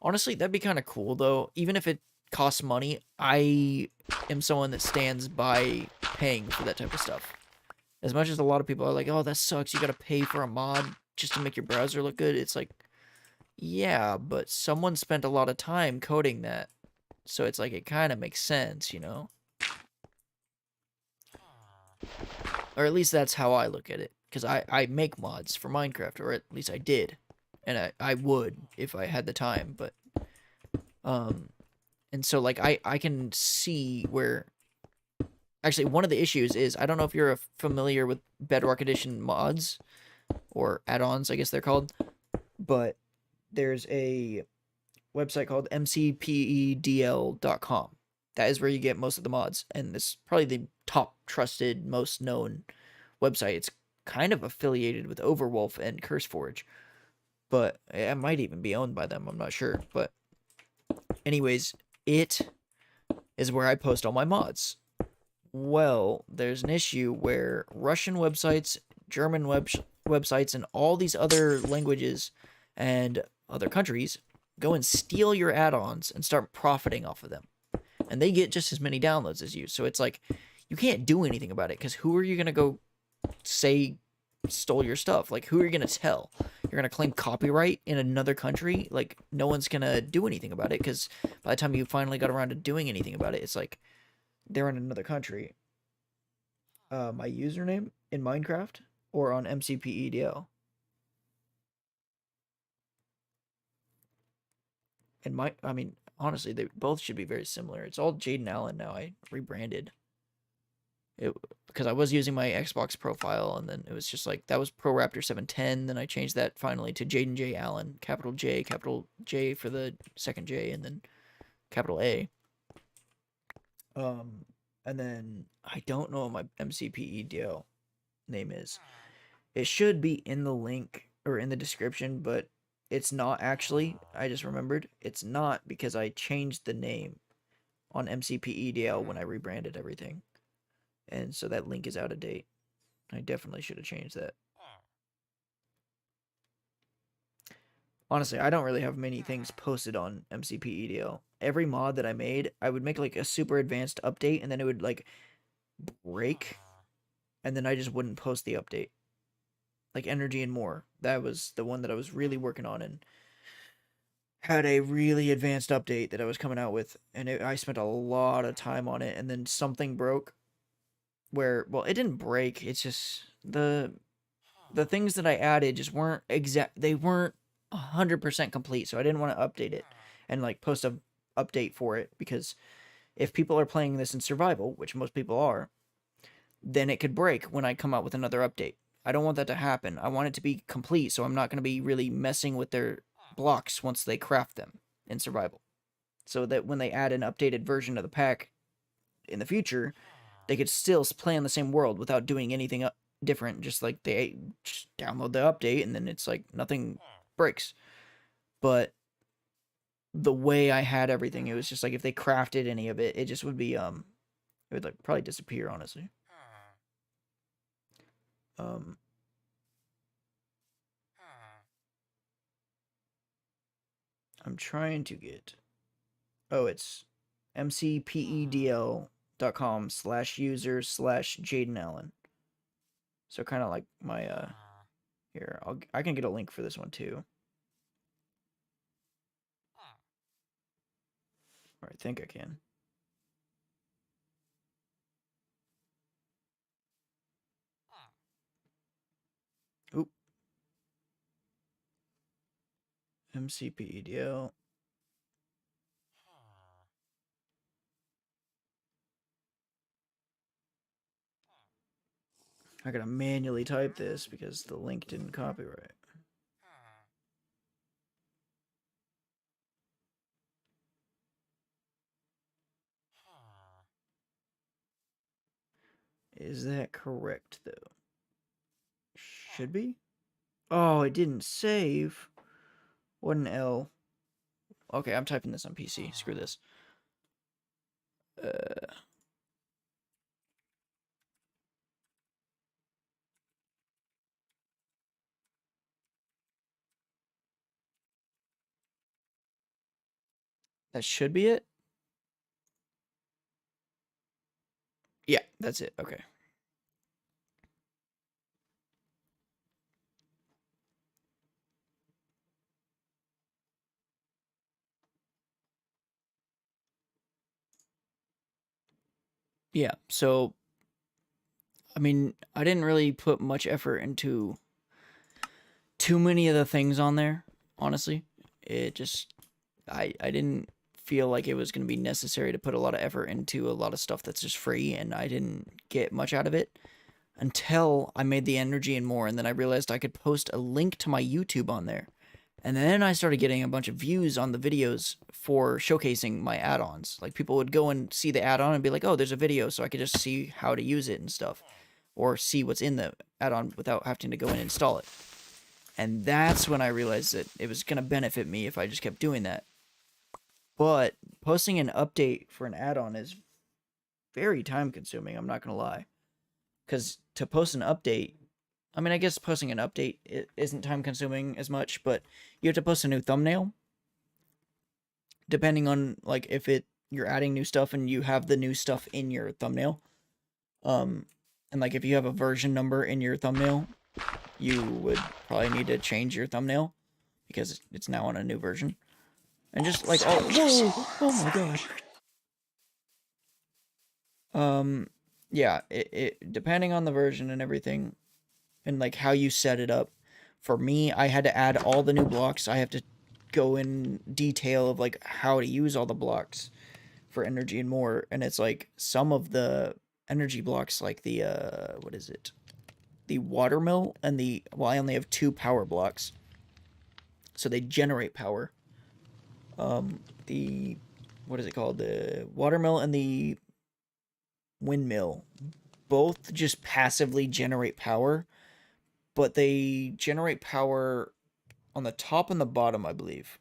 Honestly, that'd be kind of cool though. Even if it costs money, I am someone that stands by paying for that type of stuff. As much as a lot of people are like, oh, that sucks, you gotta pay for a mod just to make your browser look good, it's like, yeah, but someone spent a lot of time coding that, so it's like, it kind of makes sense, you know? Or at least that's how I look at it, because I make mods for Minecraft, or at least I did, and I would if I had the time, but and so, like, I can see where... Actually, one of the issues is, I don't know if you're familiar with Bedrock Edition mods, or add-ons, I guess they're called, but there's a website called MCPEDL.com. That is where you get most of the mods, and it's probably the top trusted, most known website. It's kind of affiliated with Overwolf and CurseForge, but it might even be owned by them, I'm not sure, but Anyways, it is where I post all my mods. Well, there's an issue where Russian websites, German websites, and all these other languages and other countries go and steal your add-ons and start profiting off of them. And they get just as many downloads as you. So it's like, you can't do anything about it, because who are you going to go say stole your stuff? Like, who are you going to tell? You're going to claim copyright in another country? Like, no one's going to do anything about it, because by the time you finally got around to doing anything about it, it's like, they're in another country. My username in Minecraft or on MCPEDL? And I mean, honestly, they both should be very similar. It's all Jaden Allen now. I rebranded it because I was using my Xbox profile, and then it was just like, that was Pro Raptor 710. Then I changed that finally to Jaden.j.a Allen, capital J for the second J, and then capital A. And then I don't know what my MCPEDL name is. It should be in the link or in the description, but it's not actually. I just remembered. It's not, because I changed the name on MCPEDL when I rebranded everything. And so that link is out of date. I definitely should have changed that. Honestly, I don't really have many things posted on MCPEDL. Every mod that I made, I would make like a super advanced update, and then it would like break, and then I just wouldn't post the update. Like Energy and More, that was the one that I was really working on, and had a really advanced update that I was coming out with, and I spent a lot of time on it, and then something broke where, well, it didn't break, it's just the things that I added just weren't they weren't 100% complete, so I didn't want to update it and like post a update for it, because if people are playing this in survival, which most people are, then it could break when I come out with another update. I don't want that to happen. I want it to be complete, so I'm not going to be really messing with their blocks once they craft them in survival. So that when they add an updated version of the pack in the future, they could still play on the same world without doing anything different. Just like they just download the update, and then it's like nothing breaks. But the way I had everything, it was just like, if they crafted any of it, it just would be it would like probably disappear, honestly. I'm trying to get, oh, it's mcpedl.com/user/Jaden Allen. So kind of like my here, I can get a link for this one too. Or I think I can. Oop. MCPEDL. I gotta manually type this because the link didn't copyright. Is that correct, though? Should be? Oh, it didn't save. What an L. Okay, I'm typing this on PC. Screw this. That should be it? Yeah, that's it. Okay. Yeah, so, I mean, I didn't really put much effort into too many of the things on there, honestly. It just, I didn't feel like it was going to be necessary to put a lot of effort into a lot of stuff that's just free, and I didn't get much out of it until I made the Energy and More, and then I realized I could post a link to my YouTube on there. And then I started getting a bunch of views on the videos for showcasing my add-ons. Like, people would go and see the add-on and be like, oh, there's a video, so I could just see how to use it and stuff. Or see what's in the add-on without having to go and install it. And that's when I realized that it was going to benefit me if I just kept doing that. But posting an update for an add-on is very time consuming, I'm not going to lie. Because to post an update, I mean, I guess posting an update isn't time consuming as much, but you have to post a new thumbnail. Depending on, like, if you're adding new stuff and you have the new stuff in your thumbnail. And, like, if you have a version number in your thumbnail, you would probably need to change your thumbnail because it's now on a new version. And just, like, oh my gosh. Yeah, it depending on the version and everything, and like how you set it up. For me, I had to add all the new blocks. I have to go in detail of like how to use all the blocks for energy and more. And it's like some of the energy blocks, like the what is it? The watermill and I only have 2 power blocks, so they generate power. The what is it called? The watermill and the windmill both just passively generate power, but they generate power on the top and the bottom, I believe,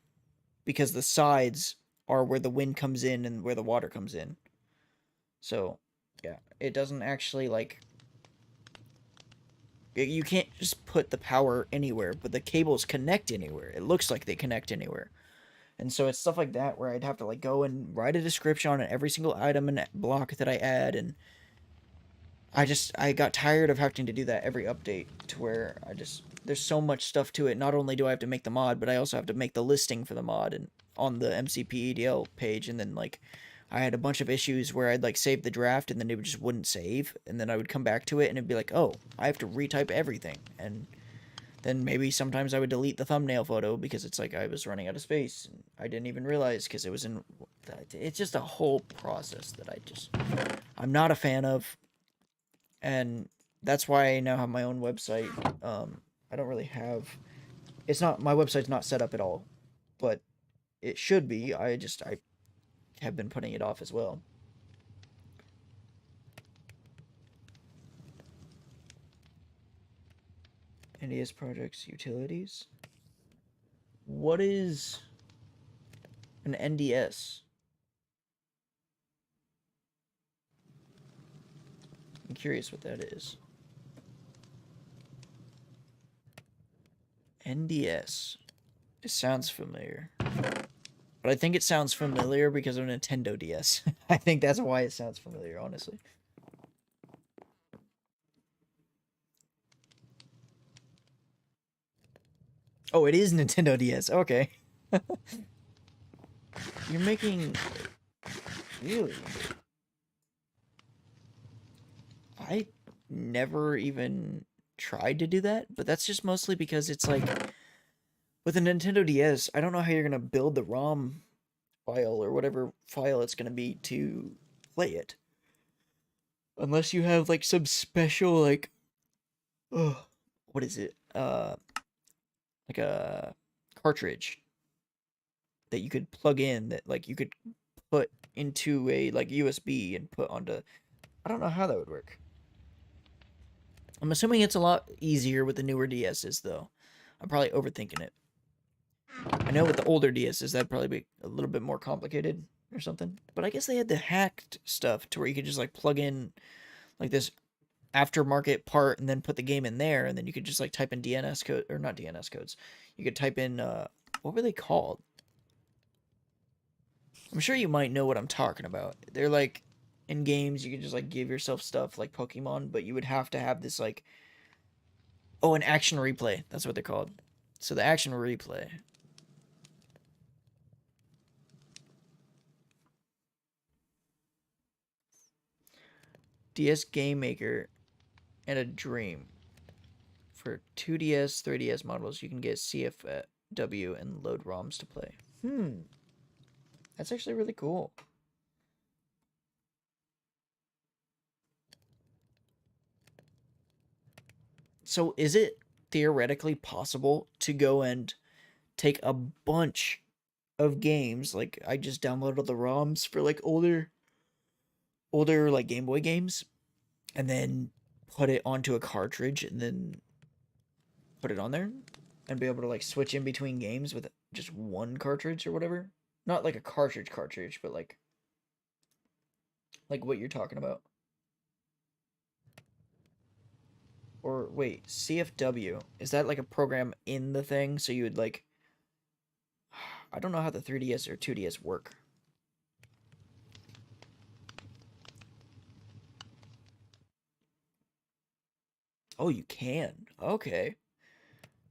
because the sides are where the wind comes in and where the water comes in. So, yeah, it doesn't actually, like, you can't just put the power anywhere, but the cables connect anywhere. It looks like they connect anywhere. And so it's stuff like that where I'd have to, like, go and write a description on every single item and block that I add, and I got tired of having to do that every update, to where there's so much stuff to it. Not only do I have to make the mod, but I also have to make the listing for the mod and on the MCPEDL page. And then, like, I had a bunch of issues where I'd like save the draft and then it just wouldn't save, and then I would come back to it and it'd be like, oh, I have to retype everything. And then maybe sometimes I would delete the thumbnail photo because it's like I was running out of space and I didn't even realize because it was in. It's just a whole process that I'm not a fan of. And that's why I now have my own website. I don't really have. It's not, my website's not set up at all, but it should be. I have been putting it off as well. NDS projects utilities. What is an NDS? I'm curious what that is. NDS. It sounds familiar. But I think it sounds familiar because of Nintendo DS. I think that's why it sounds familiar, honestly. Oh, it is Nintendo DS. Okay. You're making... Really? I never even tried to do that, but that's just mostly because it's like... With a Nintendo DS, I don't know how you're going to build the ROM file or whatever file it's going to be to play it. Unless you have like some special like what is it? Like a cartridge that you could plug in, that like you could put into a like USB and put onto. I don't know how that would work. I'm assuming it's a lot easier with the newer DSs though. I'm probably overthinking it. I know with the older DSs that'd probably be a little bit more complicated or something. But I guess they had the hacked stuff to where you could just like plug in like this aftermarket part and then put the game in there, and then you could just like type in DNS code, or not DNS codes. You could type in what were they called? I'm sure you might know what I'm talking about. They're like in games you could just like give yourself stuff like Pokemon, but you would have to have this like an action replay. That's what they're called. So the action replay. DS Game Maker and a Dream. For 2DS, 3DS models, you can get CFW and load ROMs to play. That's actually really cool. So is it theoretically possible to go and take a bunch of games, like I just downloaded the ROMs for like older like Game Boy games, and then put it onto a cartridge and then put it on there and be able to like switch in between games with just one cartridge or whatever? Not like a cartridge, but like what you're talking about. Or wait, CFW, is that like a program in the thing? So you would like, I don't know how the 3DS or 2DS work. Oh, you can. Okay.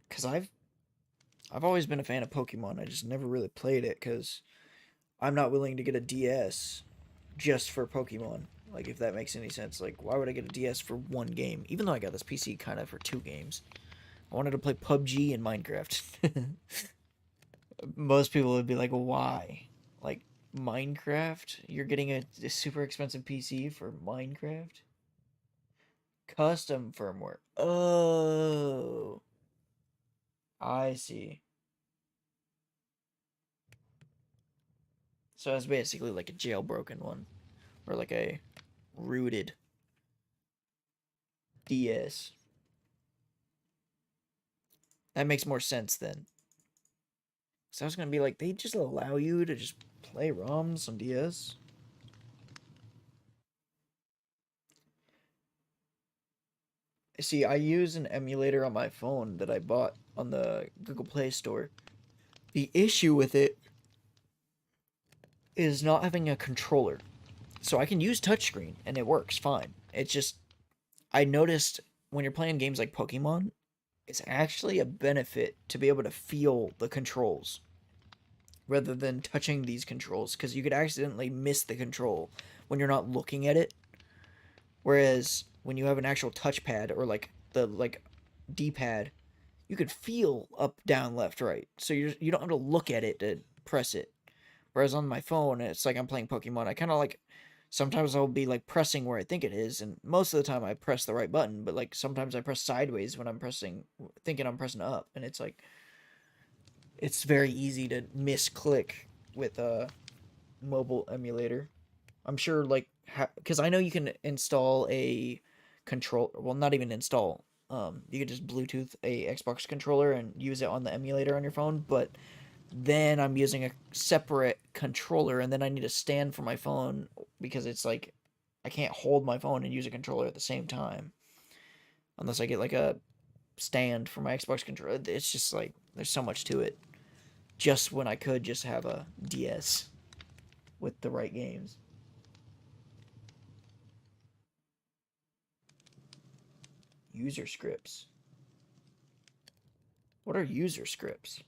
Cuz I've always been a fan of Pokemon. I just never really played it cuz I'm not willing to get a DS just for Pokemon. Like if that makes any sense. Like why would I get a DS for one game? Even though I got this PC kind of for two games. I wanted to play PUBG and Minecraft. Most people would be like, "Why?" Like Minecraft? You're getting a super expensive PC for Minecraft? Custom firmware. Oh, I see. So it's basically like a jailbroken one, or like a rooted DS. That makes more sense then. So I was gonna be like, they just allow you to just play ROMs on DS. See, I use an emulator on my phone that I bought on the Google Play Store. The issue with it is not having a controller. So I can use touchscreen and it works fine. It's just I noticed when you're playing games like Pokemon, it's actually a benefit to be able to feel the controls rather than touching these controls because you could accidentally miss the control when you're not looking at it. Whereas when you have an actual touchpad or like the D-pad, you could feel up, down, left, right. So you don't have to look at it to press it. Whereas on my phone, it's like I'm playing Pokemon. I kind of like sometimes I'll be like pressing where I think it is, and most of the time I press the right button. But like sometimes I press sideways when I'm pressing, thinking I'm pressing up, and it's like it's very easy to misclick with a mobile emulator. I'm sure like because I know you can install a control. Well, not even install. You could just Bluetooth a Xbox controller and use it on the emulator on your phone, but then I'm using a separate controller, and then I need a stand for my phone because it's like I can't hold my phone and use a controller at the same time unless I get like a stand for my Xbox controller. It's just like there's so much to it. Just when I could just have a DS with the right games. User scripts. What are user scripts?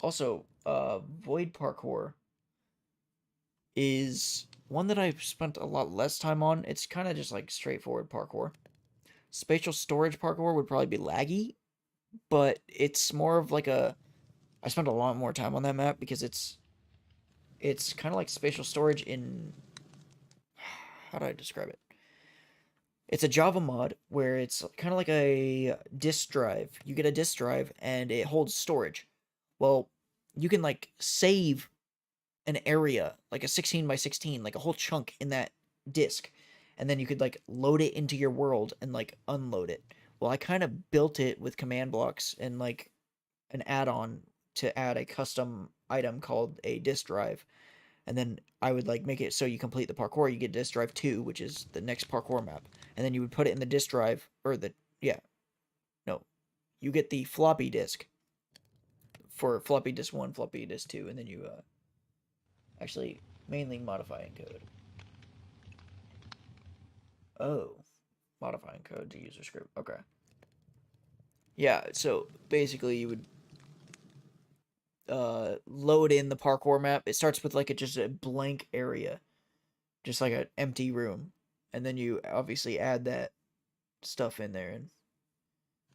Also, Void Parkour is one that I've spent a lot less time on. It's kind of just like straightforward parkour. Spatial storage parkour would probably be laggy, but it's more of like a I spent a lot more time on that map because it's kind of like spatial storage in how do I describe it? It's a Java mod where it's kind of like a disk drive. You get a disk drive and it holds storage. Well, you can like save an area, like a 16 by 16, like a whole chunk in that disk. And then you could like load it into your world and like unload it. Well, I kind of built it with command blocks and like an add-on to add a custom item called a disk drive. And then I would like make it so you complete the parkour, you get disk drive 2, which is the next parkour map. And then you would put it in the disk drive or the yeah, no. You get the floppy disk for floppy disk 1, floppy disk 2, and then you actually mainly modifying code. Oh, modifying code to user script. Okay. Yeah, so basically you would load in the parkour map. It starts with like just a blank area, just like an empty room, and then you obviously add that stuff in there, and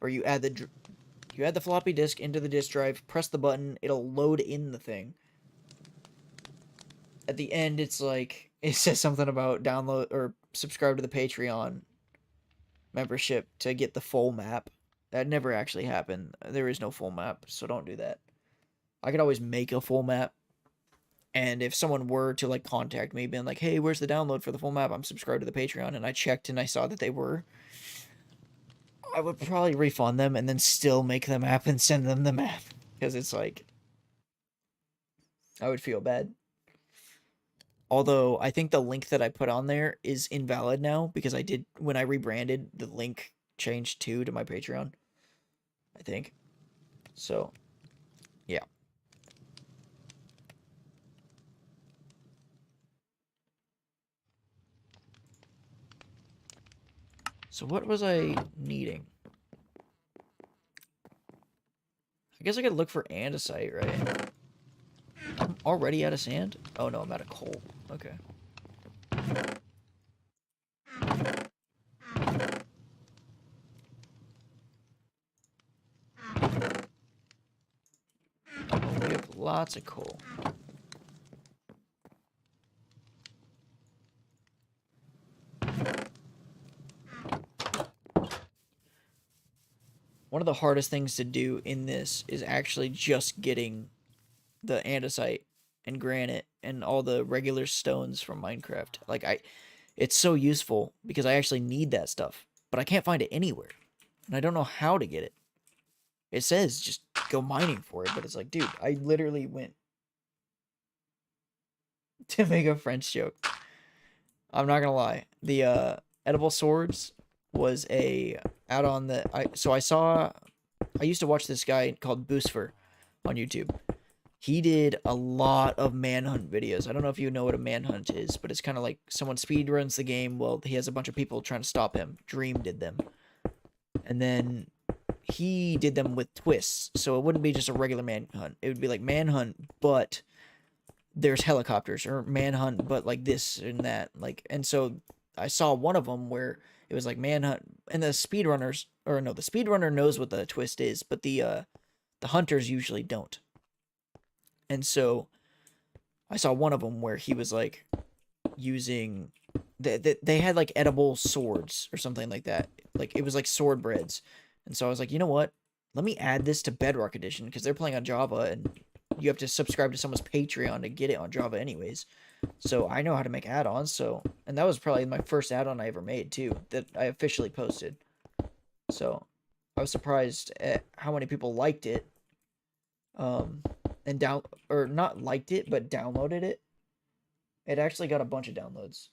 or you add the floppy disk into the disk drive. Press the button, it'll load in the thing. At the end, it's like it says something about download or subscribe to the Patreon membership to get the full map. That never actually happened. There is no full map, so don't do that. I could always make a full map And if someone were to like contact me, being like, "Hey, where's the download for the full map? I'm subscribed to the Patreon," and I checked and I saw that they were, I would probably refund them and then still make the map and send them the map because it's like I would feel bad. Although I think the link that I put on there is invalid now because I did when I rebranded the link changed to my Patreon. I think. So, yeah. So what was I needing? I guess I could look for andesite, right? I'm already out of sand? Oh no, I'm out of coal. Okay. We have lots of coal. One of the hardest things to do in this is actually just getting the andesite and granite and all the regular stones from Minecraft. Like it's so useful because I actually need that stuff, but I can't find it anywhere. And I don't know how to get it. It says just go mining for it, but it's like, dude, I literally went to make a French joke. I'm not gonna lie. The edible swords was a add-on that I used to watch this guy called Boostfer on YouTube. He did a lot of manhunt videos. I don't know if you know what a manhunt is, but it's kind of like someone speed runs the game. Well, he has a bunch of people trying to stop him. Dream did them. And then he did them with twists. So it wouldn't be just a regular manhunt. It would be like manhunt, but there's helicopters, or manhunt but like this and that, like. And so I saw one of them where it was like manhunt, and the speedrunners, or no, the speedrunner knows what the twist is, but the hunters usually don't. And so I saw one of them where he was like using they had like edible swords or something like that, like it was like sword breads. And so I was like, you know what, let me add this to Bedrock Edition because they're playing on Java and you have to subscribe to someone's Patreon to get it on Java anyways. So I know how to make add-ons. So, and that was probably my first add-on I ever made too, that I officially posted. So I was surprised at how many people liked it. And or not liked it, but downloaded it. It actually got a bunch of downloads.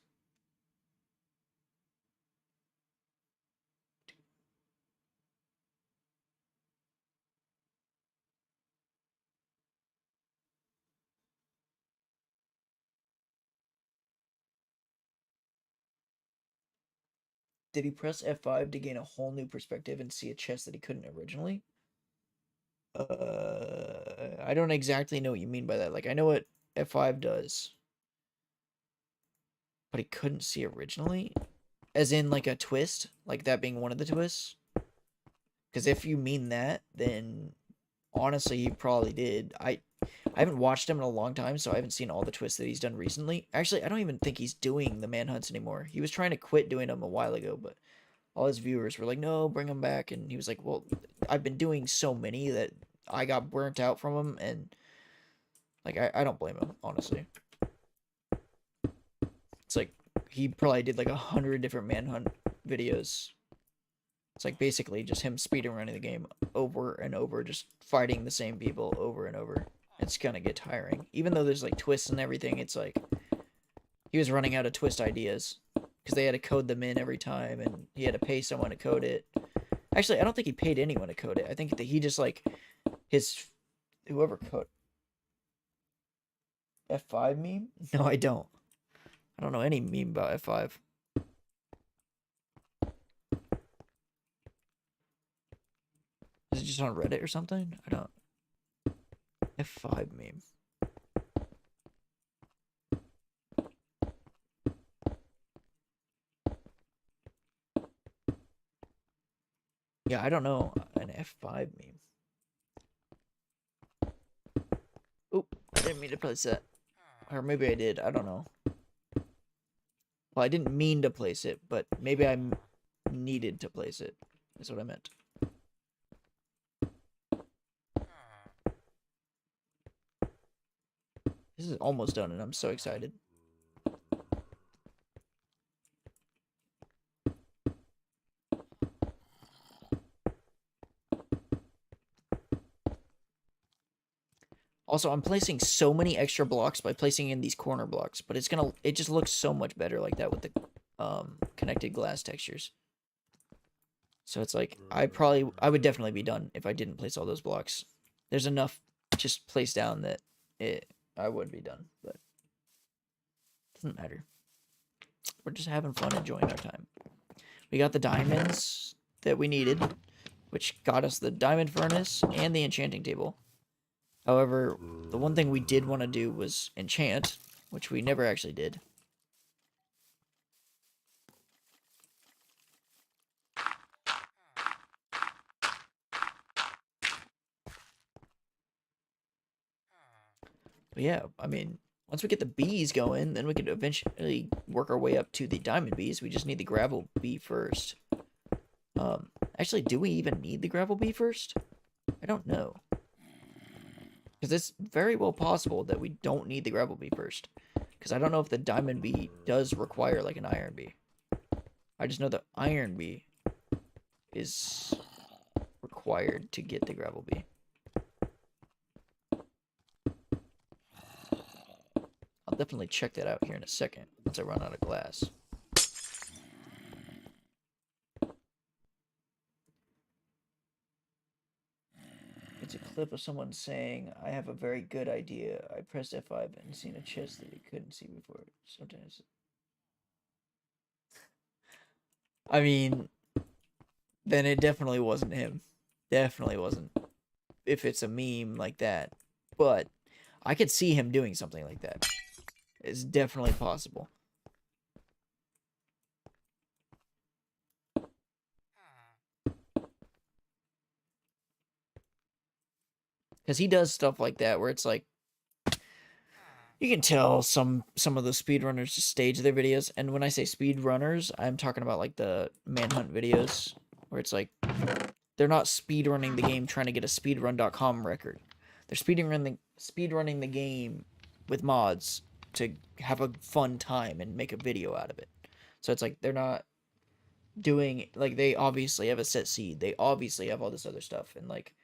Did he press F5 to gain a whole new perspective and see a chest that he couldn't originally? I don't exactly know what you mean by that. Like, I know what F5 does, but he couldn't see originally? As in, like, a twist? Like, that being one of the twists? Because if you mean that, then honestly, he probably did. I haven't watched him in a long time, so I haven't seen all the twists that he's done recently. Actually, I don't even think he's doing the manhunts anymore. He was trying to quit doing them a while ago, but all his viewers were like, no, bring him back. And he was like, well, I've been doing so many that I got burnt out from him. And like, I don't blame him, honestly. It's like, he probably did like 100 different manhunt videos. It's like basically just him speeding running the game over and over, just fighting the same people over and over. It's gonna get tiring. Even though there's like twists and everything, it's like he was running out of twist ideas because they had to code them in every time, and he had to pay someone to code it. Actually, I don't think he paid anyone to code it. I think that he just like whoever code F5 meme. No, I don't. I don't know any meme about F5. Is it just on Reddit or something? I don't. F5 meme. Yeah, I don't know an F5 meme. Oop, I didn't mean to place that. Or maybe I did, I don't know. Well, I didn't mean to place it, but maybe I needed to place it, is what I meant. This is almost done, and I'm so excited. Also, I'm placing so many extra blocks by placing in these corner blocks, but it just looks so much better like that with the connected glass textures. So it's like, I would definitely be done if I didn't place all those blocks. There's enough just placed down that I would be done, but it doesn't matter. We're just having fun, enjoying our time. We got the diamonds that we needed, which got us the diamond furnace and the enchanting table. However, the one thing we did want to do was enchant, which we never actually did. But yeah, I mean, once we get the bees going, then we could eventually work our way up to the diamond bees. We just need the gravel bee first. Actually, do we even need the gravel bee first? I don't know. Because it's very well possible that we don't need the gravel bee first. Because I don't know if the diamond bee does require like an iron bee. I just know the iron bee is required to get the gravel bee. I'll definitely check that out here in a second once I run out of glass. It's a clip of someone saying, I have a very good idea. I pressed F5 and seen a chest that you couldn't see before. Sometimes. I mean, then it definitely wasn't him. Definitely wasn't. If it's a meme like that. But I could see him doing something like that. It's definitely possible. Because he does stuff like that where it's like, you can tell some of the speedrunners just stage their videos. And when I say speedrunners, I'm talking about like the manhunt videos where it's like, they're not speedrunning the game trying to get a speedrun.com record. They're speedrunning the game with mods to have a fun time and make a video out of it. So it's like they're not doing, like, they obviously have a set seed. They obviously have all this other stuff, and like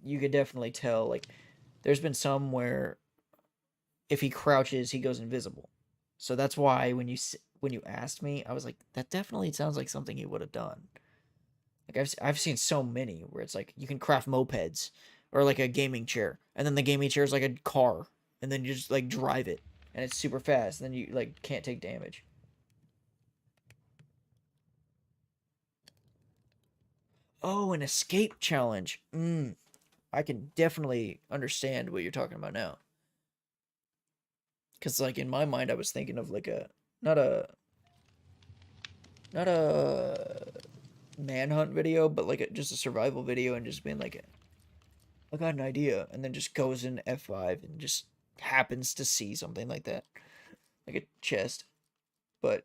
you could definitely tell, like, there's been some where if he crouches, he goes invisible. So that's why when you asked me, I was like, that definitely sounds like something he would have done. Like I've seen so many where it's like you can craft mopeds or like a gaming chair, and then the gaming chair is like a car, and then you just like drive it, and it's super fast, and then you like can't take damage. Oh, an escape challenge. I can definitely understand what you're talking about now. Cause like in my mind, I was thinking of like a not a not a manhunt video, but like just a survival video, and just being like, I got an idea, and then just goes in F5 and just happens to see something like that, like a chest. But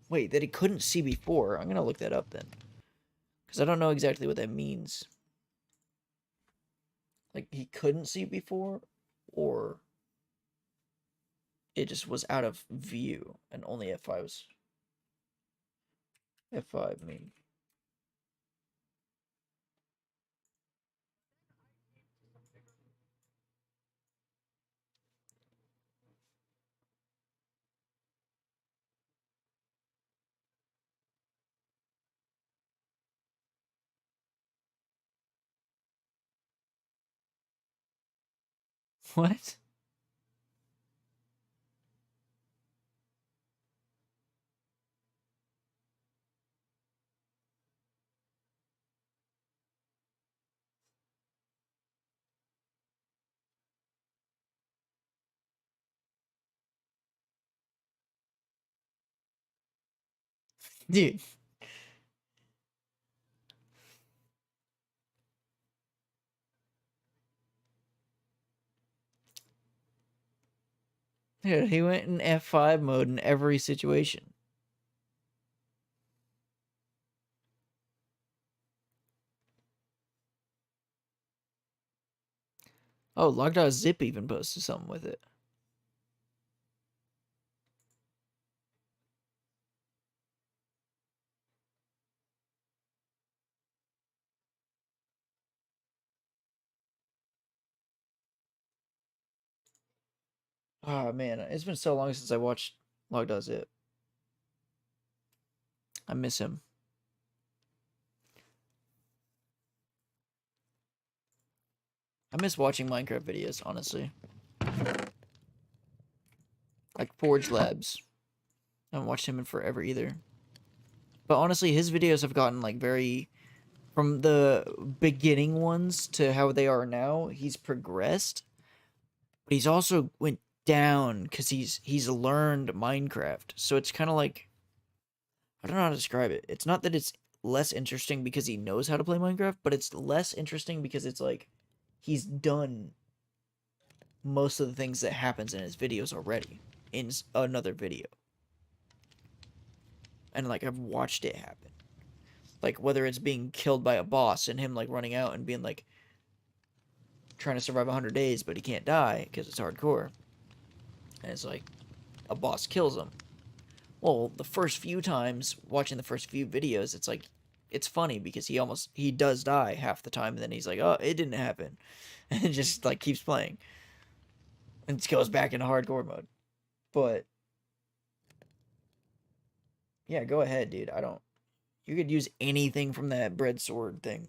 wait, that he couldn't see before. I'm gonna look that up then, because I don't know exactly what that means. Like he couldn't see before, or it just was out of view, and only F5 was F5. I mean, what? Dude. Dude, he went in F5 mode in every situation. Oh, log.zip even posted something with it. Oh man, it's been so long since I watched log.zip. I miss him. I miss watching Minecraft videos, honestly. Like Forge Labs. I haven't watched him in forever either. But honestly, his videos have gotten like very, from the beginning ones to how they are now, he's progressed. But he's also went down because he's learned Minecraft. So it's kind of like, I don't know how to describe it. It's not that it's less interesting because he knows how to play Minecraft, but it's less interesting because it's like he's done most of the things that happens in his videos already in another video. And like I've watched it happen. Like whether it's being killed by a boss and him like running out and being like trying to survive 100 days but he can't die because it's hardcore. And it's like a boss kills him. Well, the first few times watching the first few videos, it's like it's funny because he does die half the time and then he's like, "Oh, it didn't happen." And it just like keeps playing. And it goes back into hardcore mode. But yeah, go ahead, dude. I don't You could use anything from that bread sword thing.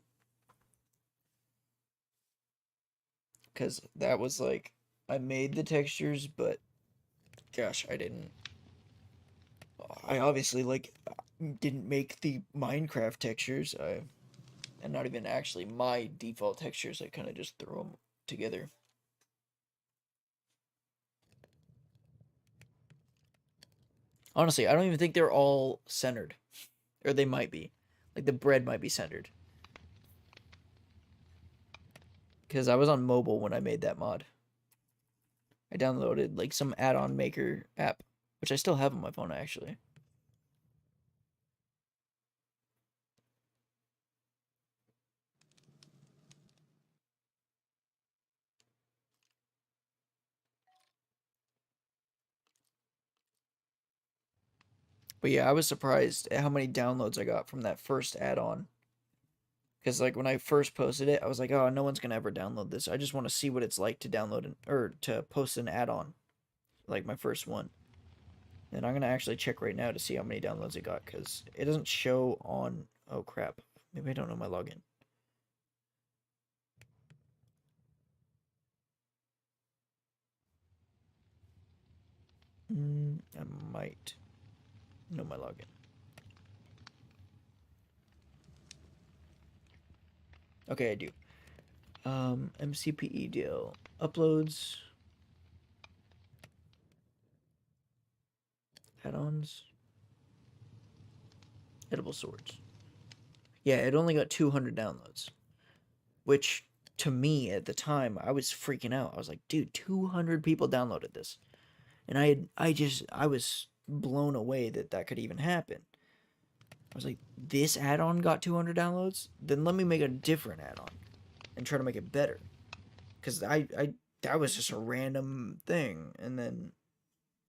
Because that was like, I made the textures, but gosh, I obviously like didn't make the Minecraft textures. And not even actually my default textures. I kind of just threw them together. Honestly, I don't even think they're all centered. Or they might be. Like the bread might be centered. Because I was on mobile when I made that mod. I downloaded like some add-on maker app, which I still have on my phone actually. But yeah, I was surprised at how many downloads I got from that first add-on. Because like when I first posted it, I was like, oh, no one's gonna ever download this. I just want to see what it's like to or to post an add-on, like my first one. And I'm gonna actually check right now to see how many downloads it got because it doesn't show on. Oh crap! Maybe I don't know my login. I might know my login. Okay, I do. MCPEDL uploads, add-ons, edible swords. Yeah, it only got 200 downloads, which to me at the time I was freaking out. I was like, dude, 200 people downloaded this, and I was blown away that that could even happen. I was like, this add-on got 200 downloads, then let me make a different add-on and try to make it better, because I that was just a random thing, and then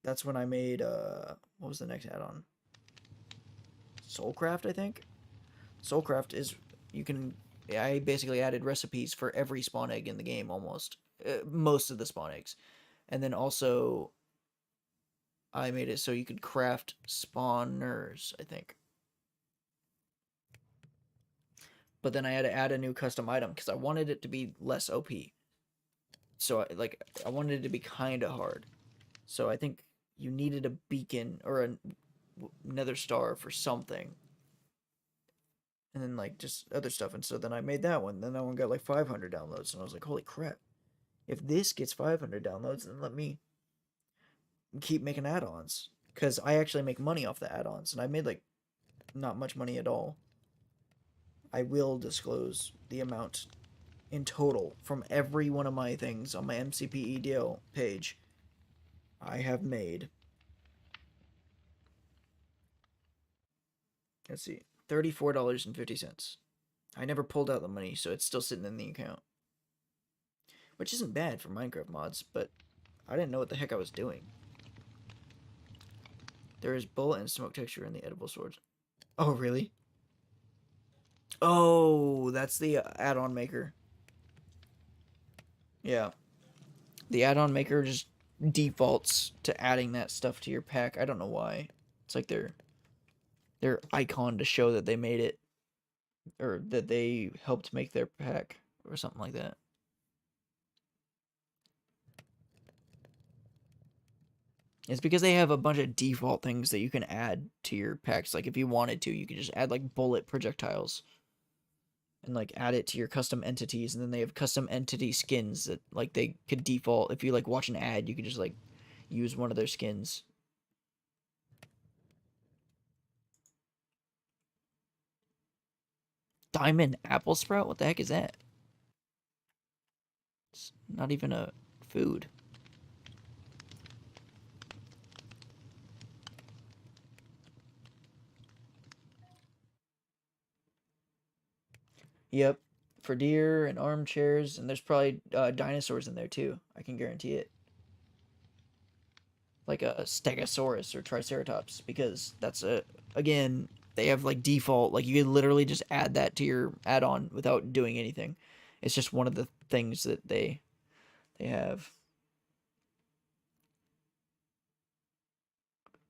that's when I made what was the next add-on? Soulcraft, I think. Soulcraft is you can I basically added recipes for every spawn egg in the game almost. Most of the spawn eggs. And then also I made it so you could craft spawners, I think. But then I had to add a new custom item because I wanted it to be less OP. So I wanted it to be kind of hard. So I think you needed a beacon or another star for something. And then like just other stuff. And so then I made that one. Then that one got like 500 downloads. And I was like, holy crap. If this gets 500 downloads, then let me keep making add-ons. Because I actually make money off the add-ons. And I made like not much money at all. I will disclose the amount in total from every one of my things on my MCPEDL page. I have made, let's see, $34.50. I never pulled out the money, so it's still sitting in the account. which isn't bad for Minecraft mods, but I didn't know what the heck I was doing. There is bullet and smoke texture in the edible swords. Oh, really? Oh, that's the add-on maker. Yeah. The add-on maker just defaults to adding that stuff to your pack. I don't know why. It's like their icon to show that they made it, or that they helped make their pack, or something like that. It's because they have a bunch of default things that you can add to your packs. Like if you wanted to, you could just add like bullet projectiles and like add it to your custom entities, and then they have custom entity skins that like they could default. If you like watch an ad, you could just like use one of their skins. Diamond apple sprout? What the heck is that? It's not even a food. Yep, for deer and armchairs, and there's probably dinosaurs in there too. I can guarantee it. Like a stegosaurus or triceratops, because that's a, again, they have like default, like you can literally just add that to your add-on without doing anything. It's just one of the things that they have.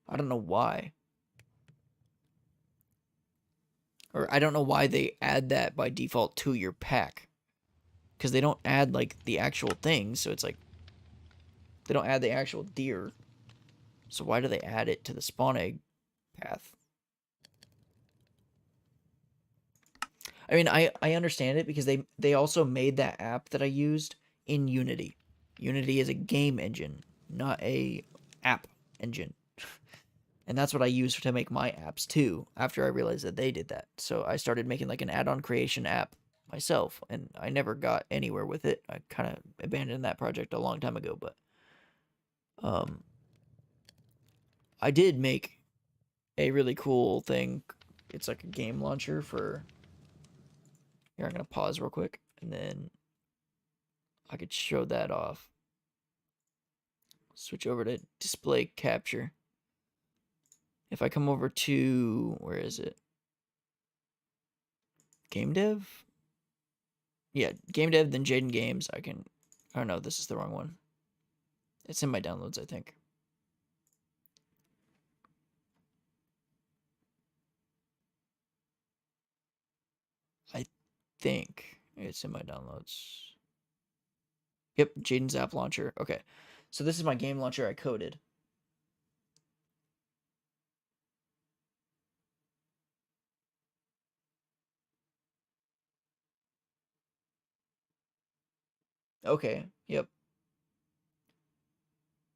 I don't know why. Or I don't know why they add that by default to your pack. Because they don't add like the actual thing, so it's like they don't add the actual deer. So why do they add it to the spawn egg path? I mean, I understand it because they also made that app that I used in Unity. Unity is a game engine, not a app engine. And that's what I use to make my apps too, after I realized that they did that. So I started making like an add-on creation app myself, and I never got anywhere with it. I kind of abandoned that project a long time ago, but um I did make a really cool thing. It's like a game launcher for, here, I'm going to pause real quick and then I could show that off. Switch over to display capture. If I come over to, where is it? Game dev? Yeah, game dev, then Jaden Games. I can, oh no, this is the wrong one. It's in my downloads, I think. I think it's in my downloads. Yep, Jaden's app launcher. Okay. So this is my game launcher I coded. Okay, yep.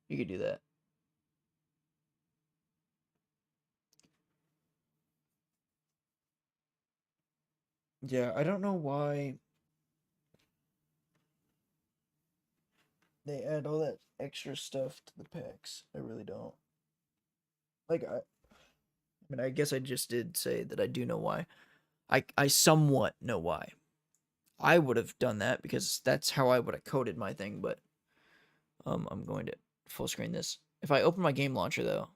You could do that. Yeah, I don't know why they add all that extra stuff to the packs. I really don't. Like I mean, I guess I just did say that I do know why. I somewhat know why. I would have done that because that's how I would have coded my thing, but I'm going to full screen this. If I open my game launcher though,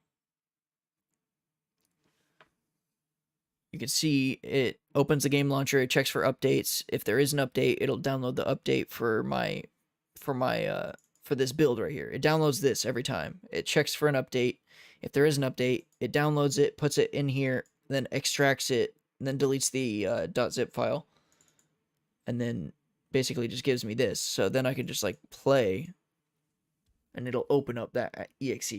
you can see it opens the game launcher, it checks for updates. If there is an update, it'll download the update for my for this build right here. It downloads this every time. It checks for an update. If there is an update, it downloads it, puts it in here, then extracts it, and then deletes the .zip file. And then basically just gives me this. So then I can just like play and it'll open up that exe.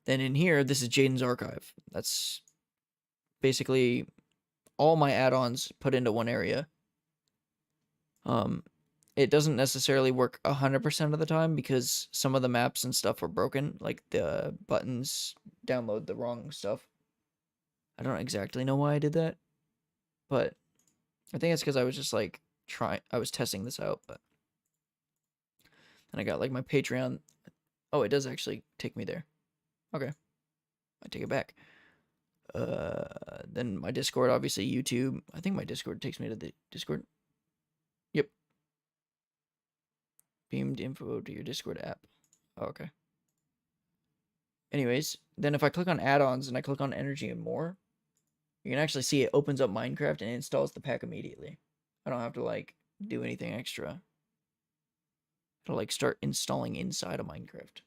Then in here, this is Jaden's archive. That's basically all my add-ons put into one area. It doesn't necessarily work 100% of the time because some of the maps and stuff are broken. Like the buttons download the wrong stuff. I don't exactly know why I did that, but I think it's because I was just like I was testing this out, but and I got like my Patreon. Oh, it does actually take me there. Okay, I take it back. Then my Discord, obviously YouTube. I think my Discord takes me to the Discord. Yep. beamed info to your Discord app. Oh, okay. Anyways, then if I click on add-ons and I click on energy and more, you can actually see it opens up Minecraft and installs the pack immediately. I don't have to like do anything extra. It'll like start installing inside of Minecraft.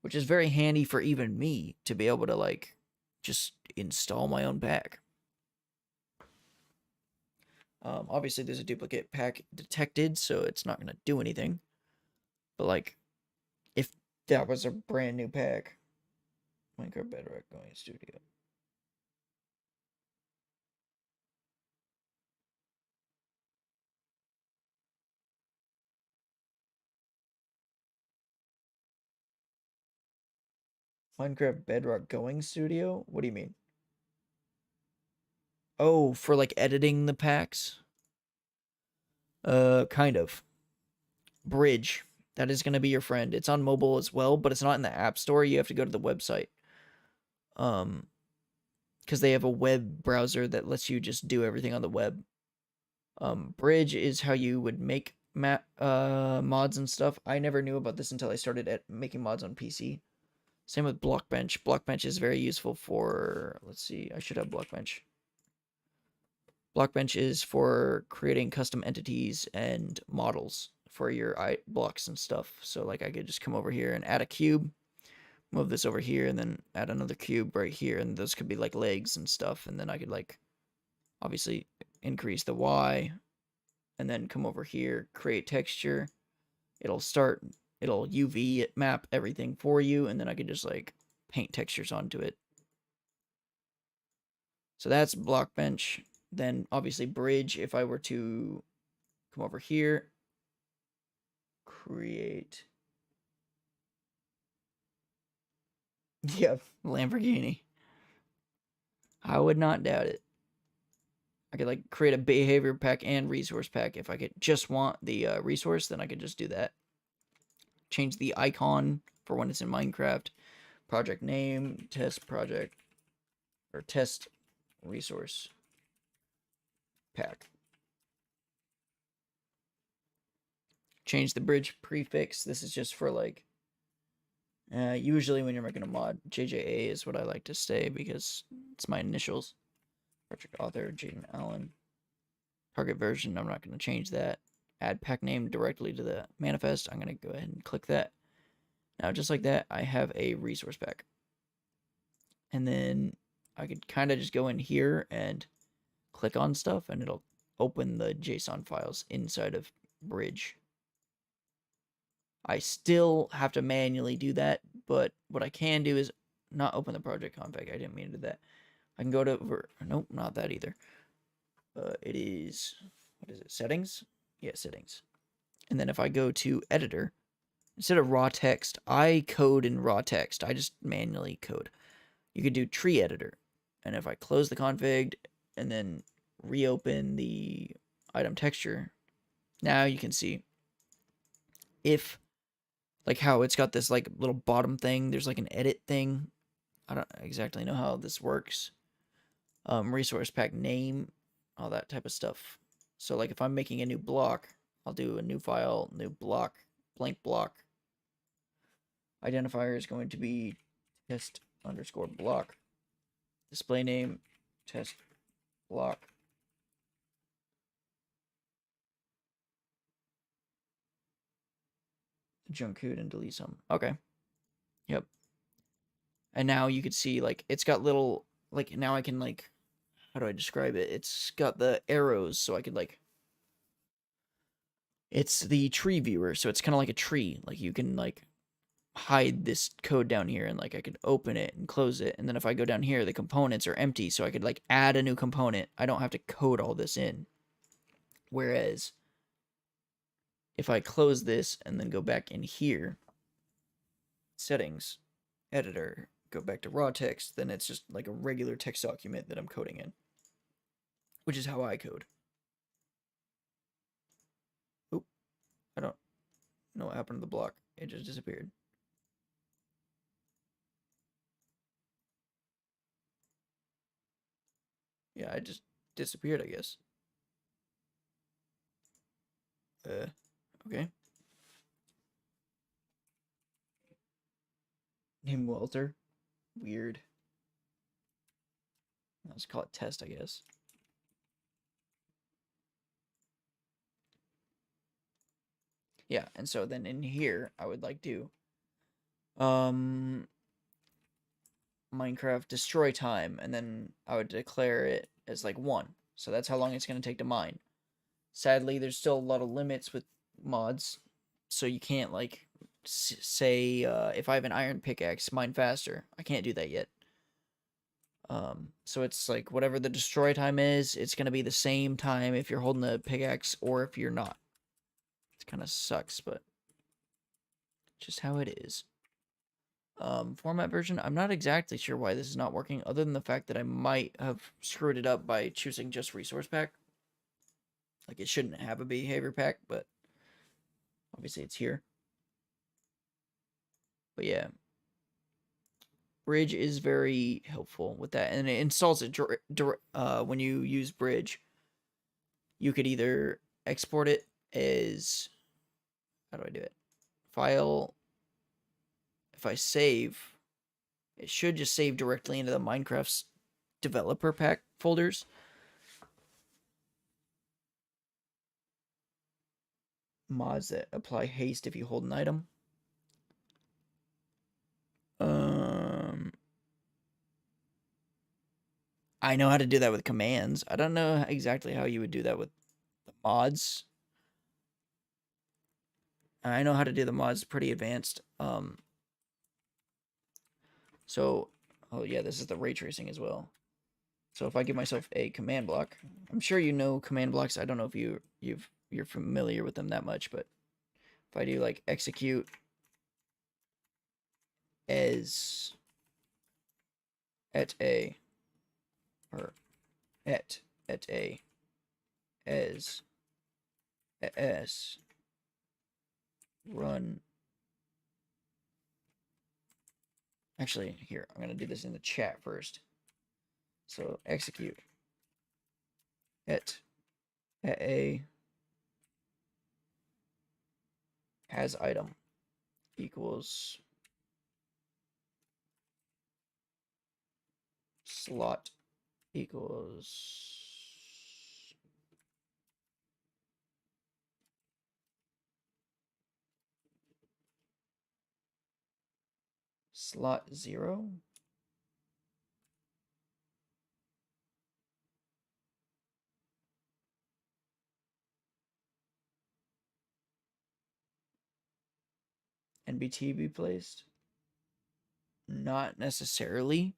Which is very handy for even me to be able to like just install my own pack. Obviously there's a duplicate pack detected, so it's not gonna do anything. But like, if that was a brand new pack, Minecraft Bedrock going studio. Minecraft Bedrock going studio? What do you mean? Oh, for like editing the packs? Kind of. Bridge. That is going to be your friend. It's on mobile as well, but it's not in the App Store. You have to go to the website. Because they have a web browser that lets you just do everything on the web. Bridge is how you would make mods and stuff. I never knew about this until I started making mods on PC. Same with Blockbench. Blockbench is very useful for, let's see, I should have Blockbench. Blockbench is for creating custom entities and models for your blocks and stuff. So like I could just come over here and add a cube, move this over here, and then add another cube right here, and those could be like legs and stuff. And then I could like obviously increase the Y, and then come over here, create texture. It'll UV map everything for you, and then I could just like paint textures onto it. So that's Blockbench. Then obviously Bridge, if I were to come over here, create, yeah, Lamborghini. I would not doubt it. I could like create a behavior pack and resource pack. If I could just want the resource, then I could just do that. Change the icon for when it's in Minecraft. Project name, test project, or test resource pack. Change the bridge prefix. This is just for like, usually when you're making a mod, J.j.a is what I like to say because it's my initials. Project author, Jaden Allen. Target version, I'm not going to change that. Add pack name directly to the manifest. I'm going to go ahead and click that. Now, just like that, I have a resource pack. And then I could kind of just go in here and click on stuff, and it'll open the JSON files inside of Bridge. I still have to manually do that, but what I can do is not open the project config. I didn't mean to do that. I can go to, nope, not that either. It is, what is it, settings? Yeah, settings. And then if I go to editor, instead of raw text, I code in raw text. I just manually code. You could do tree editor. And if I close the config and then reopen the item texture, now you can see if, like how it's got this like little bottom thing, there's like an edit thing. I don't exactly know how this works. Resource pack name, all that type of stuff. So like if I'm making a new block, I'll do a new file, new block, blank block. Identifier is going to be test underscore block. Display name, test block. Junk code and delete some. Okay. Yep. And now you could see like it's got little like now I can like, how do I describe it? It's got the arrows, so I could like, it's the tree viewer, so it's kind of like a tree. Like you can like hide this code down here, and like I could open it and close it, and then if I go down here, the components are empty, so I could like add a new component. I don't have to code all this in. Whereas if I close this and then go back in here, settings, editor, go back to raw text, then it's just like a regular text document that I'm coding in, which is how I code. Oop, I don't know what happened to the block. It just disappeared. Yeah, it just disappeared, I guess. Okay. Name Walter. Weird. Let's call it test, I guess. Yeah, and so then in here, I would like to Minecraft destroy time, and then I would declare it as like 1. So that's how long it's going to take to mine. Sadly, there's still a lot of limits with mods, so you can't like say if I have an iron pickaxe, mine faster. I can't do that yet. So it's like whatever the destroy time is, it's going to be the same time if you're holding a pickaxe or if you're not. It kind of sucks, but just how it is. Format version, I'm not exactly sure why this is not working, other than the fact that I might have screwed it up by choosing just resource pack. Like, it shouldn't have a behavior pack, but obviously it's here. But yeah, Bridge is very helpful with that, and it installs it when you use Bridge. You could either export it as, how do I do it? File, if I save, it should just save directly into the Minecraft's developer pack folders. Mods that apply haste if you hold an item. I know how to do that with commands. I don't know exactly how you would do that with the mods. I know how to do the mods pretty advanced. So, oh yeah, this is the ray tracing as well. So if I give myself a command block, I'm sure you know command blocks. I don't know if you're familiar with them that much, but if I do like execute as at a or at a as run. Actually, here, I'm going to do this in the chat first. So execute at a has item equals slot equals slot 0. NBT be placed? Not necessarily.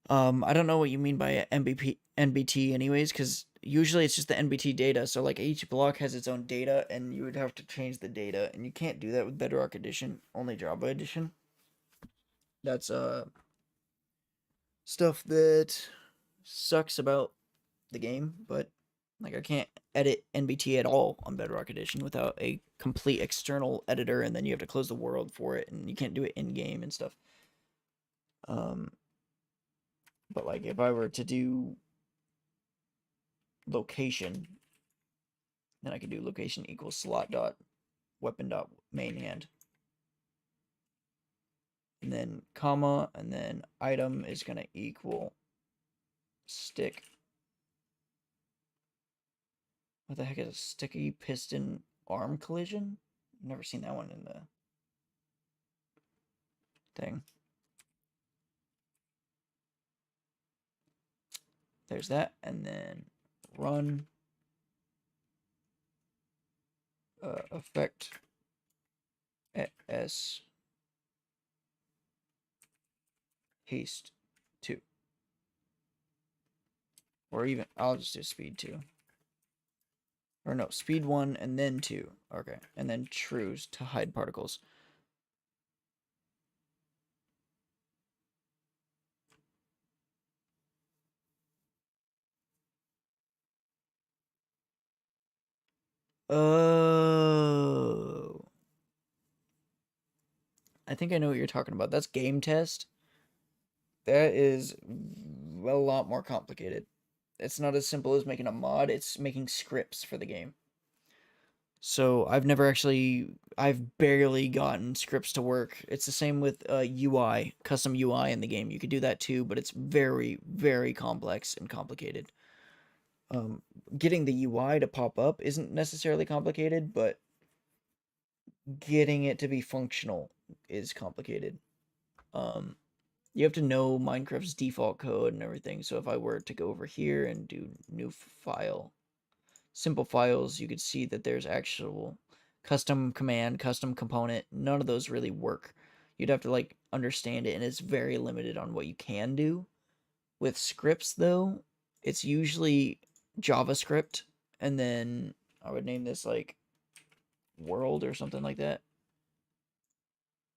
I don't know what you mean by NBT anyways, because usually it's just the NBT data. So like each block has its own data, and you would have to change the data, and you can't do that with Bedrock Edition, only Java Edition. That's stuff that sucks about the game, but like I can't edit NBT at all on Bedrock Edition without a complete external editor, and then you have to close the world for it, and you can't do it in game and stuff. But like if I were to do location, then I could do location equals slot dot weapon dot main hand, and then comma, and then item is gonna equal stick. What the heck is a sticky piston arm collision? I've never seen that one in the thing. There's that, and then run effect s haste 2, or even I'll just do speed 2, or no, speed 1 and then 2. Okay, and then trues to hide particles. Oh, I think I know what you're talking about. That's game test. That is a lot more complicated. It's not as simple as making a mod, it's making scripts for the game. So I've barely gotten scripts to work. It's the same with UI, custom UI in the game. You could do that too, but it's very, very complex and complicated. Getting the UI to pop up isn't necessarily complicated, but getting it to be functional is complicated. Um, you have to know Minecraft's default code and everything. So if I were to go over here and do new file, simple files, you could see that there's actual custom command, custom component. None of those really work. You'd have to like understand it, and it's very limited on what you can do. With scripts, though, it's usually JavaScript, and then I would name this like world or something like that.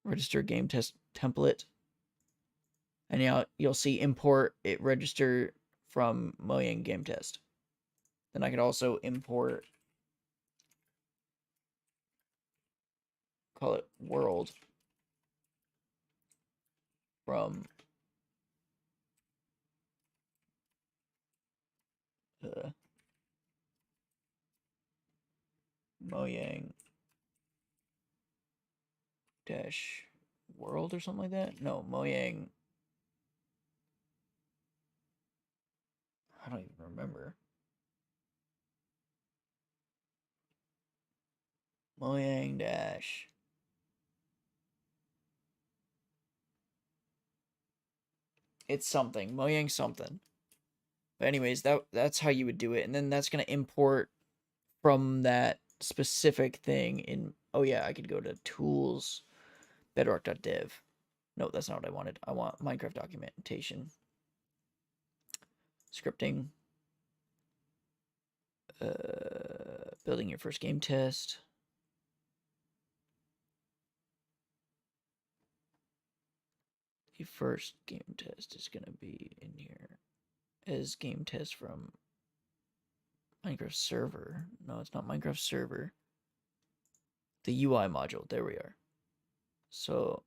Register game test template. And now you'll see import it register from Mojang game test. Then I could also import, call it world, from Mojang dash world or something like that. No, Mojang. I don't even remember. Mojang dash. It's something. Mojang something. But anyways, that's how you would do it, and then that's gonna import from that specific thing in. Oh yeah, I could go to tools, bedrock.dev. No, that's not what I wanted. I want Minecraft documentation, scripting, building your first game test. The first game test is gonna be in here as game test from Minecraft server. No, it's not Minecraft server. The UI module. There we are. So,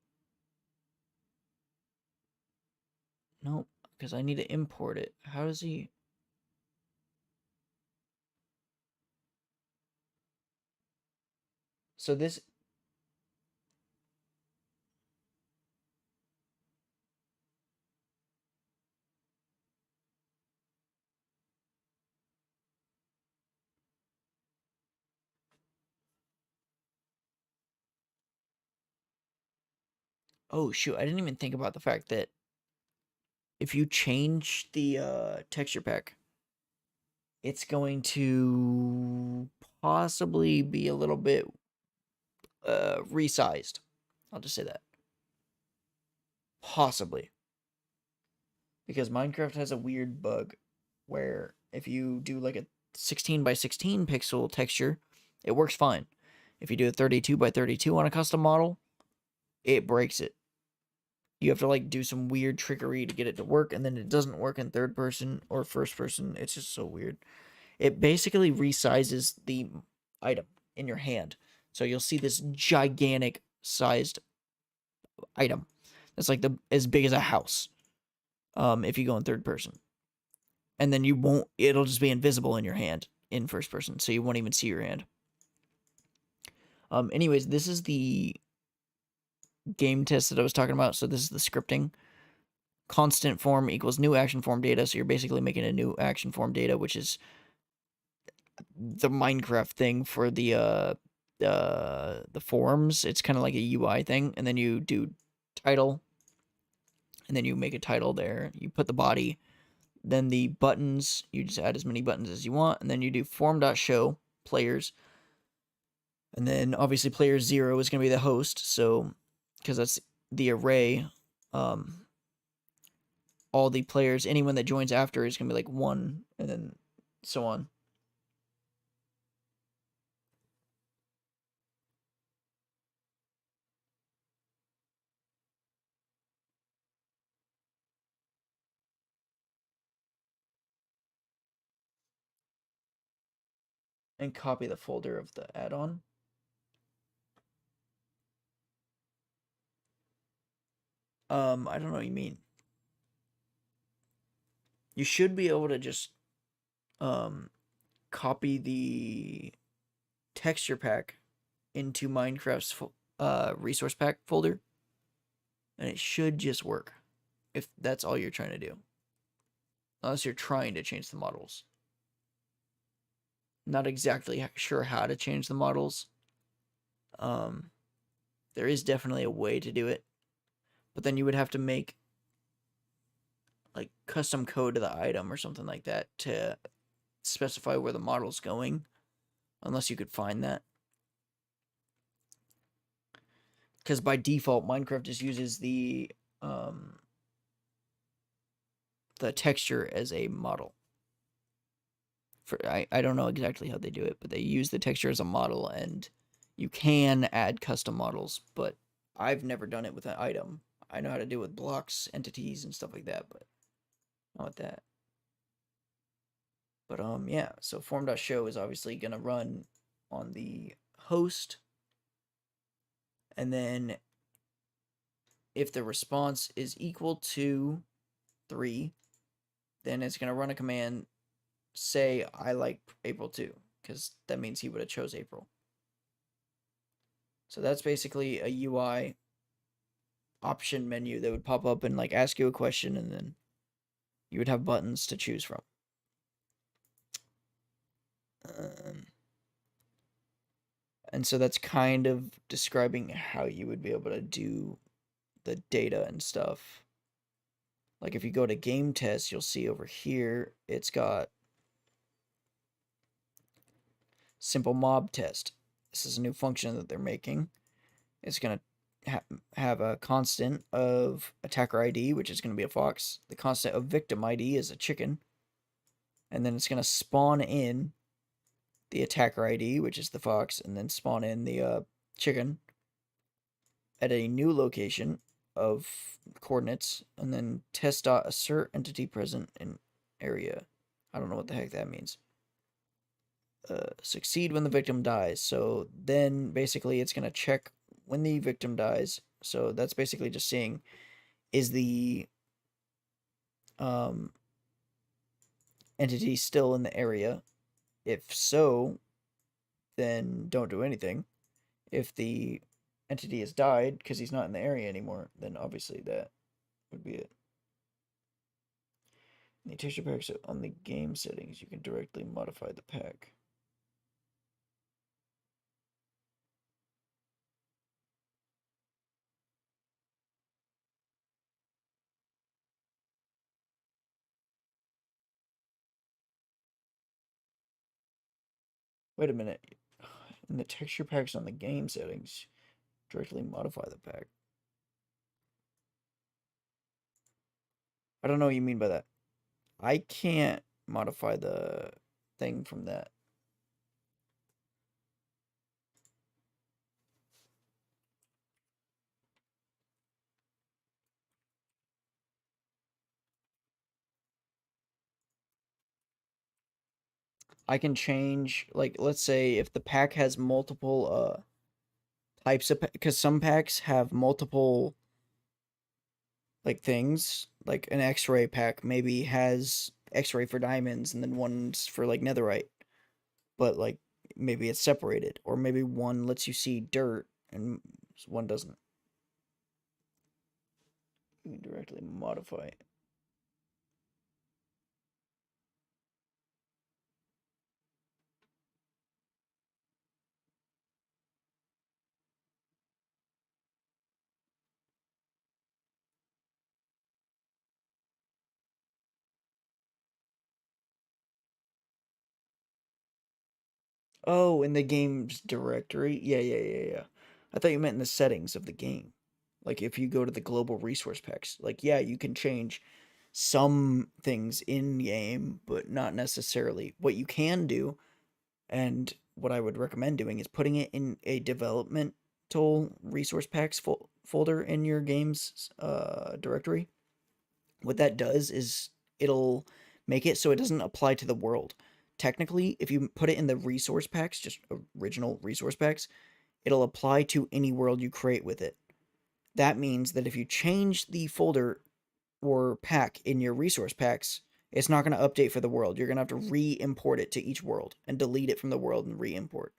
nope, because I need to import it. How does he? So this. Oh shoot! I didn't even think about the fact that if you change the texture pack, it's going to possibly be a little bit resized. I'll just say that. Possibly. Because Minecraft has a weird bug where if you do like a 16 by 16 pixel texture, it works fine. If you do a 32 by 32 on a custom model, it breaks it. You have to like do some weird trickery to get it to work, and then it doesn't work in third person or first person. It's just so weird. It basically resizes the item in your hand. So you'll see this gigantic sized item that's like as big as a house. If you go in third person, and then you won't. It'll just be invisible in your hand in first person, so you won't even see your hand. Anyways, this is the game test that I was talking about. So this is the scripting. Constant form equals new action form data. So you're basically making a new action form data, which is the Minecraft thing for the forms. It's kind of like a UI thing, and then you do title, and then you make a title there. You put the body, then the buttons. You just add as many buttons as you want, and then you do form.show players, and then obviously player 0 is going to be the host. So because that's the array, all the players, anyone that joins after is going to be like 1, and then so on. And copy the folder of the add-on. I don't know what you mean. You should be able to just copy the texture pack into Minecraft's resource pack folder, and it should just work if that's all you're trying to do. Unless you're trying to change the models. Not exactly sure how to change the models. There is definitely a way to do it, but then you would have to make like custom code to the item or something like that to specify where the model's going, unless you could find that. Because by default, Minecraft just uses the texture as a model. I don't know exactly how they do it, but they use the texture as a model, and you can add custom models, but I've never done it with an item. I know how to do it with blocks, entities, and stuff like that, but not with that. But yeah, so form.show is obviously gonna run on the host, and then if the response is equal to 3, then it's gonna run a command, say I like April too, because that means he would have chose April. So that's basically a UI option menu that would pop up and like ask you a question, and then you would have buttons to choose from. And so that's kind of describing how you would be able to do the data and stuff. Like if you go to game test, you'll see over here, it's got simple mob test. This is a new function that they're making. It's going to have a constant of attacker ID, which is going to be a fox. The constant of victim ID is a chicken. And then it's going to spawn in the attacker ID, which is the fox, and then spawn in the chicken at a new location of coordinates, and then test.assert entity present in area. I don't know what the heck that means. Succeed when the victim dies. So then basically it's going to check when the victim dies. So that's basically just seeing, is the entity still in the area? If so, then don't do anything. If the entity has died because he's not in the area anymore, then obviously that would be it. In the texture packs on the game settings, you can directly modify the pack. Wait a minute. In the texture packs on the game settings, directly modify the pack. I don't know what you mean by that. I can't modify the thing from that. I can change, like, let's say if the pack has multiple types of, because some packs have multiple like things, like an X-ray pack maybe has X-ray for diamonds and then one's for like netherite, but like maybe it's separated, or maybe one lets you see dirt and one doesn't. You can directly modify it. Oh, in the game's directory? Yeah. I thought you meant in the settings of the game. Like if you go to the global resource packs, like yeah, you can change some things in game, but not necessarily. What you can do, and what I would recommend doing, is putting it in a developmental resource packs folder in your game's directory. What that does is it'll make it so it doesn't apply to the world. Technically, if you put it in the resource packs, just original resource packs, it'll apply to any world you create with it. That means that if you change the folder or pack in your resource packs, it's not going to update for the world. You're going to have to re-import it to each world and delete it from the world and re-import.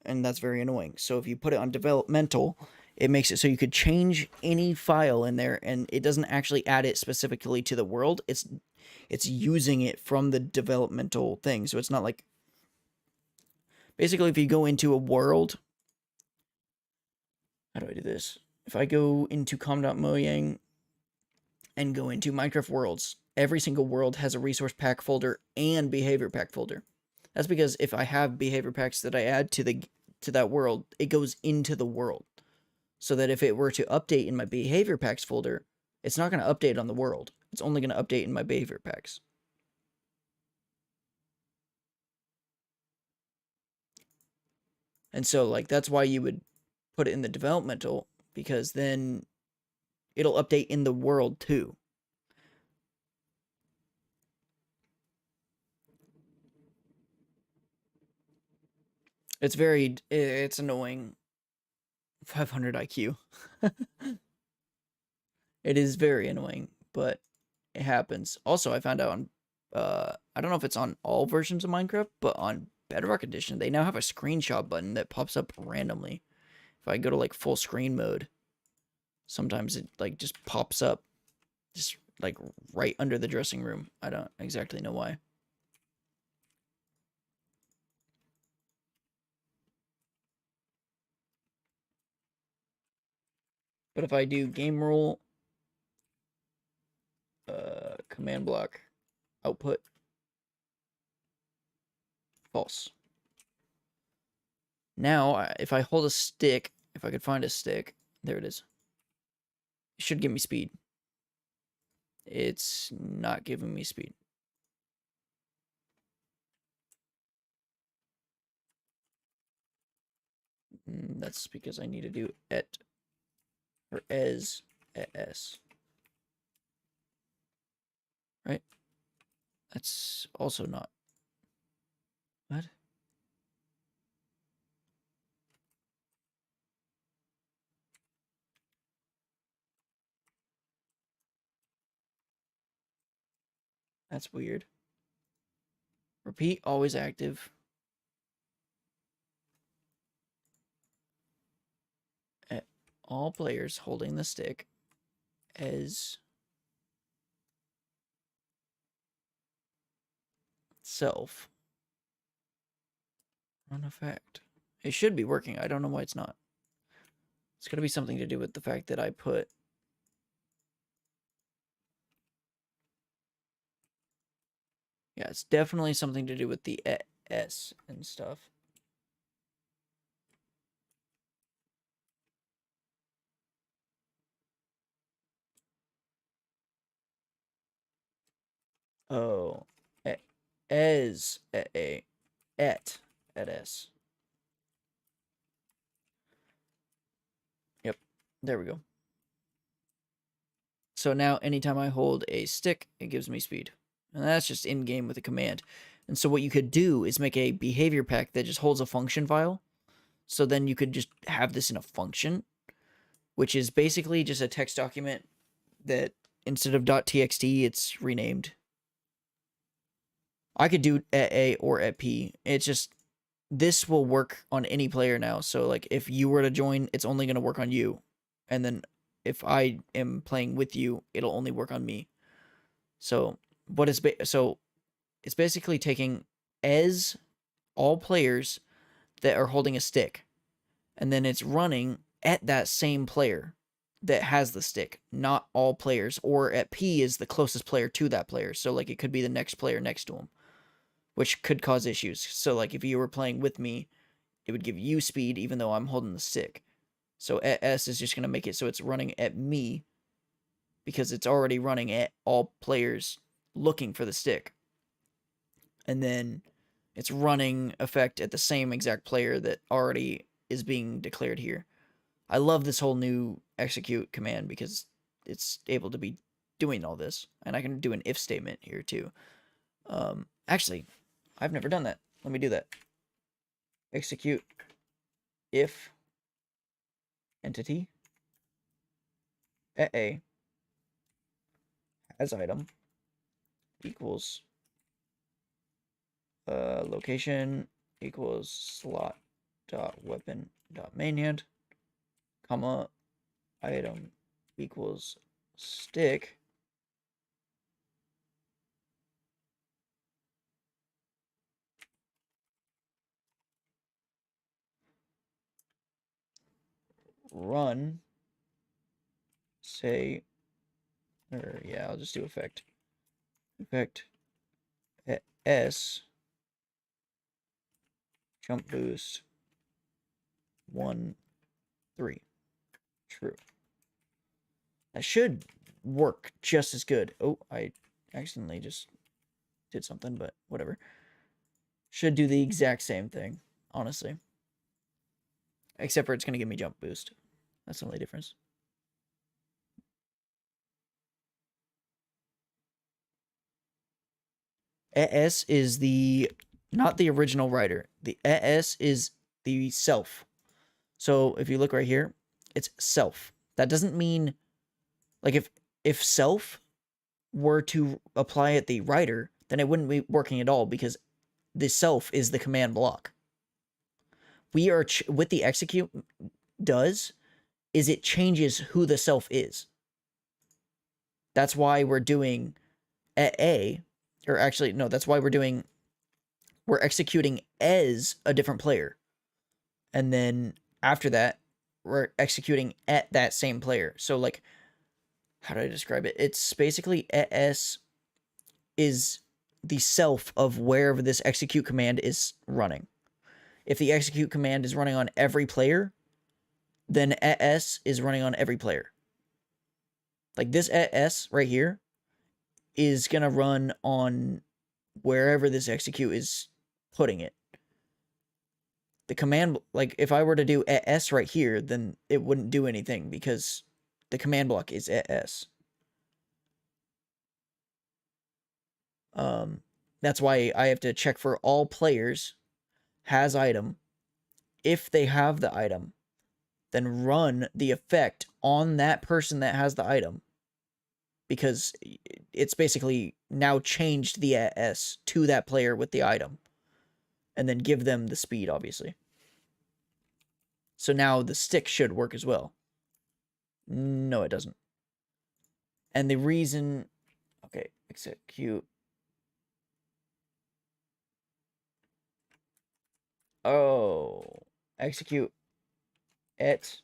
and that's very annoying. So if you put it on developmental, it makes it so you could change any file in there, and it doesn't actually add it specifically to the world. It's using it from the developmental thing. So it's not like, basically, if you go into a world, how do I do this? If I go into com.mojang and go into Minecraft worlds, every single world has a resource pack folder and behavior pack folder. That's because if I have behavior packs that I add to that world, it goes into the world. So that if it were to update in my behavior packs folder, it's not going to update on the world. It's only going to update in my behavior packs. And so, like, that's why you would put it in the developmental, because then it'll update in the world too. It's annoying. 500 IQ. It is very annoying, but it happens. Also, I found out on, I don't know if it's on all versions of Minecraft, but on Bedrock Edition, they now have a screenshot button that pops up randomly. If I go to, like, full screen mode, sometimes it, like, just pops up, just, like, right under the dressing room. I don't exactly know why. But if I do game rule, command block, output, false. Now, if I hold a stick, if I could find a stick, there it is. It should give me speed. It's not giving me speed. That's because I need to do et or es et s. Right? That's also not. What? That's weird. Repeat, always active. At all players holding the stick as self. Run effect. It should be working. I don't know why it's not. It's going to be something to do with the fact that I put... Yeah, it's definitely something to do with the S and stuff. Oh. As at A. At S. Yep. There we go. So now anytime I hold a stick, it gives me speed. And that's just in-game with a command. And so what you could do is make a behavior pack that just holds a function file. So then you could just have this in a function, which is basically just a text document that instead of .txt, it's renamed. I could do at A or at P. It's just, this will work on any player now. So, like, if you were to join, it's only going to work on you. And then if I am playing with you, it'll only work on me. So, so it's basically taking as all players that are holding a stick, and then it's running at that same player that has the stick, not all players, or at P is the closest player to that player. So, like, it could be the next player next to him, which could cause issues. So, like, if you were playing with me, it would give you speed even though I'm holding the stick. So at S is just going to make it so it's running at me because it's already running at all players looking for the stick. And then it's running effect at the same exact player that already is being declared here. I love this whole new execute command because it's able to be doing all this. And I can do an if statement here too. Actually, I've never done that. Let me do that. Execute if entity at A as item equals location equals slot dot weapon dot main hand, comma, item equals stick. Run, say, or yeah, I'll just do effect. Effect S, jump boost, 1, 3. True. That should work just as good. Oh, I accidentally just did something, but whatever. Should do the exact same thing, honestly. Except for it's going to give me jump boost. That's the only difference. ES is the, not the original writer. The ES is the self. So if you look right here, it's self. That doesn't mean, like if self were to apply at the writer, then it wouldn't be working at all because the self is the command block. We are, what the execute does is it changes who the self is. That's why we're doing A, or actually, no, that's why we're executing as a different player. And then after that, we're executing at that same player. So, like, how do I describe it? It's basically S is the self of wherever this execute command is running. If the execute command is running on every player, then S is running on every player. Like this S right here is going to run on wherever this execute is putting it. The command, like if I were to do S right here, then it wouldn't do anything because the command block is S. That's why I have to check for all players has item. If they have the item, then run the effect on that person that has the item, because it's basically now changed the S to that player with the item, and then give them the speed, obviously. So now the stick should work as well. No, it doesn't. And the reason, okay, execute. Oh, execute at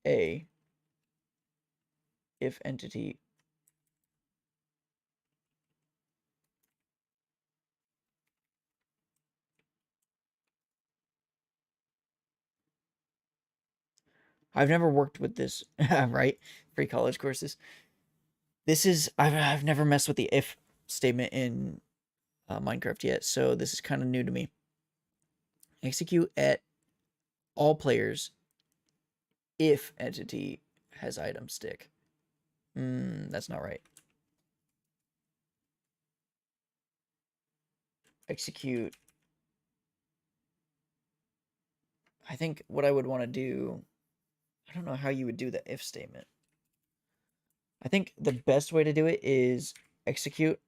A if entity I've never worked with this, right? Free college courses. This is, I've never messed with the if statement in Minecraft yet, so this is kind of new to me. Execute at all players if entity has item stick. That's not right. Execute. I think what I would want to do, I don't know how you would do the if statement. I think the best way to do it is execute.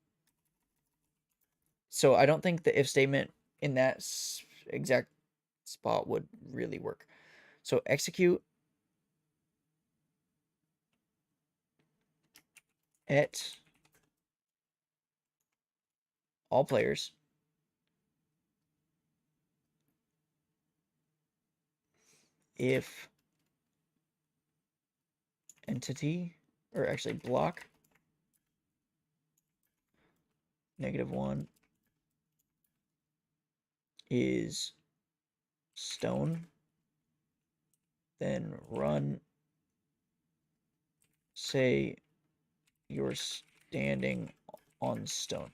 So I don't think the if statement in that exact spot would really work. So execute at all players if entity, or actually block, -1 is stone, then run, say you're standing on stone.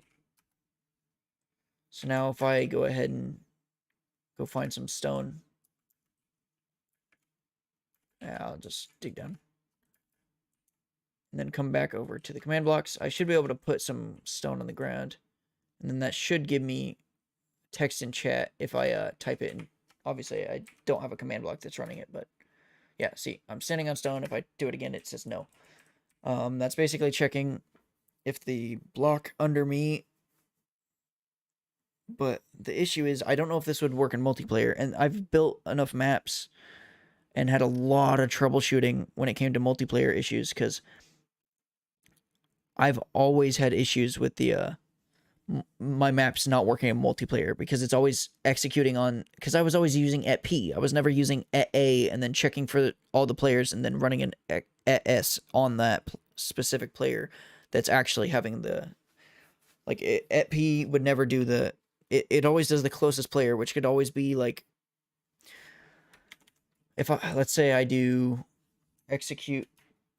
So now if I go ahead and go find some stone, I'll just dig down. And then come back over to the command blocks. I should be able to put some stone on the ground. And then that should give me text in chat if I type it in. Obviously, I don't have a command block that's running it, but yeah, see, I'm standing on stone. If I do it again, it says no. That's basically checking if the block under me But the issue is, I don't know if this would work in multiplayer, and I've built enough maps and had a lot of troubleshooting when it came to multiplayer issues, because I've always had issues with the my maps not working in multiplayer, because it's always executing on, because I was always using at P. I was never using at A and then checking for all the players and then running an at S on that specific player that's actually having the, like, at P would never do the, it always does the closest player, which could always be like, if I, let's say I do execute,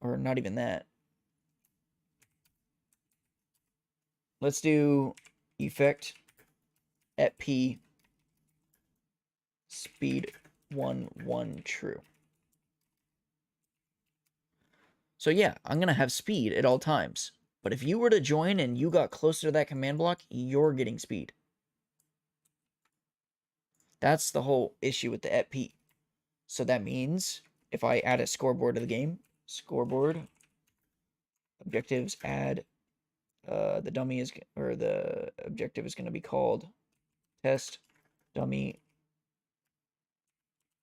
or not even that, let's do effect at P speed 1 true. So yeah, I'm going to have speed at all times. But if you were to join and you got closer to that command block, you're getting speed. That's the whole issue with the @p. So that means if I add a scoreboard to the game, scoreboard, objectives, add, the dummy is, or the objective is going to be called test dummy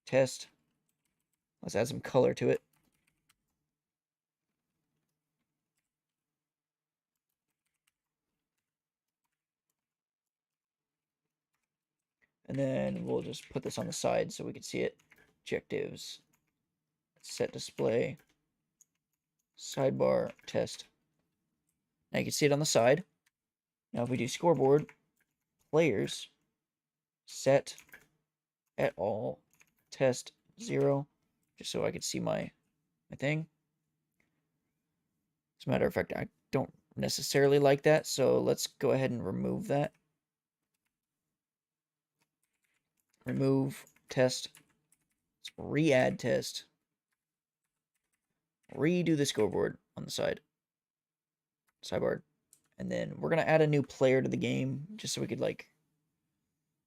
test. Let's add some color to it. And then we'll just put this on the side so we can see it. Objectives, set display, sidebar, test. Now you can see it on the side. Now if we do scoreboard, players, set at all, test 0, just so I could see my thing. As a matter of fact, I don't necessarily like that, so let's go ahead and remove that. Remove test. Let's re-add test. Redo the scoreboard on the side. Sidebar. And then we're going to add a new player to the game, just so we could, like...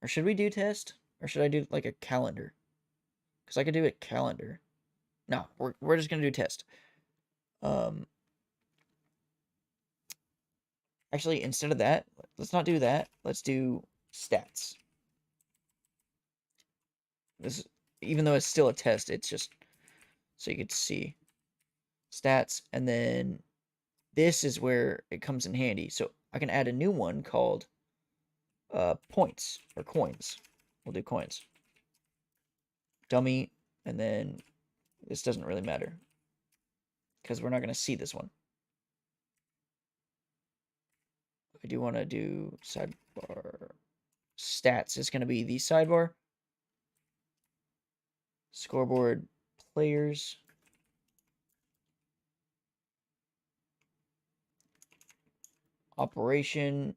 Or should we do test? Or should I do, like, a calendar? Because I could do a calendar. No, we're just going to do test. Actually, instead of that, let's not do that. Let's do stats. This, even though it's still a test, it's just so you could see stats, and then this is where it comes in handy. So I can add a new one called points or coins. We'll do coins. Dummy, and then this doesn't really matter because we're not going to see this one. I do want to do sidebar. Stats is going to be the sidebar. Scoreboard players. Operation.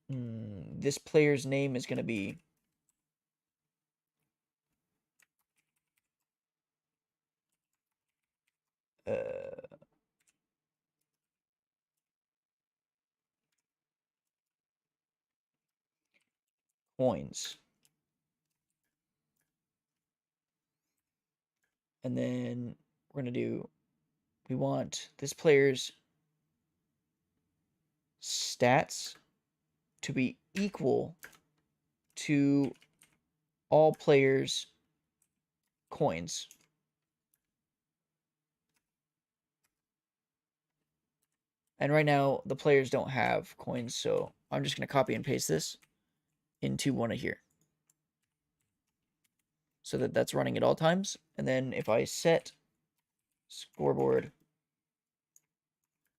This player's name is going to be coins. And then we're going to do, we want this player's stats to be equal to all players' coins. And right now, the players don't have coins, so I'm just going to copy and paste this into one of here. So that that's running at all times. And then if I set scoreboard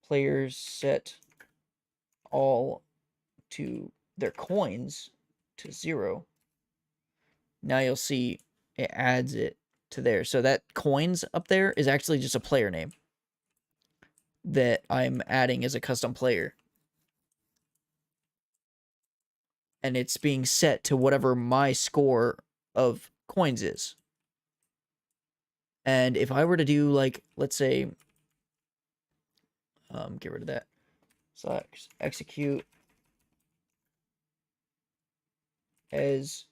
players set all to their coins to 0, now you'll see it adds it to there. So that coins up there is actually just a player name that I'm adding as a custom player. And it's being set to whatever my score of coins is. And if I were to do, like, let's say, get rid of that. So execute as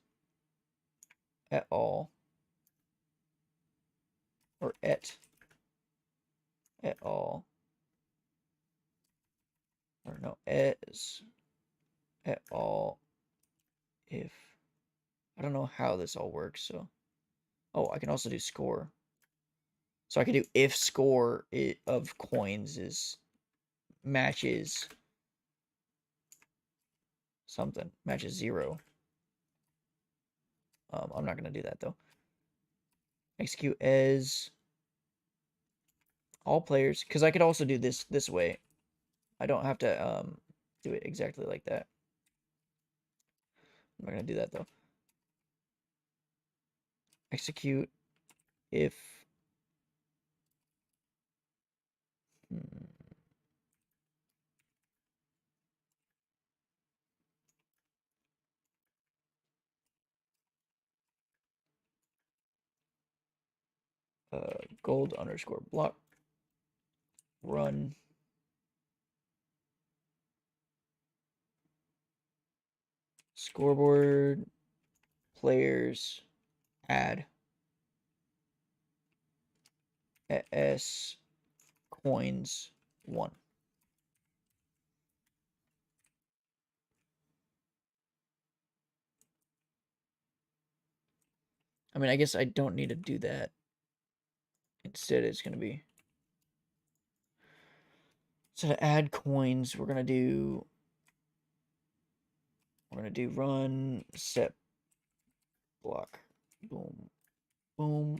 at all, or at all, or no, as at all if... I don't know how this all works, so... Oh, I can also do score. So I can do if score of coins is matches something. Matches 0. I'm not going to do that, though. Execute as all players. Because I could also do this way. I don't have to do it exactly like that. I'm not going to do that, though. Execute if... gold underscore block run scoreboard players add s coins 1. I mean, I guess I don't need to do that. Instead, it's going to be... So to add coins, we're going to do run set block. Boom. Boom.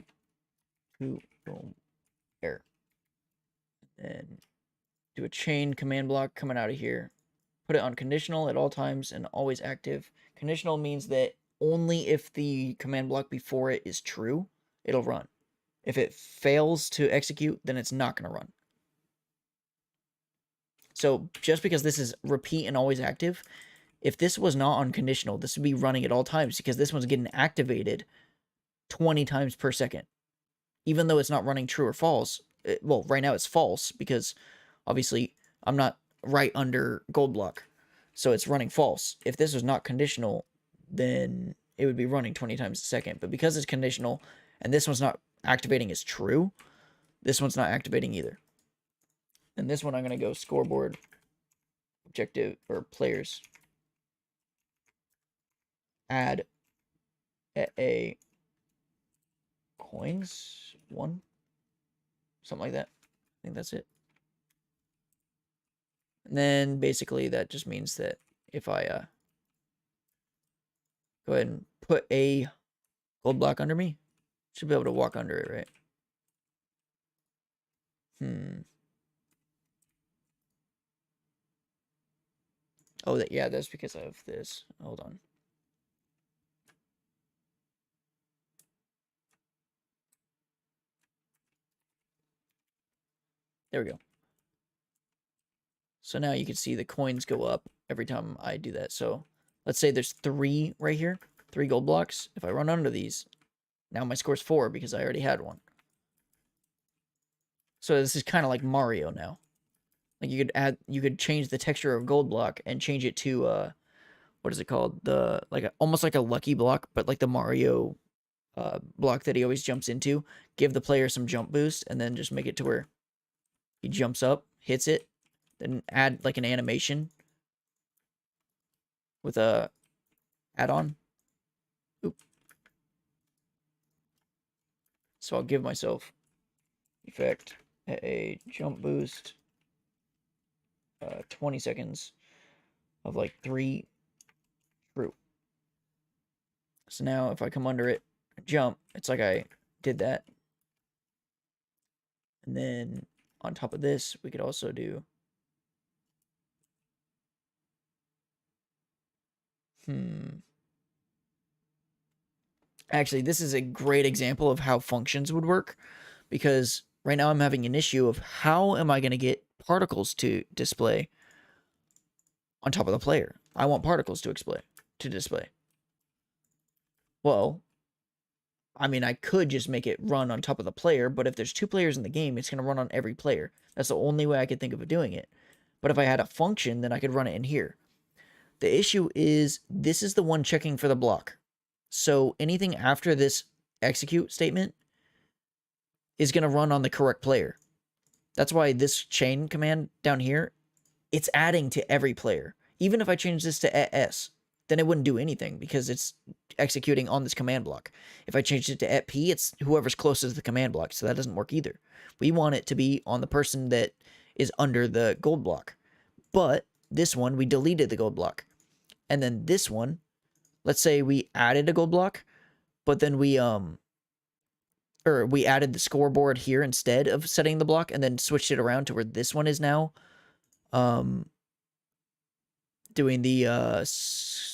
Boom. Boom. Error. And do a chain command block coming out of here. Put it on conditional at all times and always active. Conditional means that only if the command block before it is true, it'll run. If it fails to execute, then it's not going to run. So just because this is repeat and always active, if this was not on conditional, this would be running at all times because this one's getting activated 20 times per second. Even though it's not running true or false. Well, right now it's false because obviously I'm not right under gold block. So it's running false. If this was not conditional, then it would be running 20 times a second. But because it's conditional and this one's not activating as true, this one's not activating either. And this one I'm going to go scoreboard objective or players add a coins 1, something like that. I think that's it. And then basically that just means that if I go ahead and put a gold block under me, should be able to walk under it, right? Oh, yeah, that's because of this. Hold on. There we go. So now you can see the coins go up every time I do that. So let's say there's 3 right here, 3 gold blocks. If I run under these, now my score's 4 because I already had one. So this is kind of like Mario now. Like you could change the texture of gold block and change it to what is it called? Almost like a lucky block, but like the Mario block that he always jumps into. Give the player some jump boost and then just make it to where he jumps up, hits it, then add like an animation with a add-on. Oop. So I'll give myself effect a jump boost 20 seconds of like 3 true. So now if I come under it, jump, it's like I did that. And then on top of this, we could also do Actually, this is a great example of how functions would work because right now I'm having an issue of how am I going to get particles to display on top of the player. I want particles to display. Well, I mean, I could just make it run on top of the player, but if there's 2 players in the game, it's going to run on every player. That's the only way I could think of doing it. But if I had a function, then I could run it in here. The issue is this is the one checking for the block. So anything after this execute statement is going to run on the correct player. That's why this chain command down here, it's adding to every player. even if I change this to S, then it wouldn't do anything because it's executing on this command block. If I changed it to P, it's whoever's closest to the command block, so that doesn't work either. We want it to be on the person that is under the gold block. But this one, we deleted the gold block. And then this one, let's say we added a gold block, but then we added the scoreboard here instead of setting the block, and then switched it around to where this one is now doing the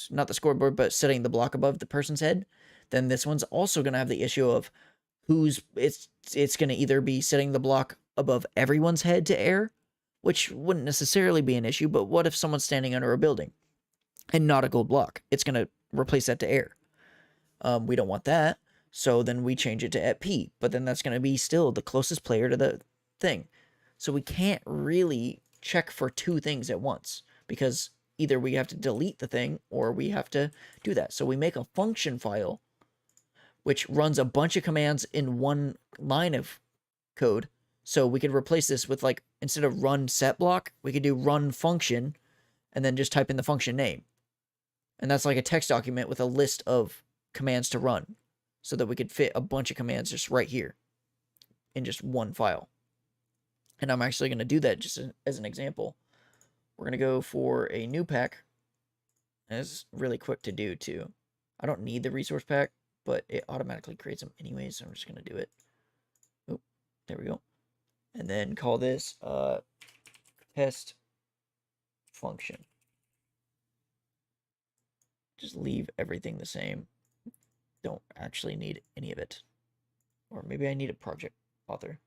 not the scoreboard, but setting the block above the person's head. Then this one's also going to have the issue of it's going to either be setting the block above everyone's head to air, which wouldn't necessarily be an issue, but what if someone's standing under a building and not a gold block? It's going to replace that to air. We don't want that, so then we change it to at P, but then that's going to be still the closest player to the thing. So we can't really check for two things at once, because either we have to delete the thing or we have to do that. So we make a function file which runs a bunch of commands in one line of code. So we could replace this with, like, instead of run set block, we could do run function and then just type in the function name. And that's like a text document with a list of commands to run, so that we could fit a bunch of commands just right here in just one file. And I'm actually going to do that just as an example. We're going to go for a new pack. And it's really quick to do too. I don't need the resource pack, but it automatically creates them anyway, so I'm just going to do it. Oh, there we go. And then call this test function. Just leave everything the same. Don't actually need any of it. Or maybe I need a project author.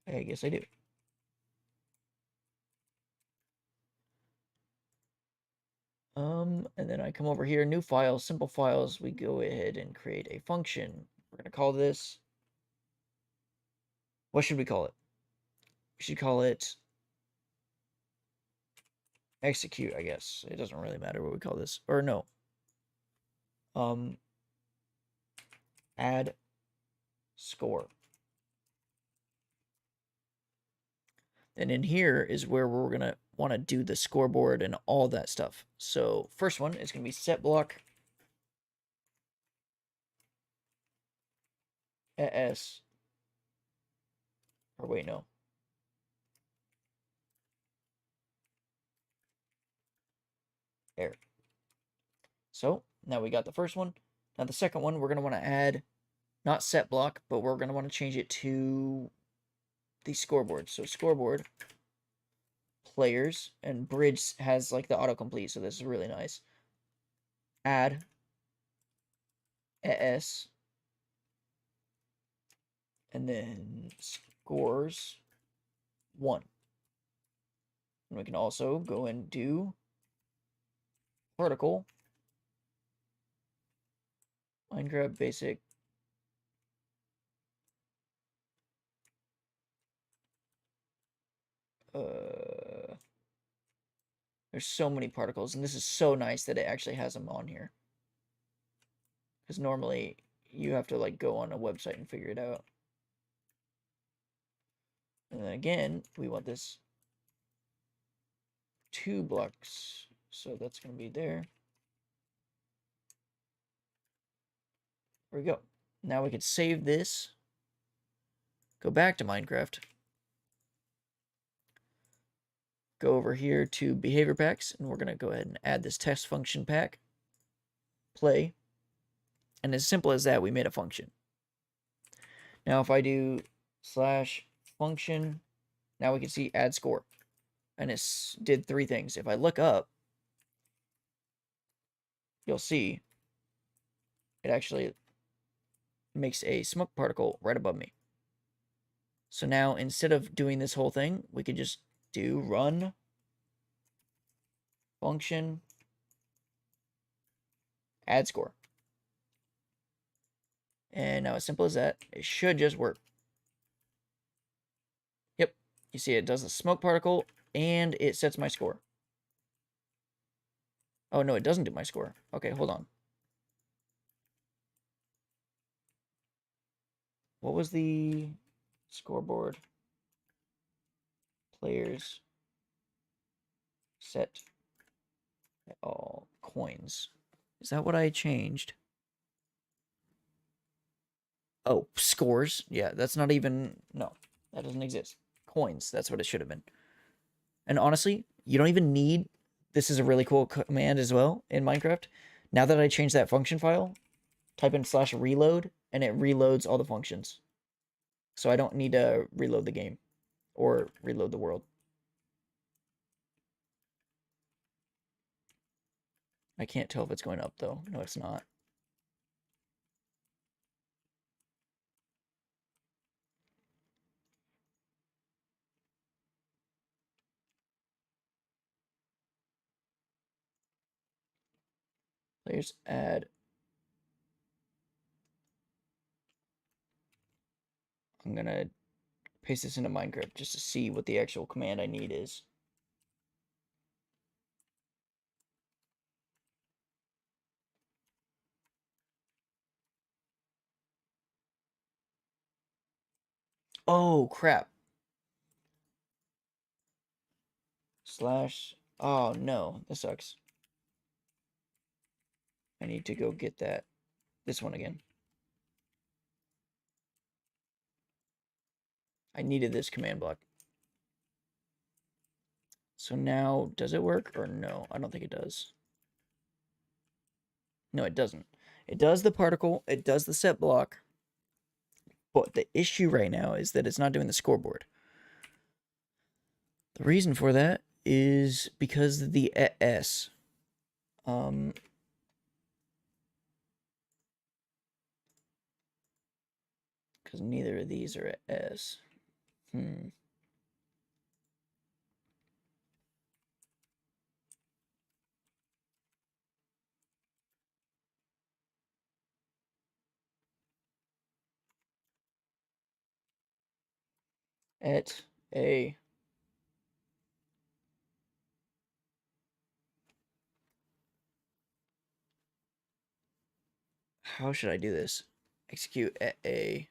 I guess I do. And then I come over here, new file, simple files. We go ahead and create a function. We're going to call this, what should we call it? We should call it execute, I guess. It doesn't really matter what we call this. Or no. Add score. And in here is where we're going to want to do the scoreboard and all that stuff. So first one is going to be set block S. Or wait, no. There. So now we got the first one. Now the second one, we're going to want to add not set block, but we're going to want to change it to the scoreboard. So scoreboard players, and bridge has like the autocomplete, so this is really nice. Add S, and then scores 1. And we can also go and do vertical Minecraft basic there's so many particles, and this is so nice that it actually has them on here, because normally you have to like go on a website and figure it out. And then again, we want this 2 blocks, so that's going to be there. There we go. Now we could save this, go back to Minecraft, go over here to behavior packs, and we're going to go ahead and add this test function pack, play, and as simple as that, we made a function. Now if I do /function, now we can see add score, and it did 3 things. If I look up, you'll see it actually makes a smoke particle right above me. So now instead of doing this whole thing, we could just do run function add score. And now as simple as that, it should just work. Yep, you see it does a smoke particle and it sets my score. Oh no, it doesn't do my score. Okay, hold on. What was the scoreboard? Players set Oh, coins. Is that what I changed? Oh, scores. Yeah, that's not even... No, that doesn't exist. Coins. That's what it should have been. And honestly, you don't even need... This is a really cool command as well in Minecraft. Now that I changed that function file, type in /reload, and it reloads all the functions. So I don't need to reload the game or reload the world. I can't tell if it's going up, though. No, it's not. Players add. I'm going to paste this into Minecraft just to see what the actual command I need is. Oh, crap. / Oh, no. This sucks. I need to go get that. This one again. I needed this command block. So now, does it work or no? I don't think it does. No, it doesn't. It does the particle, it does the set block, but the issue right now is that it's not doing the scoreboard. The reason for that is because of the S. Because neither of these are at S. At a. How should I do this? Execute at a.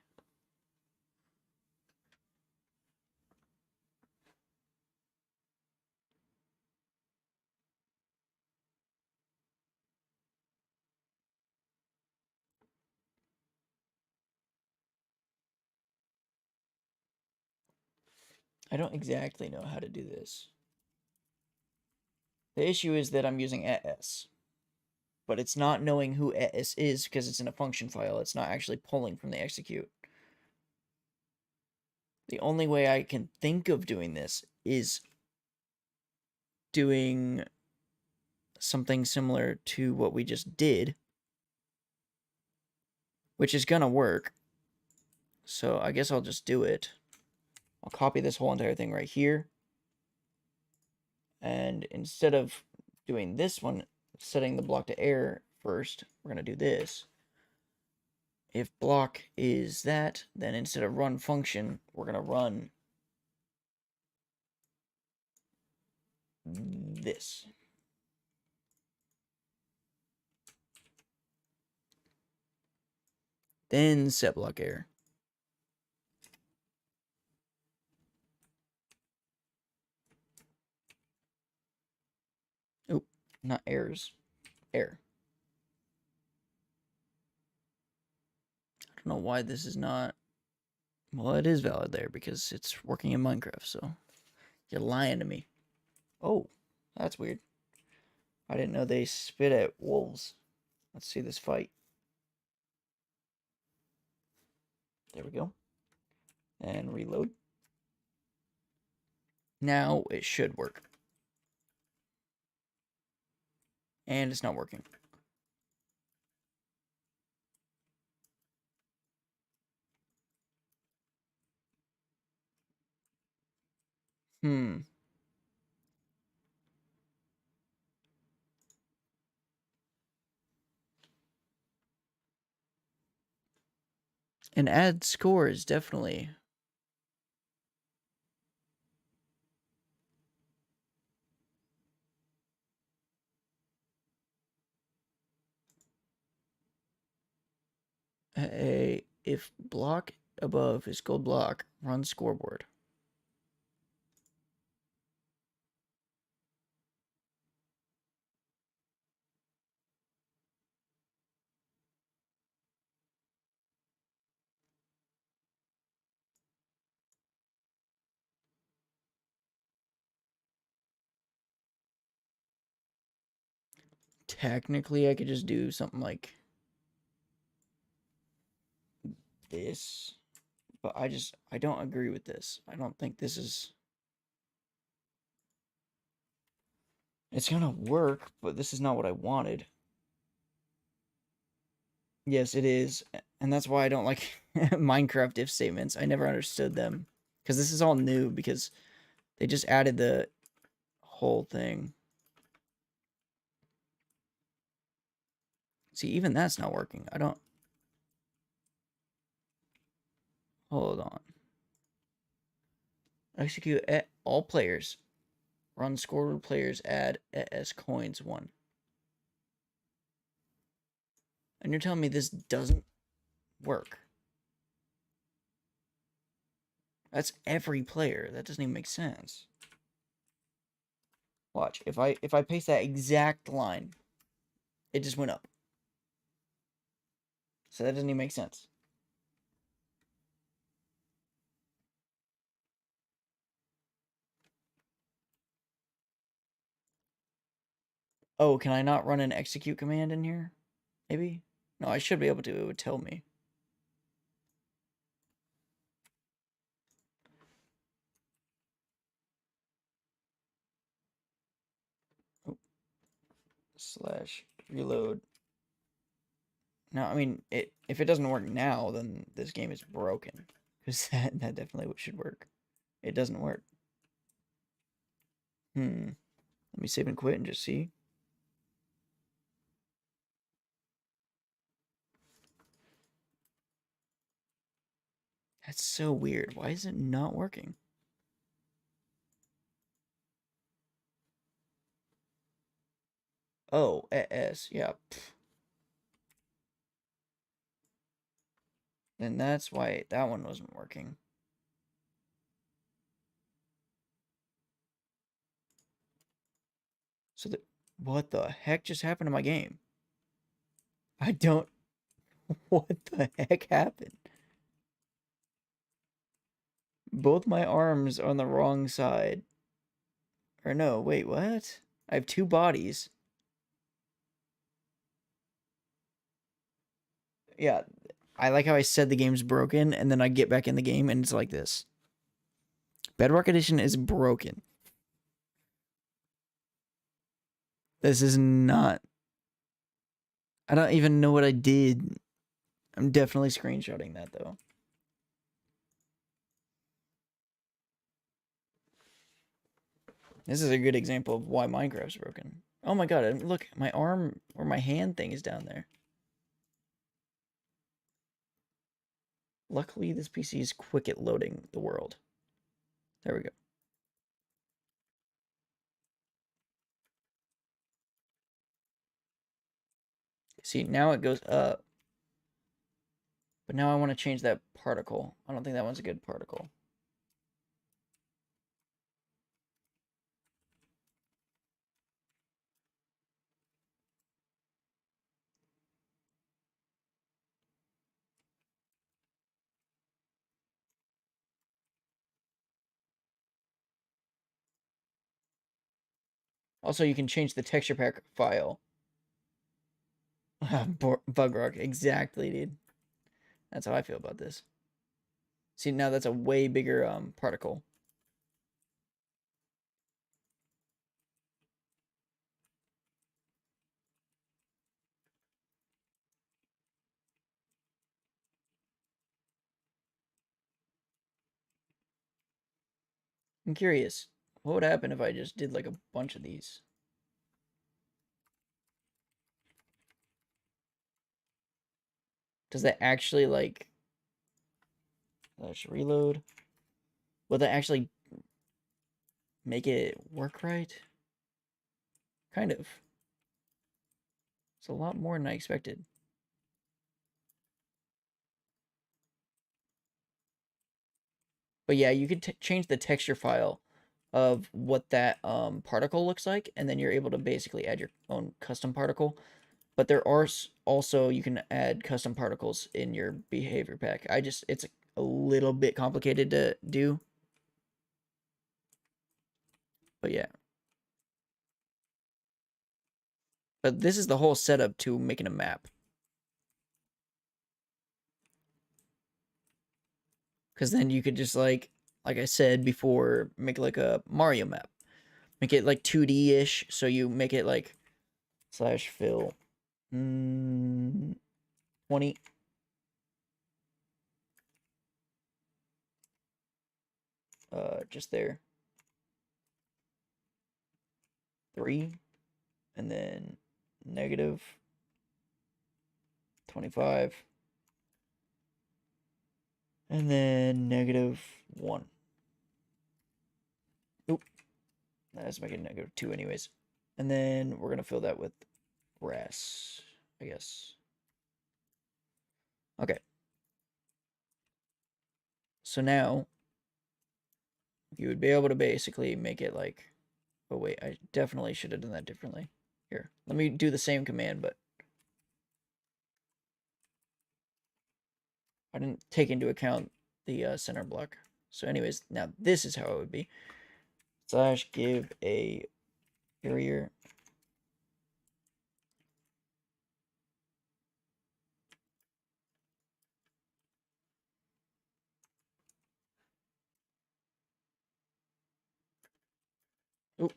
I don't exactly know how to do this. The issue is that I'm using @s, but it's not knowing who @s is because it's in a function file. It's not actually pulling from the execute. The only way I can think of doing this is doing something similar to what we just did, which is gonna work. So I guess I'll just do it. I'll copy this whole entire thing right here. And instead of doing this one, setting the block to error first, we're going to do this. If block is that, then instead of run function, we're going to run this. Then set block error. Oop, not errors. Error. I don't know why this is not... Well, it is valid there because it's working in Minecraft, so... You're lying to me. Oh, that's weird. I didn't know they spit at wolves. Let's see this fight. There we go. And reload. Now it should work. And it's not working. And add score is definitely... if block above is gold block, run scoreboard. technically I could just do something like this, but I don't agree with this. I don't think this is, it's gonna work, but this is not what I wanted. Yes, it is, and that's why I don't like Minecraft if statements. I never understood them, because this is all new, because they just added the whole thing. See, even that's not working. I don't... Hold on. Execute at all players. Run scoreboard players add as coins 1. And you're telling me this doesn't work? That's every player. That doesn't even make sense. Watch. If I paste that exact line, it just went up. So that doesn't even make sense. Oh, can I not run an execute command in here? Maybe? No, I should be able to. It would tell me. Oh. / reload. Now, I mean, if it doesn't work now, then this game is broken. Because that definitely should work. It doesn't work. Let me save and quit and just see. That's so weird. Why is it not working? Oh, S. Yeah. Then that's why that one wasn't working. So what the heck just happened to my game? I don't... What the heck happened? Both my arms are on the wrong side. Or no, wait, what? I have 2 bodies. Yeah, I like how I said the game's broken, and then I get back in the game, and it's like this. Bedrock Edition is broken. This is not... I don't even know what I did. I'm definitely screenshotting that, though. This is a good example of why Minecraft's broken. Oh my god, look, my arm or my hand thing is down there. Luckily, this PC is quick at loading the world. There we go. See, now it goes up. But now I want to change that particle. I don't think that one's a good particle. Also, you can change the texture pack file. Bug rock, exactly, dude. That's how I feel about this. See, now that's a way bigger particle. I'm curious, what would happen if I just did like a bunch of these? Does that actually like... Let's reload. Will that actually make it work right? Kind of. It's a lot more than I expected. But yeah, you could change the texture file of what that particle looks like, and then you're able to basically add your own custom particle. But there are also, you can add custom particles in your behavior pack. It's a little bit complicated to do. But yeah. But this is the whole setup to making a map. Because then you could just like I said before, make like a Mario map. Make it like 2D-ish, so you make it like slash fill 20. Just there. 3. And then negative 25. And then negative 1. Oop. Let's make it negative 2 anyways. And then we're going to fill that with grass, I guess. Okay. So now you would be able to basically make it like... Oh, wait. I definitely should have done that differently. Here. Let me do the same command, but... I didn't take into account the center block. So anyways, now this is how it would be. Slash give a barrier. Oop.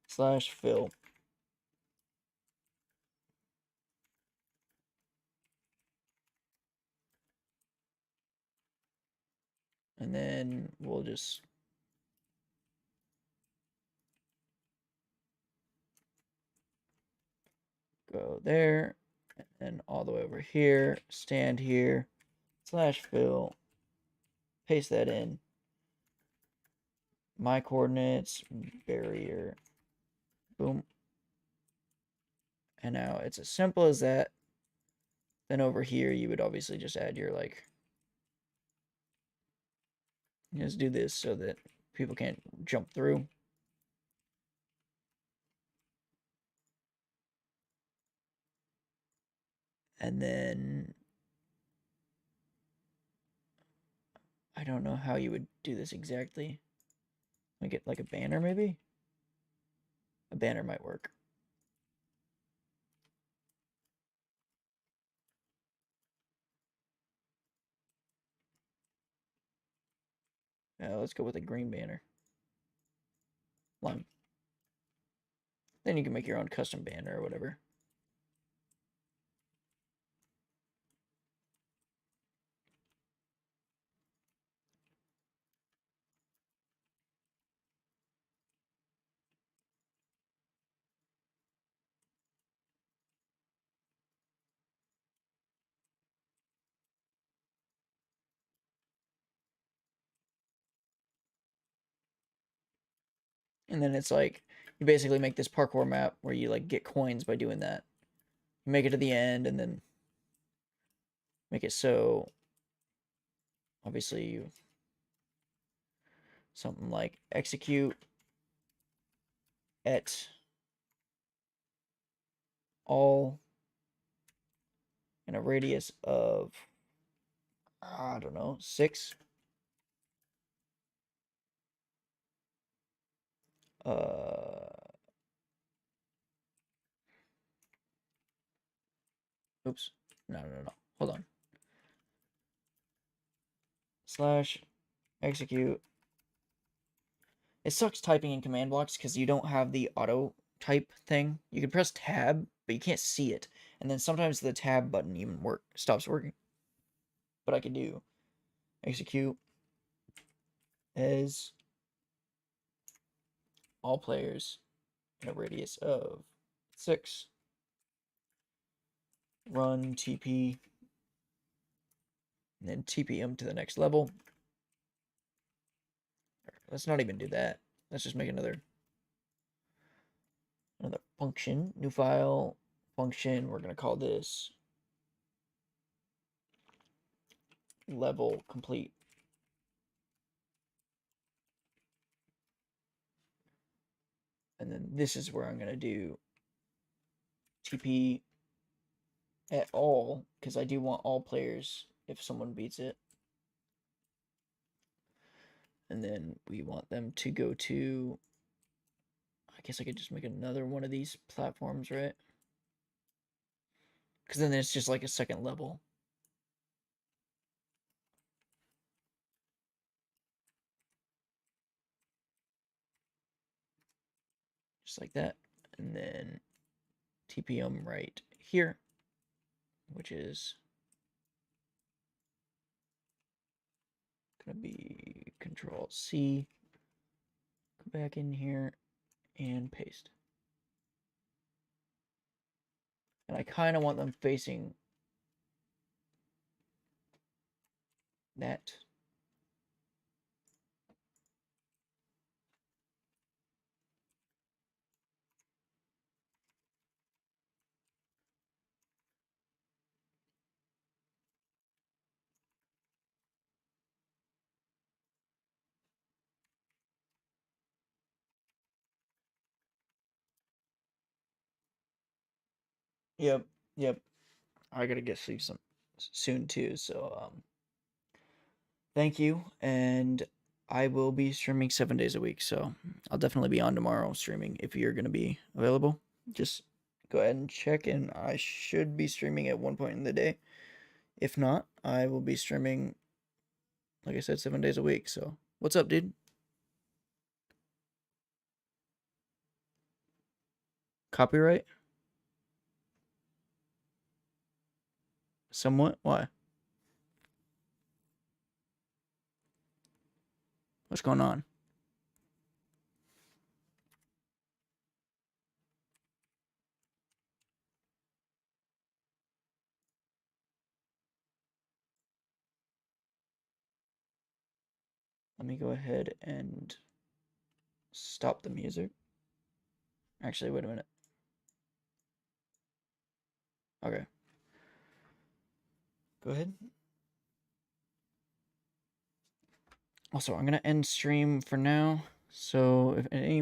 Slash fill. And then we'll just go there, and all the way over here, stand here, slash fill, paste that in. My coordinates, barrier, boom. And now it's as simple as that. Then over here, you would obviously just add your like, just do this so that people can't jump through. And then I don't know how you would do this exactly. Make it like a banner, maybe? A banner might work. Let's go with a green banner. Lime. Then you can make your own custom banner or whatever. And then it's like, you basically make this parkour map where you like get coins by doing that. You make it to the end and then make it so, obviously, you something like execute at all in a radius of, I don't know, 6. Oops. No. Hold on. Slash execute. It sucks typing in command blocks because you don't have the auto type thing. You can press tab, but you can't see it. And then sometimes the tab button even stops working. But I can do execute as all players in a radius of 6. Run TP, and then TP them to the next level. Let's not even do that. Let's just make another function, new file, function. We're going to call this level complete. And then this is where I'm going to do TP at all, because I do want all players if someone beats it. And then we want them to go to, I guess I could just make another one of these platforms, right? Because then it's just like a second level. Just like that. And then TP them right here, which is going to be Control C. Go back in here and paste. And I kind of want them facing that. Yep, yep. I gotta get sleep some soon too. So thank you, and I will be streaming 7 days a week. So I'll definitely be on tomorrow streaming if you're gonna be available. Just go ahead and check, and I should be streaming at one point in the day. If not, I will be streaming, like I said, 7 days a week. So what's up, dude? Copyright? Somewhat? Why? What's going on? Let me go ahead and stop the music. Actually, wait a minute. Okay. Go ahead. Also, I'm going to end stream for now. So if anyone